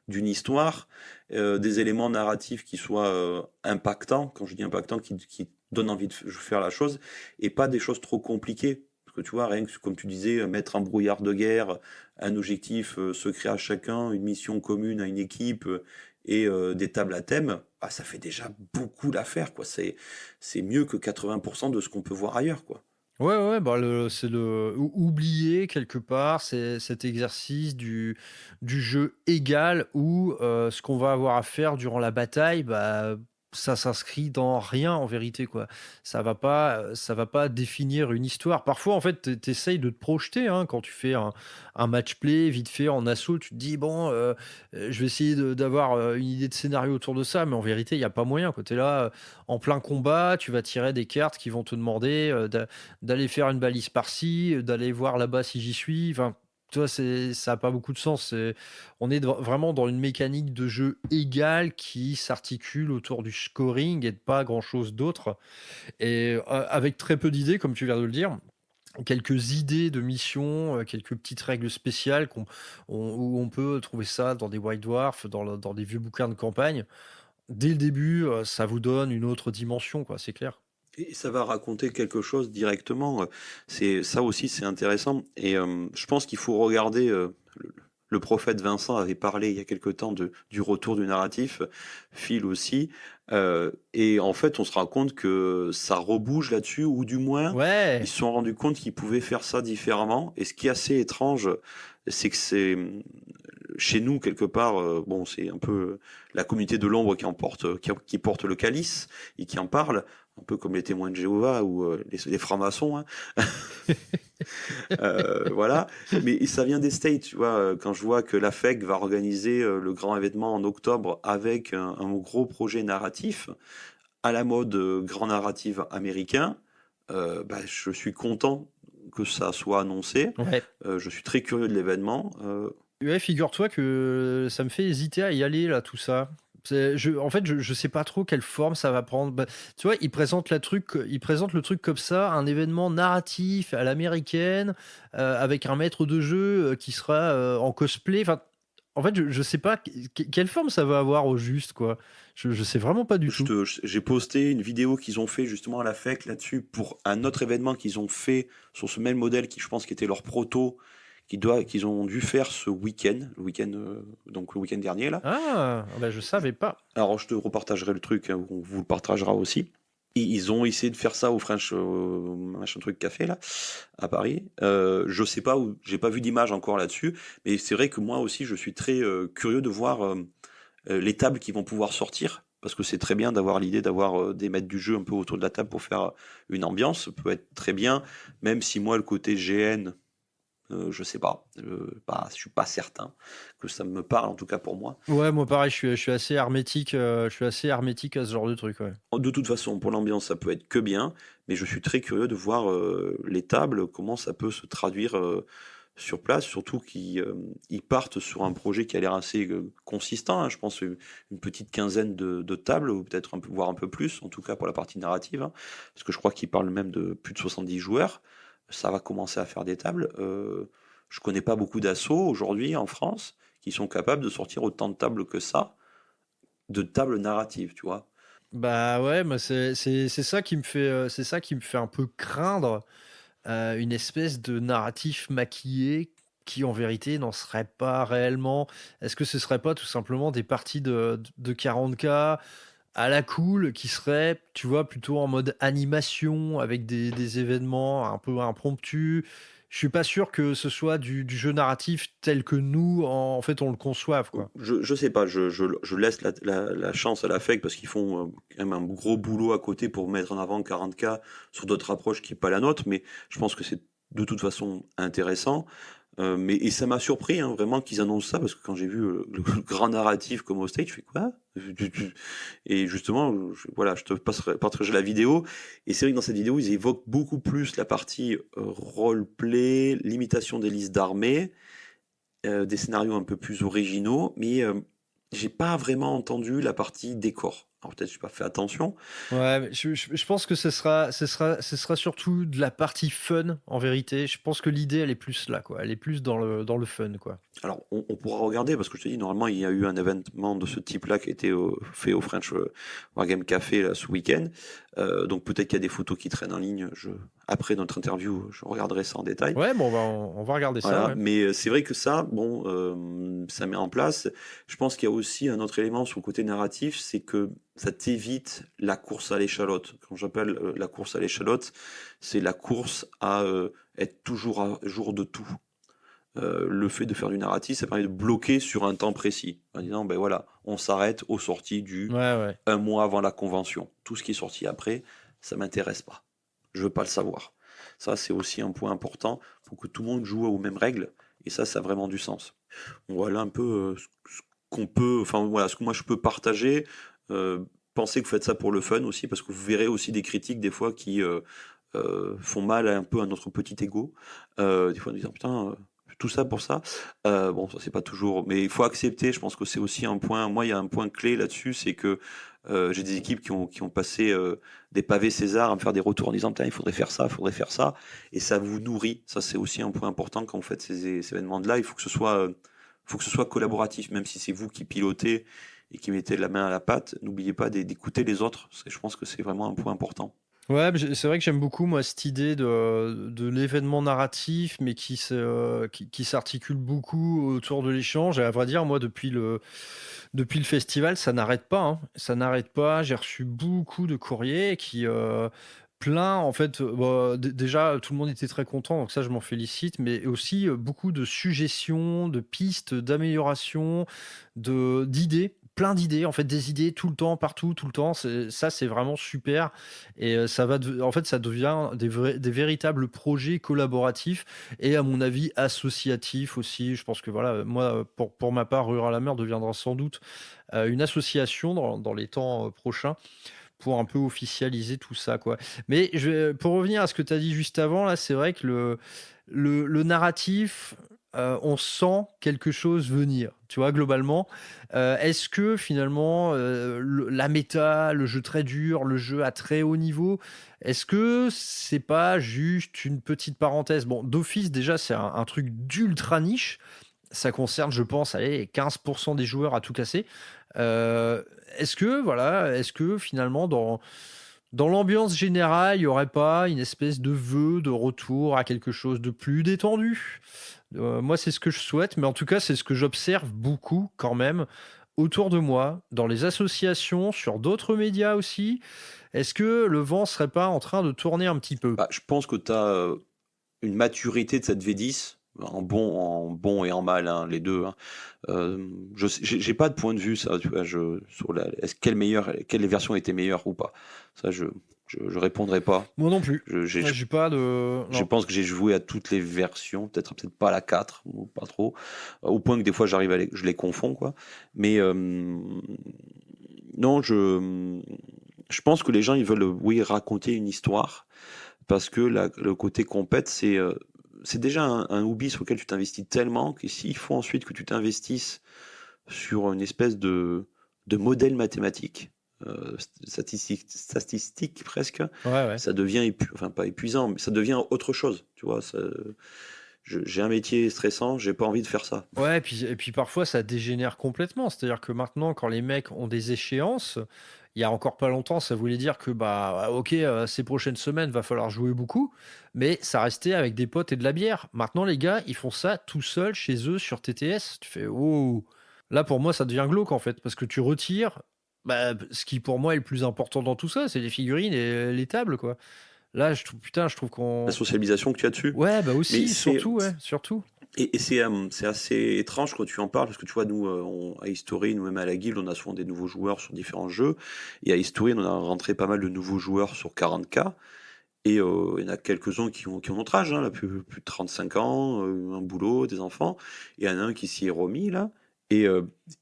d'une histoire, des éléments narratifs qui soient impactants, quand je dis impactants, qui donnent envie de faire la chose, et pas des choses trop compliquées. Parce que tu vois, rien que, comme tu disais, mettre un brouillard de guerre, un objectif secret à chacun, une mission commune à une équipe, et des tables à thème, bah, ça fait déjà beaucoup l'affaire, quoi. C'est mieux que 80% de ce qu'on peut voir ailleurs, quoi. Ouais, ouais, bah c'est oublier quelque part cet exercice du jeu égal où ce qu'on va avoir à faire durant la bataille, bah, ça s'inscrit dans rien en vérité, quoi. Ça va pas définir une histoire. Parfois, en fait, t'essayes de te projeter hein, quand tu fais un match play vite fait en assaut. Tu te dis, bon, je vais essayer d'avoir une idée de scénario autour de ça, mais en vérité, il n'y a pas moyen. Quand tu es là en plein combat, tu vas tirer des cartes qui vont te demander d'aller faire une balise par-ci, d'aller voir là-bas si j'y suis. Enfin, tu vois, ça n'a pas beaucoup de sens. On est vraiment dans une mécanique de jeu égale qui s'articule autour du scoring et de pas grand-chose d'autre. Et avec très peu d'idées, comme tu viens de le dire. Quelques idées de missions, quelques petites règles spéciales où on peut trouver ça dans des White Dwarf, dans des vieux bouquins de campagne. Dès le début, ça vous donne une autre dimension, quoi, c'est clair. Et ça va raconter quelque chose directement. C'est ça aussi, c'est intéressant. Et je pense qu'il faut regarder. Le prophète Vincent avait parlé il y a quelque temps du retour du narratif, Phil aussi. Et en fait, on se rend compte que ça rebouge là-dessus, ou du moins, Ouais, ils se sont rendus compte qu'ils pouvaient faire ça différemment. Et ce qui est assez étrange, c'est que c'est chez nous quelque part, bon, c'est un peu la communauté de l'ombre qui porte le calice et qui en parle, un peu comme les témoins de Jéhovah ou les francs-maçons. Hein. Voilà, mais ça vient des States, tu vois. Quand je vois que la FEC va organiser le grand événement en octobre avec un gros projet narratif à la mode grand narratif américain, bah, je suis content que ça soit annoncé. ouais. Je suis très curieux de l'événement. Ouais, figure-toi que ça me fait hésiter à y aller, là, tout ça. En fait, je sais pas trop quelle forme ça va prendre. Bah, tu vois, ils présentent le truc comme ça, un événement narratif à l'américaine, avec un maître de jeu qui sera en cosplay. Enfin, en fait, je sais pas quelle forme ça va avoir au juste, quoi. Je sais vraiment pas du tout. J'ai posté une vidéo qu'ils ont fait justement à la FEC là-dessus pour un autre événement qu'ils ont fait sur ce même modèle qui, je pense, qui était leur proto, qu'ils ont dû faire ce week-end, donc le week-end dernier là. Ah, bah, je savais pas. Alors je te repartagerai le truc, hein, on vous le partagera aussi. Et ils ont essayé de faire ça au French machin truc café là à Paris. Je sais pas où, j'ai pas vu d'image encore là-dessus, mais c'est vrai que moi aussi je suis très curieux de voir les tables qui vont pouvoir sortir. Parce que c'est très bien d'avoir l'idée d'avoir des maîtres du jeu un peu autour de la table pour faire une ambiance. Ça peut être très bien, même si moi le côté GN, je sais pas, je suis pas certain que ça me parle, en tout cas pour moi. Ouais, moi pareil, je suis assez hermétique, je suis assez hermétique à ce genre de truc, ouais. De toute façon, pour l'ambiance, ça peut être que bien, mais je suis très curieux de voir les tables, comment ça peut se traduire sur place, surtout qu'ils ils partent sur un projet qui a l'air assez consistant, hein. Je pense une petite quinzaine de tables, ou peut-être voire un peu plus, en tout cas pour la partie narrative, hein, parce que je crois qu'ils parlent même de plus de 70 joueurs. Ça va commencer à faire des tables. Je connais pas beaucoup d'assauts aujourd'hui en France qui sont capables de sortir autant de tables que ça, de tables narratives, tu vois. Bah ouais, mais c'est ça qui me fait c'est ça qui me fait un peu craindre une espèce de narratif maquillé qui en vérité n'en serait pas réellement. Est-ce que ce serait pas tout simplement des parties de 40K à la cool qui seraient, tu vois, plutôt en mode animation avec des événements un peu impromptus? Je suis pas sûr que ce soit du jeu narratif tel que nous, en fait, on le conçoive, quoi. Je sais pas, je laisse la chance à la FEC parce qu'ils font quand même un gros boulot à côté pour mettre en avant 40K sur d'autres approches qui n'est pas la nôtre, mais je pense que c'est de toute façon intéressant. Et ça m'a surpris, hein, vraiment qu'ils annoncent ça, parce que quand j'ai vu le grand narratif comme au stage, je fais quoi? Et justement, voilà, je te partagerai la vidéo, et c'est vrai que dans cette vidéo, ils évoquent beaucoup plus la partie roleplay, limitation des listes d'armées, des scénarios un peu plus originaux, mais j'ai pas vraiment entendu la partie décor. Alors peut-être que j'ai pas fait attention. Ouais, mais je pense que ce sera surtout de la partie fun, en vérité. Je pense que l'idée, elle est plus là, quoi. Elle est plus dans le fun, quoi. Alors on pourra regarder, parce que je te dis, normalement il y a eu un événement de ce type-là qui a été fait au French Wargame Café là, ce week-end. Donc peut-être qu'il y a des photos qui traînent en ligne. Après notre interview, je regarderai ça en détail. Ouais, bon, on va regarder ça, Voilà, ouais. mais c'est vrai que ça, bon, ça met en place. Je pense qu'il y a aussi un autre élément sur le côté narratif, c'est que ça t'évite la course à l'échalote. Quand j'appelle la course à l'échalote, c'est la course à être toujours à jour de tout. Le fait de faire du narratif, ça permet de bloquer sur un temps précis, en disant, ben voilà, on s'arrête aux sorties du Ouais, ouais. un mois avant la convention. Tout ce qui est sorti après, ça m'intéresse pas. Je veux pas le savoir. Ça, c'est aussi un point important. Il faut que tout le monde joue aux mêmes règles. Et ça a vraiment du sens. Voilà un peu ce qu'on peut, enfin voilà, ce que moi je peux partager. Pensez que vous faites ça pour le fun aussi, parce que vous verrez aussi des critiques des fois qui font mal un peu à notre petit ego. Des fois, en disant putain, tout ça pour ça. Bon, ça c'est pas toujours, mais il faut accepter. Je pense que c'est aussi un point. Moi, il y a un point clé là-dessus, c'est que j'ai des équipes qui ont passé des pavés César à me faire des retours en disant putain, il faudrait faire ça, il faudrait faire ça, et ça vous nourrit. Ça, c'est aussi un point important quand vous faites ces événements-là. Il faut que ce soit collaboratif, même si c'est vous qui pilotez et qui mettez la main à la pâte. N'oubliez pas d'écouter les autres. Je pense que c'est vraiment un point important. Ouais, mais c'est vrai que j'aime beaucoup, moi, cette idée de l'événement narratif, mais qui s'articule beaucoup autour de l'échange. Et à vrai dire, moi, depuis le festival, ça n'arrête pas, hein. Ça n'arrête pas. J'ai reçu beaucoup de courriers plein, en fait. Déjà, tout le monde était très content, donc ça, je m'en félicite. Mais aussi beaucoup de suggestions, de pistes, d'amélioration, d'idées. Plein d'idées, en fait, des idées tout le temps, partout, tout le temps. Ça, c'est vraiment super. Et en fait, ça devient des véritables projets collaboratifs et, à mon avis, associatifs aussi. Je pense que voilà, moi, pour ma part, Rural Hammer deviendra sans doute une association dans les temps prochains pour un peu officialiser tout ça, quoi. Mais pour revenir à ce que tu as dit juste avant, là, c'est vrai que le narratif, on sent quelque chose venir, tu vois, globalement. Est-ce que finalement, la méta, le jeu très dur, le jeu à très haut niveau, est-ce que c'est pas juste une petite parenthèse? Bon, d'office, déjà, c'est un truc d'ultra niche. Ça concerne, je pense, allez, 15% des joueurs à tout casser. Euh, est-ce que finalement, dans l'ambiance générale, il n'y aurait pas une espèce de vœu de retour à quelque chose de plus détendu? Moi, c'est ce que je souhaite, mais en tout cas, c'est ce que j'observe beaucoup quand même autour de moi, dans les associations, sur d'autres médias aussi. Est-ce que le vent serait pas en train de tourner un petit peu? Bah, je pense que tu as une maturité de cette V10, en bon et en mal, hein, les deux, hein. J'ai pas de point de vue, ça, tu vois, sur quelle version était meilleure ou pas. Ça, je répondrai pas. Moi non plus. J'ai J'ai pas de. Je Non. pense que j'ai joué à toutes les versions, peut-être pas à la 4, ou pas trop, au point que des fois je les confonds, quoi. Mais non, je pense que les gens ils veulent, oui, raconter une histoire, parce que le côté compète, c'est déjà un hobby sur lequel tu t'investis tellement que s'il faut ensuite que tu t'investisses sur une espèce de modèle mathématique, statistique presque, Ouais, ouais. ça devient, enfin pas épuisant, mais ça devient autre chose, tu vois. J'ai un métier stressant, j'ai pas envie de faire ça. Ouais, et puis parfois ça dégénère complètement. C'est-à-dire que maintenant, quand les mecs ont des échéances, il y a encore pas longtemps, ça voulait dire que bah ok, ces prochaines semaines, va falloir jouer beaucoup, mais ça restait avec des potes et de la bière. Maintenant, les gars, ils font ça tout seuls chez eux sur TTS. Tu fais oh, là pour moi, ça devient glauque en fait, parce que tu retires. Bah, ce qui pour moi est le plus important dans tout ça, c'est les figurines et les tables, quoi. Là, je trouve La qu'on. socialisation que tu as dessus. Ouais, bah Mais aussi, surtout, ouais, surtout. et c'est assez étrange quand tu en parles, parce que tu vois, nous, à History, nous-mêmes à la Guilde, on a souvent des nouveaux joueurs sur différents jeux. Et à History, on a rentré pas mal de nouveaux joueurs sur 40K. Et il y en a quelques-uns qui ont notre âge, hein, là, plus de 35 ans, un boulot, des enfants. Et il y en a un qui s'y est remis, là. Et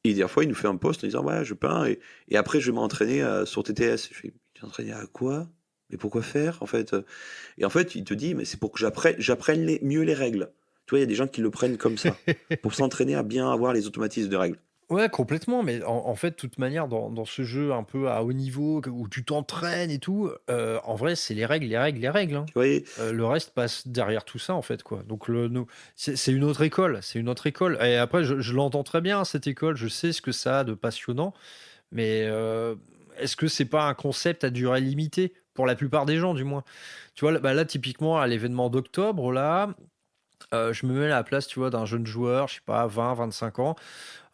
des fois, il nous fait un post en disant ouais, je peins. Et après, je vais m'entraîner sur TTS. Je fais tu t'entraînes à quoi? Mais pourquoi faire en fait? Et en fait, il te dit mais c'est pour que j'apprenne mieux les règles. Tu vois, il y a des gens qui le prennent comme ça, pour s'entraîner à bien avoir les automatismes de règles. Ouais, complètement, mais en fait, de toute manière, dans ce jeu un peu à haut niveau, où tu t'entraînes et tout, en vrai, c'est les règles, les règles, les règles, hein. Tu vois, Le reste passe derrière tout ça, en fait, quoi. Donc, c'est une autre école, c'est une autre école. Et après, je l'entends très bien, cette école, je sais ce que ça a de passionnant, mais est-ce que c'est pas un concept à durée limitée, pour la plupart des gens, du moins? Tu vois, là, typiquement, à l'événement d'octobre, là, je me mets à la place, tu vois, d'un jeune joueur, je sais pas, 20, 25 ans.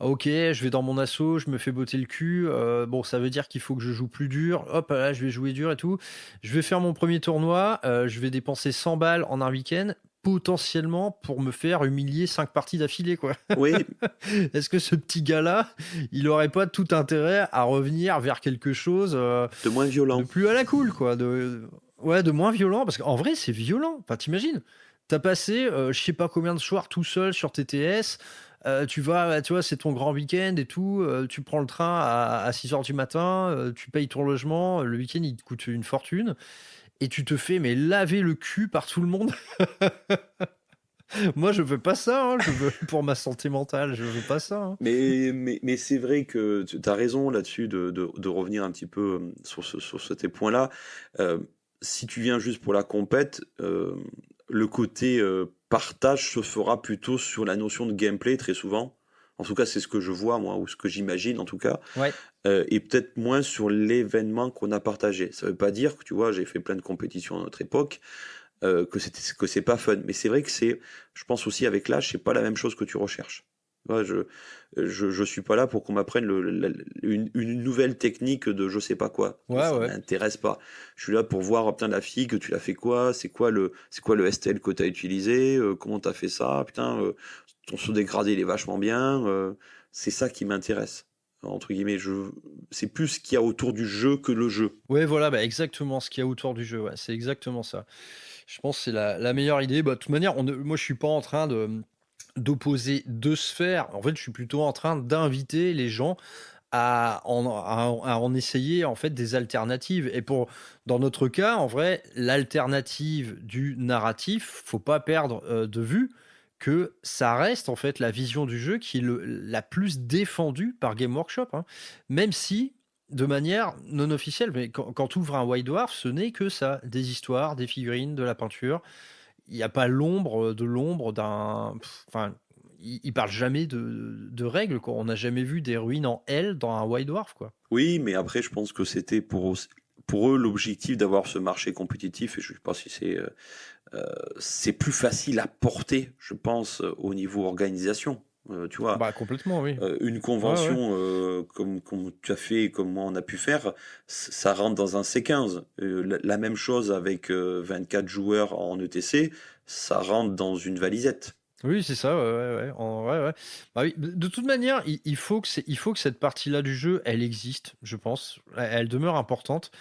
Ah, ok, je vais dans mon assaut, je me fais botter le cul. Bon, ça veut dire qu'il faut que je joue plus dur. Hop, là, je vais jouer dur et tout. Je vais faire mon premier tournoi. Je vais dépenser 100 balles en un week-end, potentiellement pour me faire humilier 5 parties d'affilée, quoi. oui, Est-ce que ce petit gars-là, il aurait pas tout intérêt à revenir vers quelque chose de moins de violent. plus à la cool, quoi. Ouais, de moins violent, parce qu'en vrai, c'est violent. Enfin, t'imagines, t'as passé je sais pas combien de soirs tout seul sur TTS. Tu vas, tu vois, c'est ton grand week-end et tout. Tu prends le train à 6 heures du matin. Tu payes ton logement. Le week-end, il te coûte une fortune. Et tu te fais mais laver le cul par tout le monde. Moi, je veux pas ça, hein. Je veux pour ma santé mentale, je veux pas ça, hein. Mais c'est vrai que tu as raison là-dessus de revenir un petit peu sur ces points-là. Si tu viens juste pour la compète, le côté partage se fera plutôt sur la notion de gameplay très souvent. En tout cas, c'est ce que je vois moi, ou ce que j'imagine en tout cas. Ouais. Et peut-être moins sur l'événement qu'on a partagé. Ça veut pas dire que, tu vois, j'ai fait plein de compétitions à notre époque, que c'est pas fun. Mais c'est vrai que je pense aussi avec l'âge, c'est pas la même chose que tu recherches. Tu vois, je suis pas là pour qu'on m'apprenne une nouvelle technique de je sais pas quoi. Ouais, Ça ouais. m'intéresse pas. Je suis là pour voir, putain, la fille, que tu l'as fait quoi? C'est quoi le STL que t'as utilisé? Comment t'as fait ça? Putain, ton saut dégradé, il est vachement bien. C'est ça qui m'intéresse. Entre guillemets, c'est plus ce qu'il y a autour du jeu que le jeu. Ouais, voilà, bah, exactement ce qu'il y a autour du jeu. Ouais, c'est exactement ça. Je pense que c'est la meilleure idée. Bah, de toute manière, moi, je suis pas en train d'opposer deux sphères. En fait, je suis plutôt en train d'inviter les gens à en essayer en fait des alternatives. Et dans notre cas, en vrai, l'alternative du narratif, faut pas perdre de vue que ça reste en fait la vision du jeu qui est la plus défendue par Game Workshop, hein. Même si de manière non officielle, mais quand tu ouvres un White Dwarf, ce n'est que ça, des histoires, des figurines, de la peinture. Il n'y a pas l'ombre d'un. Enfin, il parle jamais de règles, quoi. On n'a jamais vu des ruines en L dans un White Dwarf, quoi. Oui, mais après, je pense que c'était pour eux l'objectif d'avoir ce marché compétitif. Et je ne sais pas si c'est plus facile à porter, je pense, au niveau organisation. Tu vois, Bah, complètement, oui. une Ouais, ouais. convention comme tu as fait, comme moi on a pu faire, ça rentre dans un C15. La même chose avec 24 joueurs en ETC, ça rentre dans une valisette. Oui, c'est ça, ouais, ouais, ouais. Ouais, ouais. Bah oui, de toute manière, il faut que cette partie-là du jeu, elle existe, je pense. Elle demeure importante.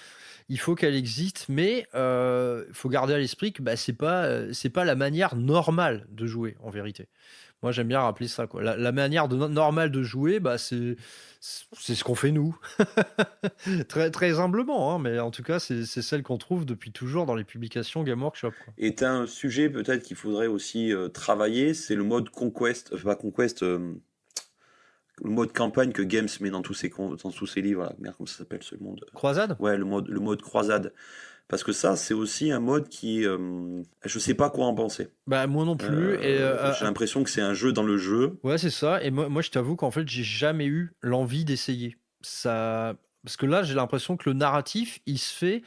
Il faut qu'elle existe, mais il faut garder à l'esprit que bah, c'est pas la manière normale de jouer, en vérité. Moi, j'aime bien rappeler ça, quoi. La manière normale de jouer, bah, c'est ce qu'on fait nous. Très, très humblement, hein, mais en tout cas, c'est celle qu'on trouve depuis toujours dans les publications Game Workshop, quoi. Et t'as un sujet peut-être qu'il faudrait aussi travailler, c'est le mode Conquest, pas Conquest, le mode campagne que Games met dans dans tous ses livres. Là. Merde, comment ça s'appelle ce monde? Croisade? Ouais, le mode croisade. Parce que ça, c'est aussi un mode qui. Je sais pas quoi en penser. Bah, moi non plus. J'ai l'impression que c'est un jeu dans le jeu. Ouais, c'est ça. Et moi je t'avoue qu'en fait, j'ai jamais eu l'envie d'essayer. Ça... Parce que là, j'ai l'impression que le narratif, il se fait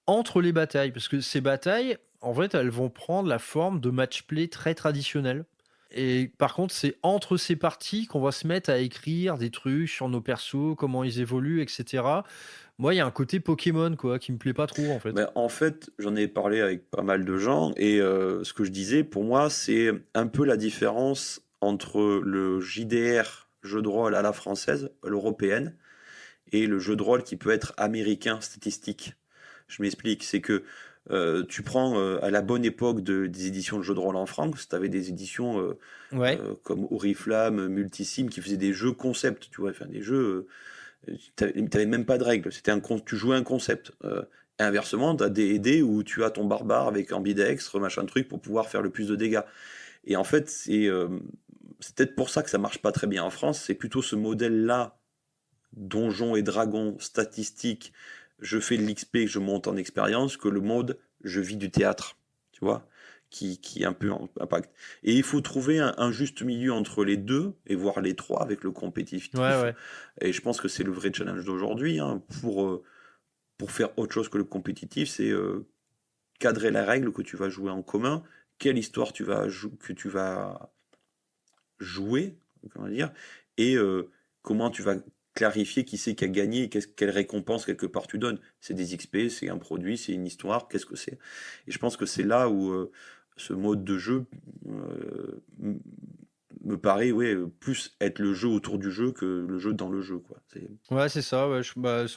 entre les batailles. Parce que ces batailles, en fait, elles vont prendre la forme de match-play très traditionnel. Et par contre, c'est entre ces parties qu'on va se mettre à écrire des trucs sur nos persos, comment ils évoluent, etc. Moi, il y a un côté Pokémon, quoi, qui me plaît pas trop, en fait. Mais en fait, j'en ai parlé avec pas mal de gens et ce que je disais, pour moi, c'est un peu la différence entre le JDR, jeu de rôle à la française, l'européenne, et le jeu de rôle qui peut être américain, statistique. Je m'explique, c'est que tu prends à la bonne époque des éditions de jeux de rôle en France, tu avais des éditions Ouais. comme Oriflamme, Multisim, qui faisaient des jeux concept, tu vois, enfin des jeux, t'avais même pas de règles, tu jouais un concept. Et inversement, tu as des dés où tu as ton barbare avec ambidextre, machin truc, pour pouvoir faire le plus de dégâts. Et en fait, c'est peut-être pour ça que ça marche pas très bien en France, c'est plutôt ce modèle-là, donjons et dragons, statistiques, je fais de l'XP, je monte en expérience, que le mode je vis du théâtre, tu vois, qui est un peu impact. Et il faut trouver un juste milieu entre les deux, et voir les trois avec le compétitif. Ouais. Et je pense que c'est le vrai challenge d'aujourd'hui, hein, pour faire autre chose que le compétitif, c'est cadrer la règle que tu vas jouer en commun, quelle histoire que tu vas jouer, comment dire, et comment tu vas clarifier qui c'est qui a gagné et quelle récompense quelque part tu donnes. C'est des XP, c'est un produit, c'est une histoire, qu'est-ce que c'est? Et je pense que c'est là où ce mode de jeu me paraît plus être le jeu autour du jeu que le jeu dans le jeu, quoi. Ouais, c'est ça. Ouais,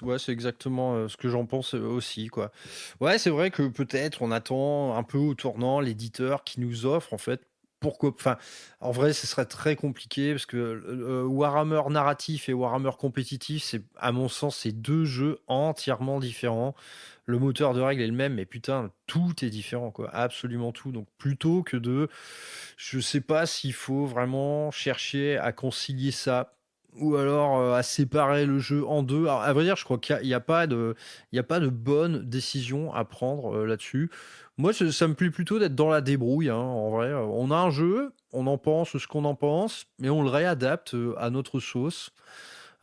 ouais, c'est exactement ce que j'en pense aussi, quoi. Ouais, c'est vrai que peut-être on attend un peu au tournant l'éditeur qui nous offre, en fait. Pourquoi? Enfin, en vrai, ce serait très compliqué parce que Warhammer narratif et Warhammer compétitif, c'est, à mon sens, c'est deux jeux entièrement différents. Le moteur de règles est le même, mais putain, tout est différent, quoi. Absolument tout. Donc, plutôt que je sais pas s'il faut vraiment chercher à concilier ça ou alors à séparer le jeu en deux. Alors, à vrai dire, je crois qu'il n'y a pas de bonne décision à prendre là-dessus. Moi, ça me plaît plutôt d'être dans la débrouille, hein, en vrai. On a un jeu, on en pense ce qu'on en pense, mais on le réadapte à notre sauce.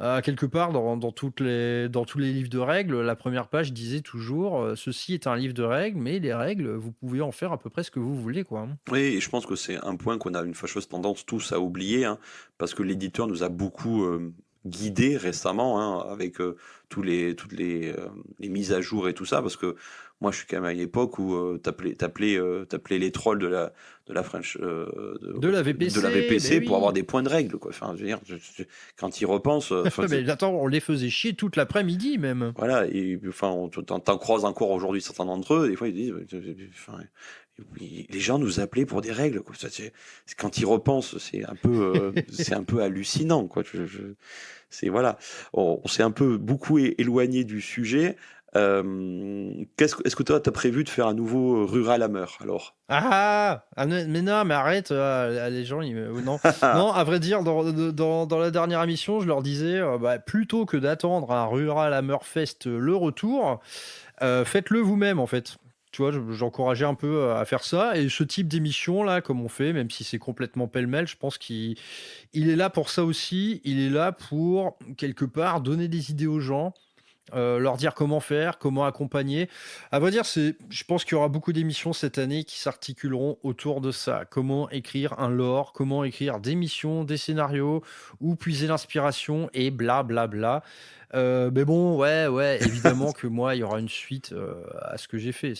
Quelque part, dans tous les livres de règles, la première page disait toujours ceci est un livre de règles, mais les règles, vous pouvez en faire à peu près ce que vous voulez, quoi. Oui, et je pense que c'est un point qu'on a une fâcheuse tendance tous à oublier, hein, parce que l'éditeur nous a beaucoup guidés récemment, hein, avec toutes les mises à jour et tout ça, parce que moi je suis quand même à une époque où t'appelais les trolls de la French De la VPC, mais pour oui. avoir des points de règle, quoi. Enfin, je veux dire, quand ils repensent, Mais attends, on les faisait chier toute l'après-midi même. voilà, et enfin, t'en croises encore aujourd'hui certains d'entre eux, des fois ils disent, enfin, les gens nous appelaient pour des règles, quoi. Quand ils repensent, c'est un peu, c'est un peu hallucinant, quoi. C'est voilà, on s'est un peu beaucoup éloigné du sujet. Est-ce que toi, t'as prévu de faire un nouveau Rural Hammer, alors? Mais non, mais arrête, les gens, non. Non, à vrai dire, dans la dernière émission, je leur disais, plutôt que d'attendre un Rural Hammerfest le retour, faites-le vous-même, en fait. Tu vois, j'encourageais un peu à faire ça. Et ce type d'émission, là, comme on fait, même si c'est complètement pêle-mêle, je pense qu'il est là pour ça aussi. Il est là pour, quelque part, donner des idées aux gens. Leur dire comment faire, comment accompagner. À vrai dire, je pense qu'il y aura beaucoup d'émissions cette année qui s'articuleront autour de ça. Comment écrire un lore, comment écrire des missions, des scénarios, où puiser l'inspiration et blablabla. Mais bon, ouais, évidemment que moi, il y aura une suite à ce que j'ai fait.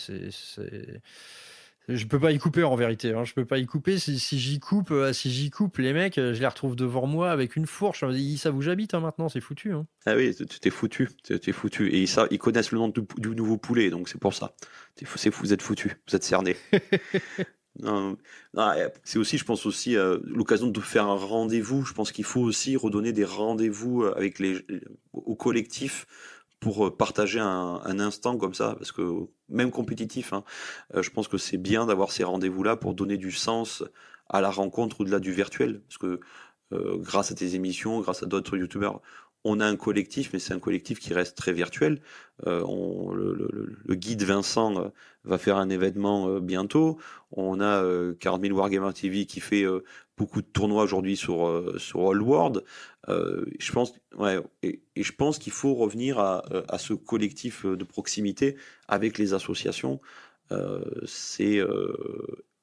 Je peux pas y couper en vérité, hein. Je peux pas y couper. Si j'y coupe, les mecs, je les retrouve devant moi avec une fourche. Ils savent où j'habite, hein, maintenant, c'est foutu, hein. Ah oui, t'es foutu, t'es foutu. Et ça, ils connaissent le nom du nouveau poulet, donc c'est pour ça. Vous êtes foutu, vous êtes cerné. Non, non, c'est aussi, je pense aussi, l'occasion de faire un rendez-vous. Je pense qu'il faut aussi redonner des rendez-vous avec au collectif pour partager un instant comme ça, parce que même compétitif, hein, je pense que c'est bien d'avoir ces rendez-vous-là pour donner du sens à la rencontre au-delà du virtuel, parce que grâce à tes émissions, grâce à d'autres youtubeurs, on a un collectif, mais c'est un collectif qui reste très virtuel. Le guide Vincent va faire un événement bientôt. On a 40 000 Wargamer TV qui fait beaucoup de tournois aujourd'hui sur All World. Je pense, ouais, et je pense qu'il faut revenir à ce collectif de proximité avec les associations.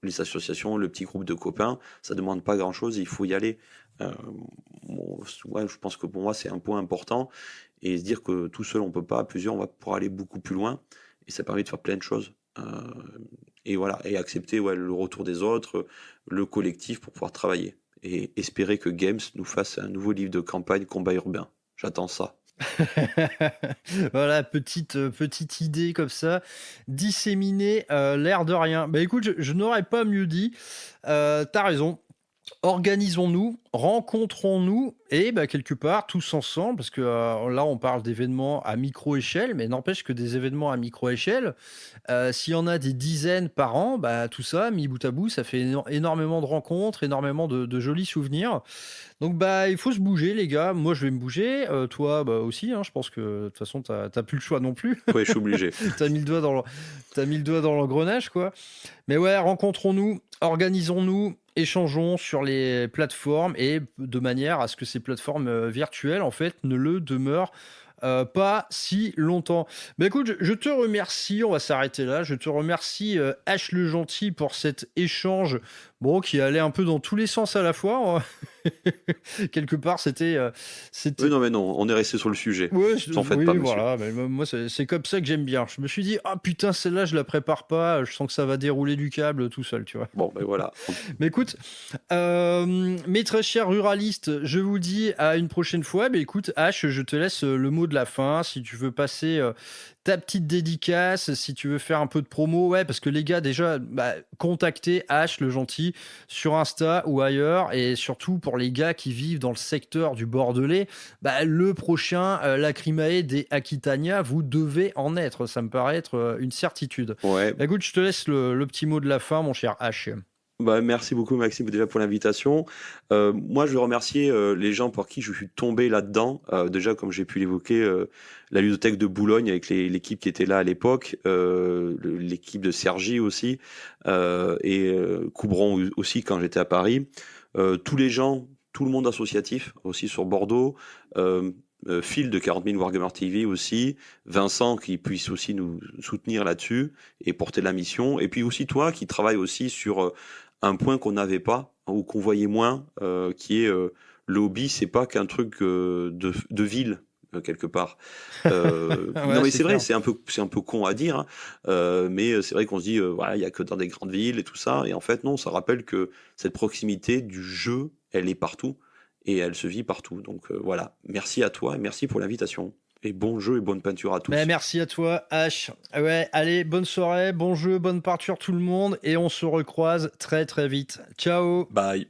Les associations, le petit groupe de copains, ça demande pas grand-chose, il faut y aller. Ouais, je pense que pour moi c'est un point important, et se dire que tout seul on peut pas, à plusieurs on va pouvoir aller beaucoup plus loin, et ça permet de faire plein de choses. Et voilà, et accepter le retour des autres, le collectif pour pouvoir travailler, et espérer que Games nous fasse un nouveau livre de campagne combat urbain. J'attends ça. Voilà, petite idée comme ça, disséminée, l'air de rien. Bah écoute, je n'aurais pas mieux dit. T'as raison. Organisons-nous, rencontrons-nous et quelque part tous ensemble, parce que là on parle d'événements à micro-échelle, mais n'empêche que des événements à micro-échelle, s'il y en a des dizaines par an, tout ça, mis bout à bout, ça fait énormément de rencontres, énormément de jolis souvenirs. Donc il faut se bouger les gars, moi je vais me bouger, toi aussi, hein, je pense que de toute façon t'as plus le choix non plus. Ouais, je suis obligé. T'as mis le doigt dans l'engrenage quoi. Mais ouais, rencontrons-nous, organisons-nous, échangeons sur les plateformes, et de manière à ce que ces plateformes virtuelles en fait ne le demeurent pas si longtemps. Mais écoute, je te remercie, on va s'arrêter là. Je te remercie H le gentil pour cet échange, qui allait un peu dans tous les sens à la fois. Quelque part, c'était. Oui, non, mais non, on est resté sur le sujet. Ouais, T'en faites pas, monsieur. voilà. Mais moi, c'est comme ça que j'aime bien. Je me suis dit, ah putain, celle-là, je la prépare pas. Je sens que ça va dérouler du câble tout seul, tu vois. Bon, ben voilà. Mais écoute, mes très chers ruralistes, je vous dis à une prochaine fois. Mais écoute, H, je te laisse le mot de la fin. Si tu veux passer ta petite dédicace, si tu veux faire un peu de promo, ouais, parce que les gars, déjà, contactez H le gentil sur Insta ou ailleurs, et surtout pour les gars qui vivent dans le secteur du Bordelais, le prochain Lacrimae des Aquitania, vous devez en être. Ça me paraît être une certitude. Ouais. Écoute, je te laisse le petit mot de la fin, mon cher H. Merci beaucoup Maxime déjà pour l'invitation. Moi je veux remercier les gens pour qui je suis tombé là-dedans. Déjà comme j'ai pu l'évoquer, la ludothèque de Boulogne avec l'équipe qui était là à l'époque, l'équipe de Sergi aussi, et Coubron aussi quand j'étais à Paris. Tous les gens, tout le monde associatif aussi sur Bordeaux. Phil de 40 000 Wargamer TV aussi, Vincent qui puisse aussi nous soutenir là-dessus et porter la mission, et puis aussi toi qui travailles aussi sur un point qu'on n'avait pas ou qu'on voyait moins, qui est le hobby, c'est pas qu'un truc de ville quelque part. Ouais, non mais c'est vrai, clair. c'est un peu con à dire, hein, mais c'est vrai qu'on se dit voilà, il y a que dans des grandes villes et tout ça, et en fait non, ça rappelle que cette proximité du jeu, elle est partout. Et elle se vit partout. Donc voilà, merci à toi et merci pour l'invitation. Et bon jeu et bonne peinture à tous. Merci à toi, H. Ouais, allez, bonne soirée, bon jeu, bonne peinture tout le monde, et on se recroise très très vite. Ciao. Bye.